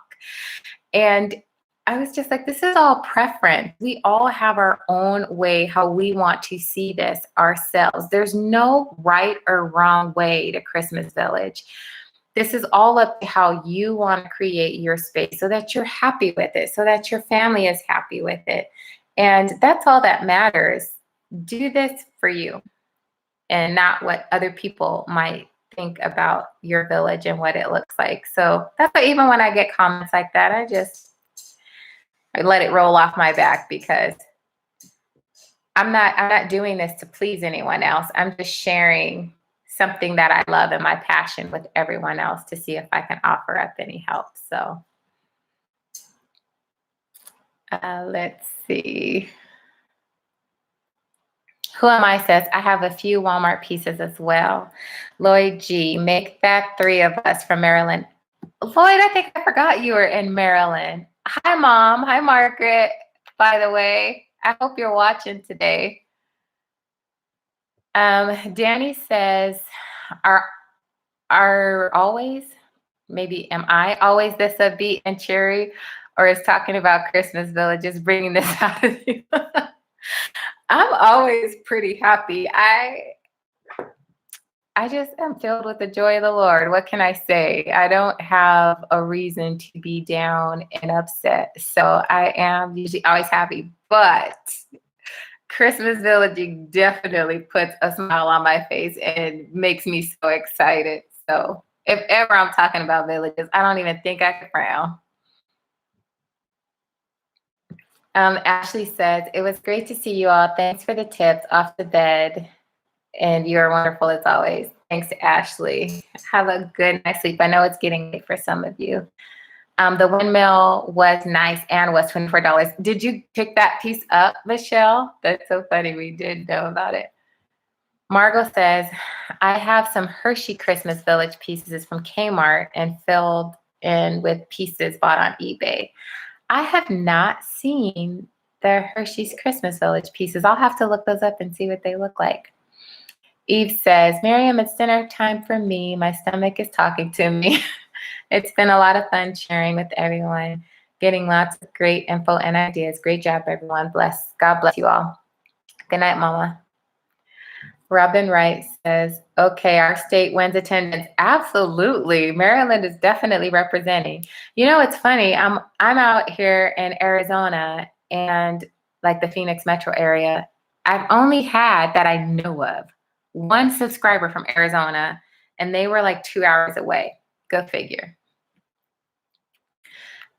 And I was just like, this is all preference. We all have our own way how we want to see this ourselves. There's no right or wrong way to Christmas Village. This is all up to how you want to create your space so that you're happy with it, so that your family is happy with it. And that's all that matters. Do this for you and not what other people might think about your village and what it looks like. So that's why even when I get comments like that, I let it roll off my back, because I'm not doing this to please anyone else. I'm just sharing something that I love and my passion with everyone else to see if I can offer up any help. So let's see. Who am I says, I have a few Walmart pieces as well. Lloyd G, make that 3 of us from Maryland. Lloyd, I think I forgot you were in Maryland. Hi, Mom. Hi, Margaret, by the way. I hope you're watching today. Danny says, are always, maybe am I always this upbeat and cheery, or is talking about Christmas villages bringing this out of you? I'm always pretty happy. I just am filled with the joy of the Lord. What can I say? I don't have a reason to be down and upset. So I am usually always happy. But Christmas villaging definitely puts a smile on my face and makes me so excited. So if ever I'm talking about villages, I don't even think I could frown. Ashley says, it was great to see you all. Thanks for the tips off the bed. And you're wonderful as always. Thanks, Ashley. Have a good night's sleep. I know it's getting late for some of you. The windmill was nice and was $24. Did you pick that piece up, Michelle? That's so funny. We did know about it. Margot says, I have some Hershey Christmas Village pieces from Kmart and filled in with pieces bought on eBay. I have not seen the Hershey's Christmas Village pieces. I'll have to look those up and see what they look like. Eve says, Miriam, it's dinner time for me. My stomach is talking to me. It's been a lot of fun sharing with everyone, getting lots of great info and ideas. Great job, everyone. God bless you all. Good night, Mama. Robin Wright says, okay, our state wins attendance. Absolutely. Maryland is definitely representing. You know, it's funny. I'm out here in Arizona and like the Phoenix metro area. I've only had, that I know of, one subscriber from Arizona, and they were like 2 hours away. Go figure.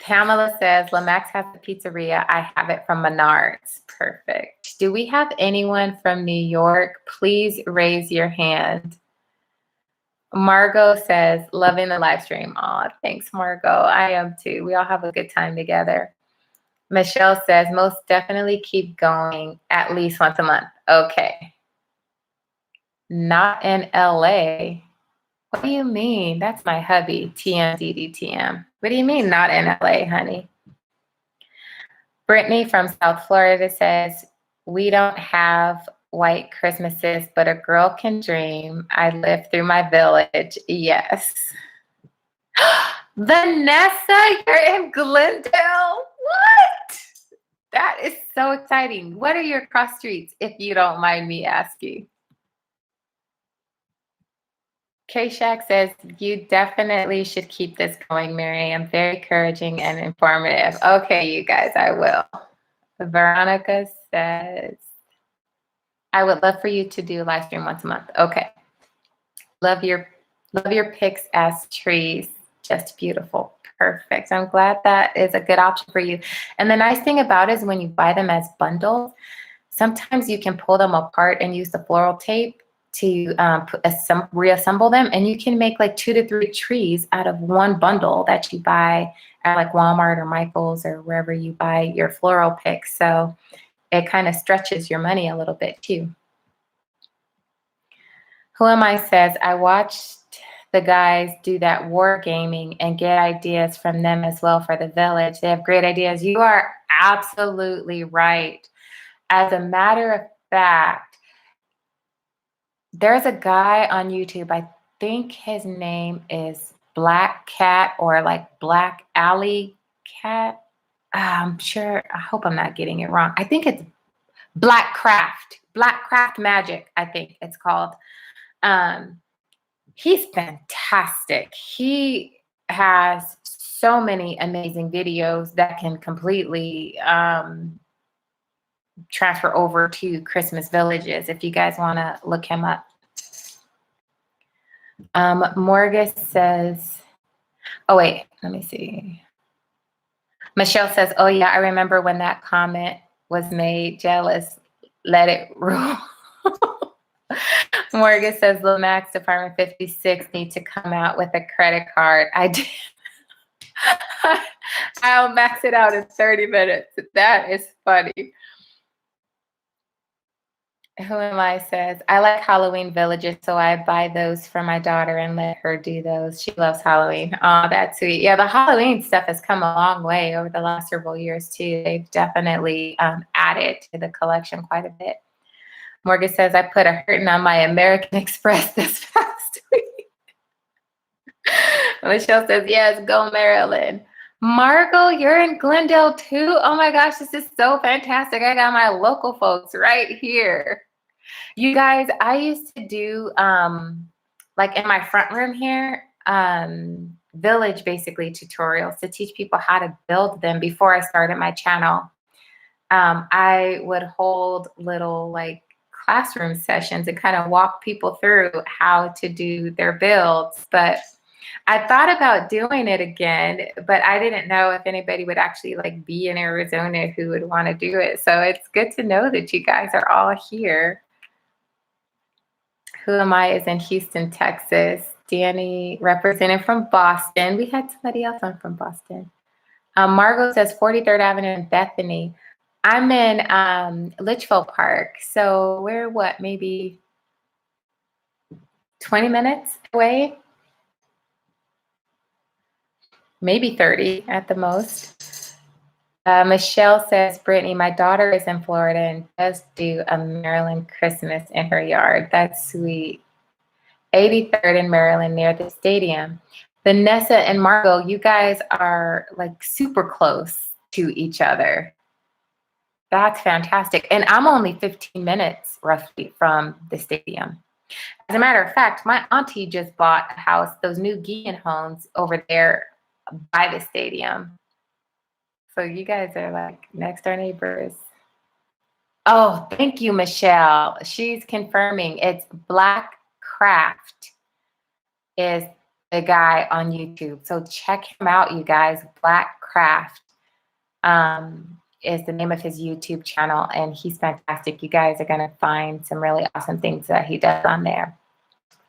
Pamela says, Lemax has a pizzeria. I have it from Menards. Perfect. Do we have anyone from New York? Please raise your hand. Margot says, loving the live stream. Aw, thanks, Margot. I am too. We all have a good time together. Michelle says, most definitely keep going at least once a month. Okay. Not in LA. What do you mean? That's my hubby, TMDDTM. What do you mean not in LA, honey? Brittany from South Florida says, we don't have white Christmases, but a girl can dream. I live through my village. Yes. Vanessa, you're in Glendale. What? That is so exciting. What are your cross streets, if you don't mind me asking? K-Shack says, you definitely should keep this going, Miriam. Very encouraging and informative. Okay, you guys, I will. Veronica says, I would love for you to do a live stream once a month. Okay. Love your pics as trees. Just beautiful. Perfect. I'm glad that is a good option for you. And the nice thing about it is when you buy them as bundles, sometimes you can pull them apart and use the floral tape to reassemble them, and you can make like 2 to 3 trees out of one bundle that you buy at like Walmart or Michael's or wherever you buy your floral picks. So it kind of stretches your money a little bit too. Who Am I says, I watched the guys do that war gaming and get ideas from them as well for the village. They have great ideas. You are absolutely right. As a matter of fact, there's a guy on YouTube, I think his name is Black Cat or like Black Alley Cat. I'm sure, I hope I'm not getting it wrong. I think it's Black Craft Magic, I think it's called. He's fantastic. He has so many amazing videos that can completely transfer over to Christmas villages if you guys want to look him up. Morgus says, oh wait, let me see. Michelle says, oh yeah, I remember when that comment was made. Jealous, let it rule. Morgan says, Lamax Department 56 need to come out with a credit card. I did. I'll max it out in 30 minutes. That is funny. Who Am I says, I like Halloween villages, so I buy those for my daughter and let her do those. She loves Halloween. Oh, that's sweet. Yeah, the Halloween stuff has come a long way over the last several years, too. They've definitely added to the collection quite a bit. Morgan says, I put a hurting on my American Express this past week. Michelle says, yes, go Maryland. Margot, you're in Glendale too? Oh my gosh, this is so fantastic. I got my local folks right here. You guys, I used to do, like in my front room here, village basically tutorials to teach people how to build them before I started my channel. I would hold little like classroom sessions and kind of walk people through how to do their builds. But I thought about doing it again, but I didn't know if anybody would actually like be in Arizona who would want to do it. So it's good to know that you guys are all here. Who Am I is in Houston, Texas. Danny represented from Boston. We had somebody else on from Boston. Margot says 43rd Avenue in Bethany. I'm in Litchfield Park. So we're what, maybe 20 minutes away? Maybe 30 at the most. Michelle says, Brittany, my daughter is in Florida and does do a Maryland Christmas in her yard. That's sweet. 83rd in Maryland near the stadium. Vanessa and Margot, you guys are like super close to each other. That's fantastic. And I'm only 15 minutes roughly from the stadium. As a matter of fact, my auntie just bought a house, those new Guillen homes over there by the stadium. So you guys are like next door neighbors. Oh, thank you, Michelle. She's confirming it's Black Craft is the guy on YouTube. So check him out, you guys. Black Craft is the name of his YouTube channel, and he's fantastic. You guys are gonna find some really awesome things that he does on there.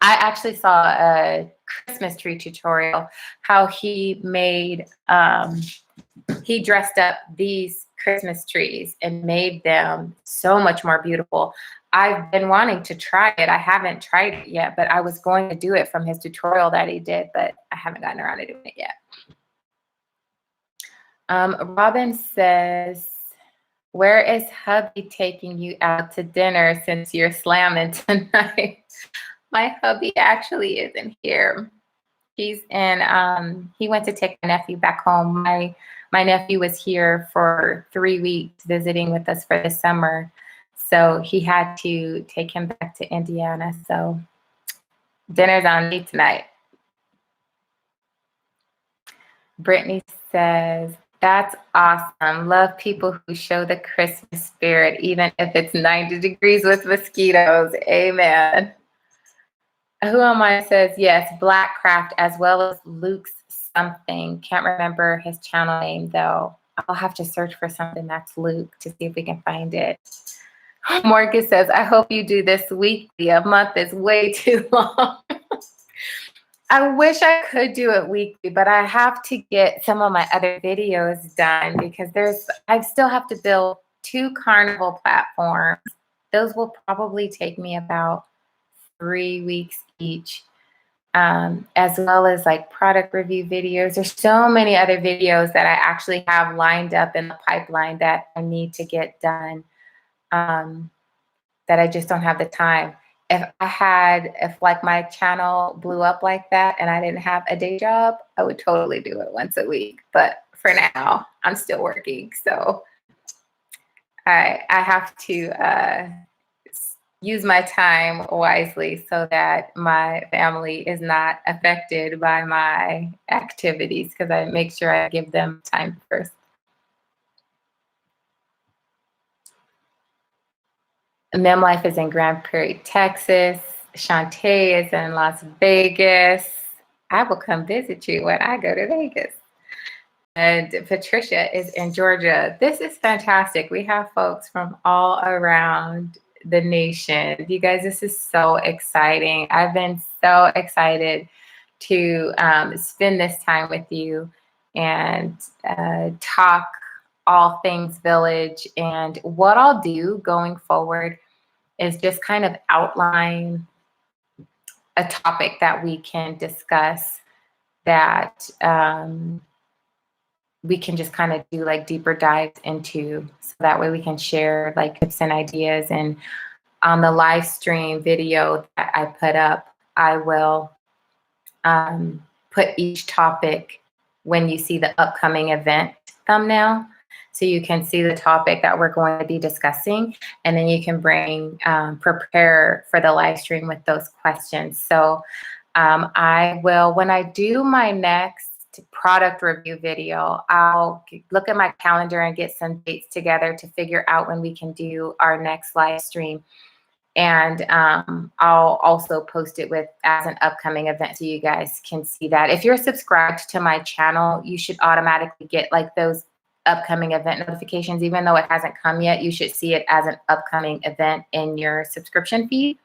I actually saw a Christmas tree tutorial, how he made, he dressed up these Christmas trees and made them so much more beautiful. I've been wanting to try it. I haven't tried it yet, but I was going to do it from his tutorial that he did, but I haven't gotten around to doing it yet. Robin says, where is hubby taking you out to dinner since you're slamming tonight? My hubby actually isn't here. He's in, he went to take my nephew back home. My nephew was here for 3 weeks visiting with us for the summer. So he had to take him back to Indiana. So dinner's on me tonight. Brittany says, that's awesome. Love people who show the Christmas spirit, even if it's 90 degrees with mosquitoes. Amen. Who am I says, yes, Black Craft as well as Luke's something. Can't remember his channel name though. I'll have to search for something that's Luke to see if we can find it. Morgan says, I hope you do this weekly. A month is way too long. I wish I could do it weekly, but I have to get some of my other videos done because I still have to build 2 carnival platforms. Those will probably take me about 3 weeks each, as well as like product review videos. There's so many other videos that I actually have lined up in the pipeline that I need to get done, that I just don't have the time. If like my channel blew up like that and I didn't have a day job, I would totally do it once a week. But for now, I'm still working. So I have to use my time wisely so that my family is not affected by my activities, because I make sure I give them time first. Mem Life is in Grand Prairie, Texas. Shantae is in Las Vegas. I will come visit you when I go to Vegas. And Patricia is in Georgia. This is fantastic. We have folks from all around the nation. You guys, this is so exciting. I've been so excited to spend this time with you and talk all things village. And what I'll do going forward is just kind of outline a topic that we can discuss, that we can just kind of do like deeper dives into, so that way we can share like tips and ideas. And on the live stream video that I put up, I will put each topic when you see the upcoming event thumbnail, so you can see the topic that we're going to be discussing, and then you can prepare for the live stream with those questions. So I will, when I do my next product review video, I'll look at my calendar and get some dates together to figure out when we can do our next live stream. And I'll also post it as an upcoming event, so you guys can see that. If you're subscribed to my channel, you should automatically get like those upcoming event notifications. Even though it hasn't come yet, you should see it as an upcoming event in your subscription feed,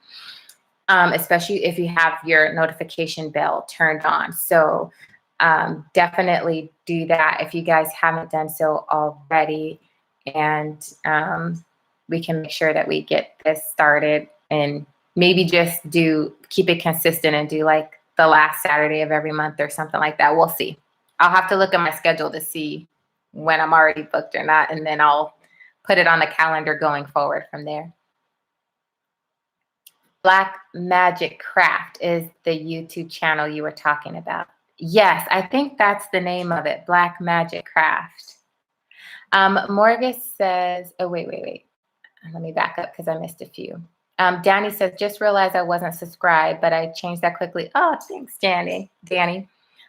especially if you have your notification bell turned on. So definitely do that if you guys haven't done so already. And we can make sure that we get this started, and maybe just keep it consistent and do like the last Saturday of every month or something like that. We'll see. I'll have to look at my schedule to see when I'm already booked or not, and then I'll put it on the calendar going forward from there. Black Magic Craft is the YouTube channel you were talking about. Yes, I think that's the name of it, Black Magic Craft. Morgus says, oh, wait. Let me back up because I missed a few. Danny says, just realized I wasn't subscribed, but I changed that quickly. Oh, thanks, Danny.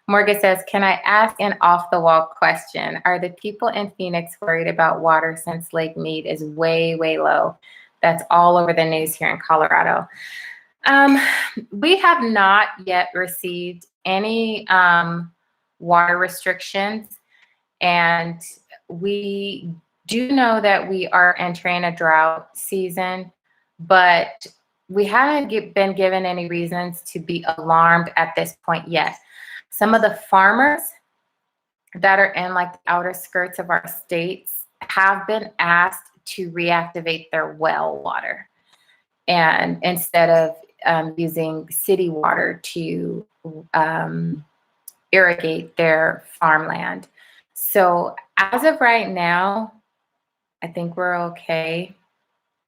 Morgan says, can I ask an off-the-wall question? Are the people in Phoenix worried about water since Lake Mead is way, way low? That's all over the news here in Colorado. We have not yet received any water restrictions, and we do know that we are entering a drought season, but we haven't been given any reasons to be alarmed at this point yet. Some of the farmers that are in like the outer skirts of our states have been asked to reactivate their well water, and instead of using city water to irrigate their farmland. So as of right now, I think we're okay.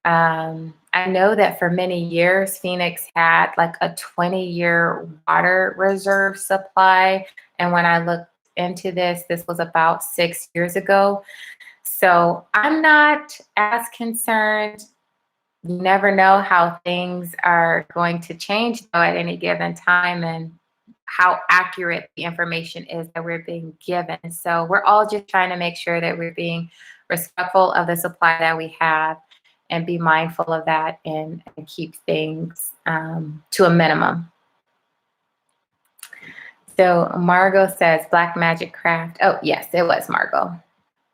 I know that for many years, Phoenix had like a 20-year water reserve supply. And when I looked into this was about 6 years ago. So I'm not as concerned. You never know how things are going to change though at any given time, and how accurate the information is that we're being given. So we're all just trying to make sure that we're being respectful of the supply that we have and be mindful of that, and keep things to a minimum. So Margot says Black Magic Craft. Oh, yes, it was Margot.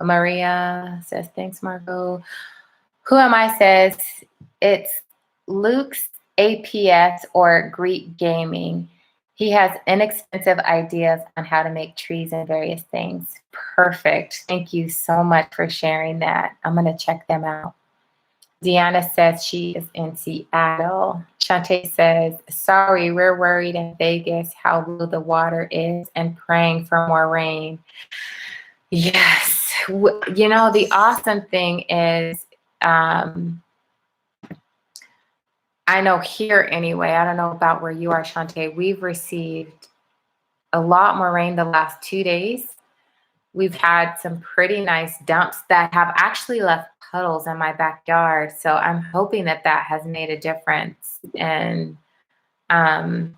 Maria says, thanks, Margot. Who Am I says, it's Luke's APS or Greek Gaming. He has inexpensive ideas on how to make trees and various things. Perfect. Thank you so much for sharing that. I'm going to check them out. Deanna says she is in Seattle. Shantae says, sorry, we're worried in Vegas how low the water is and praying for more rain. Yes. You know, the awesome thing is, I know here anyway, I don't know about where you are, Shantae, we've received a lot more rain the last 2 days. We've had some pretty nice dumps that have actually left puddles in my backyard. So I'm hoping that that has made a difference in kind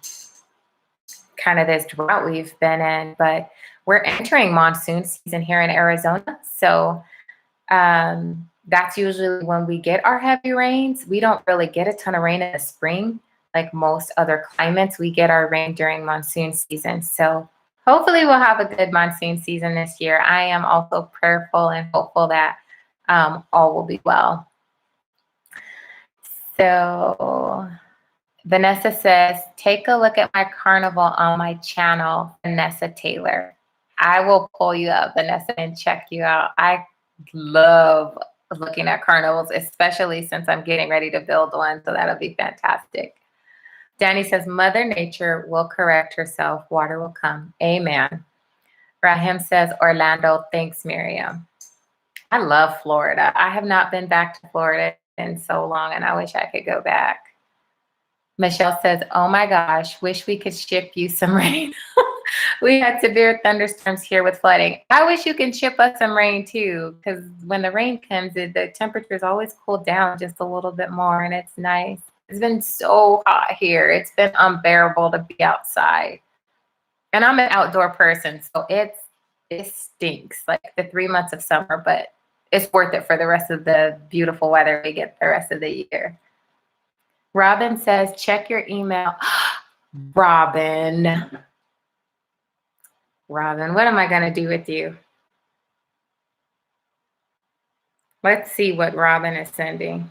of this drought we've been in. But we're entering monsoon season here in Arizona. So that's usually when we get our heavy rains. We don't really get a ton of rain in the spring like most other climates. We get our rain during monsoon season. So hopefully we'll have a good monsoon season this year. I am also prayerful and hopeful that all will be well. So Vanessa says, take a look at my carnival on my channel, Vanessa Taylor. I will pull you up, Vanessa, and check you out. I love looking at carnivals, especially since I'm getting ready to build one. So that'll be fantastic. Danny says, Mother Nature will correct herself. Water will come. Amen. Rahim says, Orlando. Thanks, Miriam. I love Florida. I have not been back to Florida in so long, and I wish I could go back. Michelle says, oh my gosh, wish we could ship you some rain. We had severe thunderstorms here with flooding. I wish you can ship us some rain too, because when the rain comes, the temperatures always cool down just a little bit more, and it's nice. It's been so hot here. It's been unbearable to be outside. And I'm an outdoor person, so it stinks like the 3 months of summer, but it's worth it for the rest of the beautiful weather we get the rest of the year. Robin says, check your email. Robin, what am I going to do with you? Let's see what Robin is sending.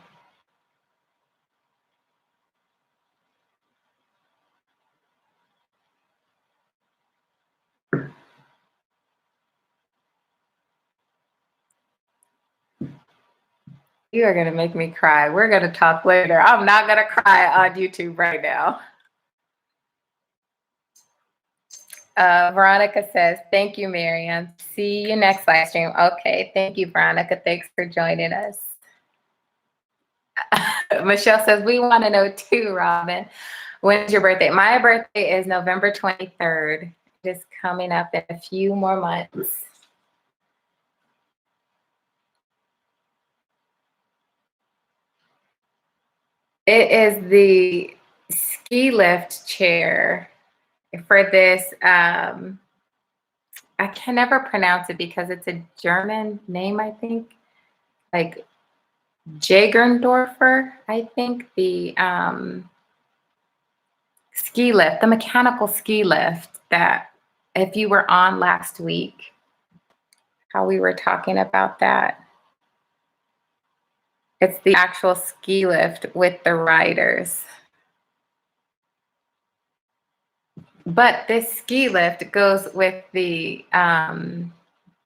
You are going to make me cry. We're going to talk later. I'm not going to cry on YouTube right now. Veronica says, thank you, Miriam. See you next live stream. Okay, thank you, Veronica. Thanks for joining us. Michelle says, we want to know too, Robin. When's your birthday? My birthday is November 23rd. Just coming up in a few more months. It is the ski lift chair for this. I can never pronounce it because it's a German name, I think. Like Jagerndorfer, I think. The ski lift, the mechanical ski lift that if you were on last week, how we were talking about that. It's the actual ski lift with the riders. But this ski lift goes with the,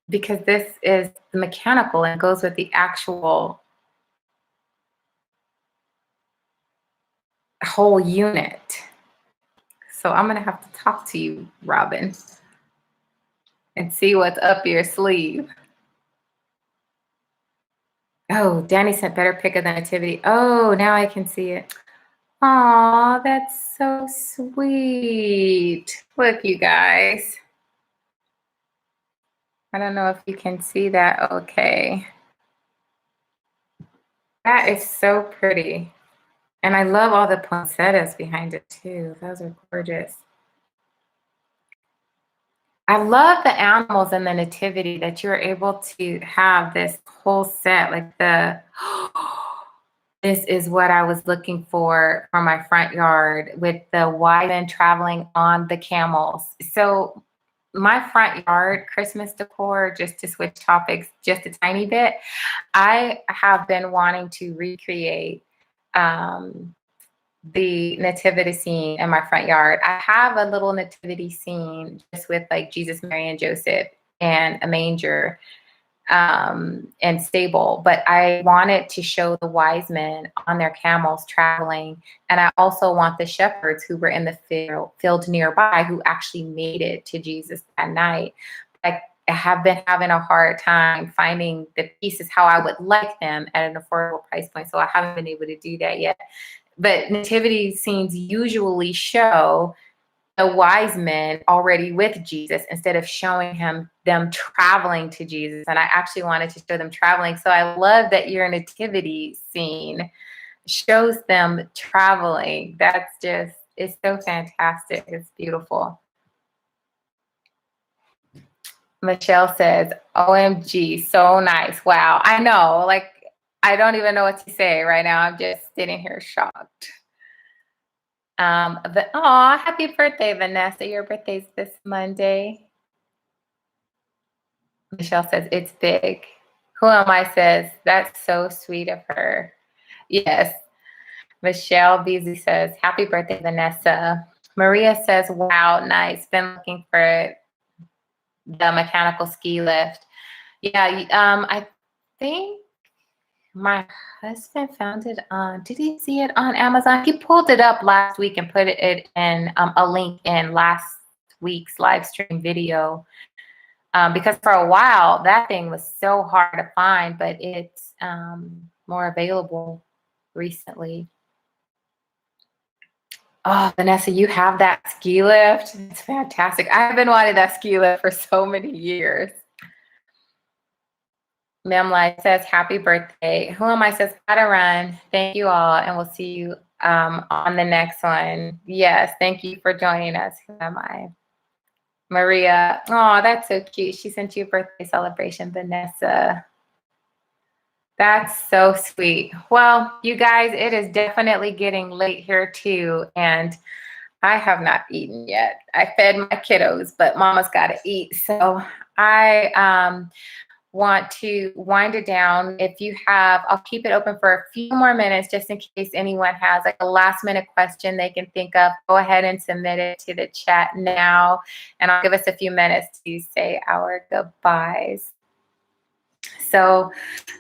because this is mechanical and goes with the actual whole unit. So I'm gonna have to talk to you, Robin, and see what's up your sleeve. Oh, Danny sent better pick of the nativity. Oh, now I can see it. Aw, that's so sweet. Look, you guys. I don't know if you can see that. Okay. That is so pretty. And I love all the poinsettias behind it too. Those are gorgeous. I love the animals in the nativity that you're able to have this whole set, like the, this is what I was looking for my front yard with the wise men traveling on the camels. So my front yard Christmas decor, just to switch topics just a tiny bit, I have been wanting to recreate the nativity scene in my front yard. I have a little nativity scene just with like Jesus, Mary, and Joseph and a manger and stable, but I wanted to show the wise men on their camels traveling. And I also want the shepherds who were in the field nearby who actually made it to Jesus that night. I have been having a hard time finding the pieces how I would like them at an affordable price point. So I haven't been able to do that yet. But nativity scenes usually show the wise men already with Jesus instead of showing them traveling to Jesus. And I actually wanted to show them traveling. So I love that your nativity scene shows them traveling. That's just, it's so fantastic. It's beautiful. Michelle says, OMG, so nice. Wow. I know, like, I don't even know what to say right now. I'm just sitting here shocked. Happy birthday, Vanessa. Your birthday's this Monday. Michelle says, it's big. Who am I says, that's so sweet of her. Yes. Michelle Beasley says, happy birthday, Vanessa. Maria says, wow, nice. Been looking for the mechanical ski lift. Yeah, I think my husband found it on, did he see it on Amazon? He pulled it up last week and put it in a link in last week's live stream video. Because for a while, that thing was so hard to find, but it's more available recently. Oh, Vanessa, you have that ski lift? It's fantastic. I've been wanting that ski lift for so many years. Memli says, happy birthday. Who am I says, gotta run. Thank you all, and we'll see you on the next one. Yes, thank you for joining us. Who am I? Maria, oh, that's so cute. She sent you a birthday celebration, Vanessa. That's so sweet. Well, you guys, it is definitely getting late here too, and I have not eaten yet. I fed my kiddos, but mama's got to eat. So I want to wind it down. If you have, I'll keep it open for a few more minutes just in case anyone has like a last minute question they can think of. Go ahead and submit it to the chat now, and I'll give us a few minutes to say our goodbyes. So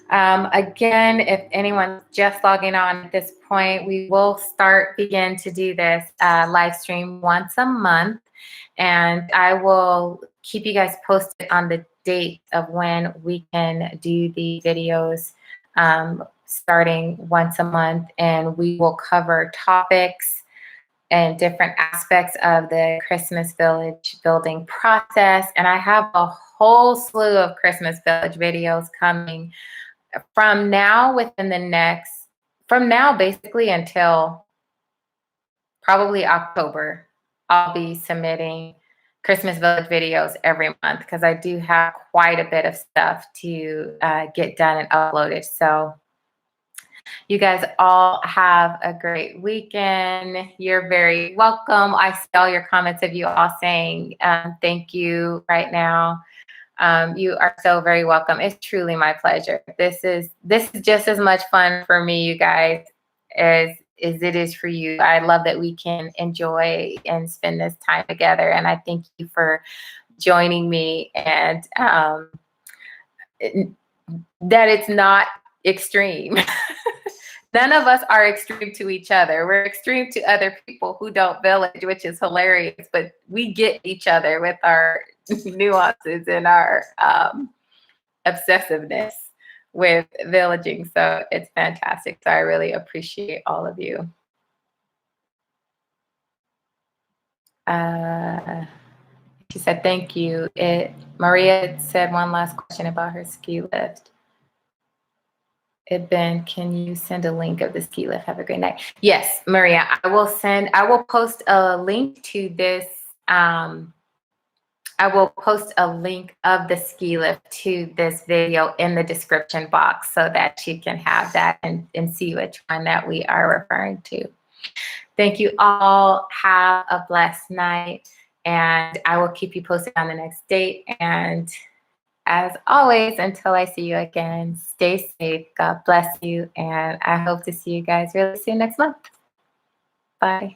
again, if anyone's just logging on at this point, we will begin to do this live stream once a month. And I will keep you guys posted on the date of when we can do the videos starting once a month. And we will cover topics and different aspects of the Christmas Village building process. And I have a whole slew of Christmas Village videos coming from now from now basically until probably October. I'll be submitting Christmas Village videos every month because I do have quite a bit of stuff to get done and uploaded. So you guys all have a great weekend. You're very welcome. I see all your comments of you all saying thank you right now. You are so very welcome. It's truly my pleasure. This is just as much fun for me, you guys, as it is for you. I love that we can enjoy and spend this time together. And I thank you for joining me, and that it's not extreme. None of us are extreme to each other. We're extreme to other people who don't village, which is hilarious, but we get each other with our nuances and our obsessiveness with villaging. So it's fantastic. So I really appreciate all of you. She said, thank you. Maria said one last question about her ski lift. Ben, can you send a link of the ski lift? Have a great night. Yes, Maria, I will post a link to this. I will post a link of the ski lift to this video in the description box so that you can have that and see which one that we are referring to. Thank you all. Have a blessed night, and I will keep you posted on the next date. And as always, until I see you again, stay safe. God bless you. And I hope to see you guys really soon next month. Bye.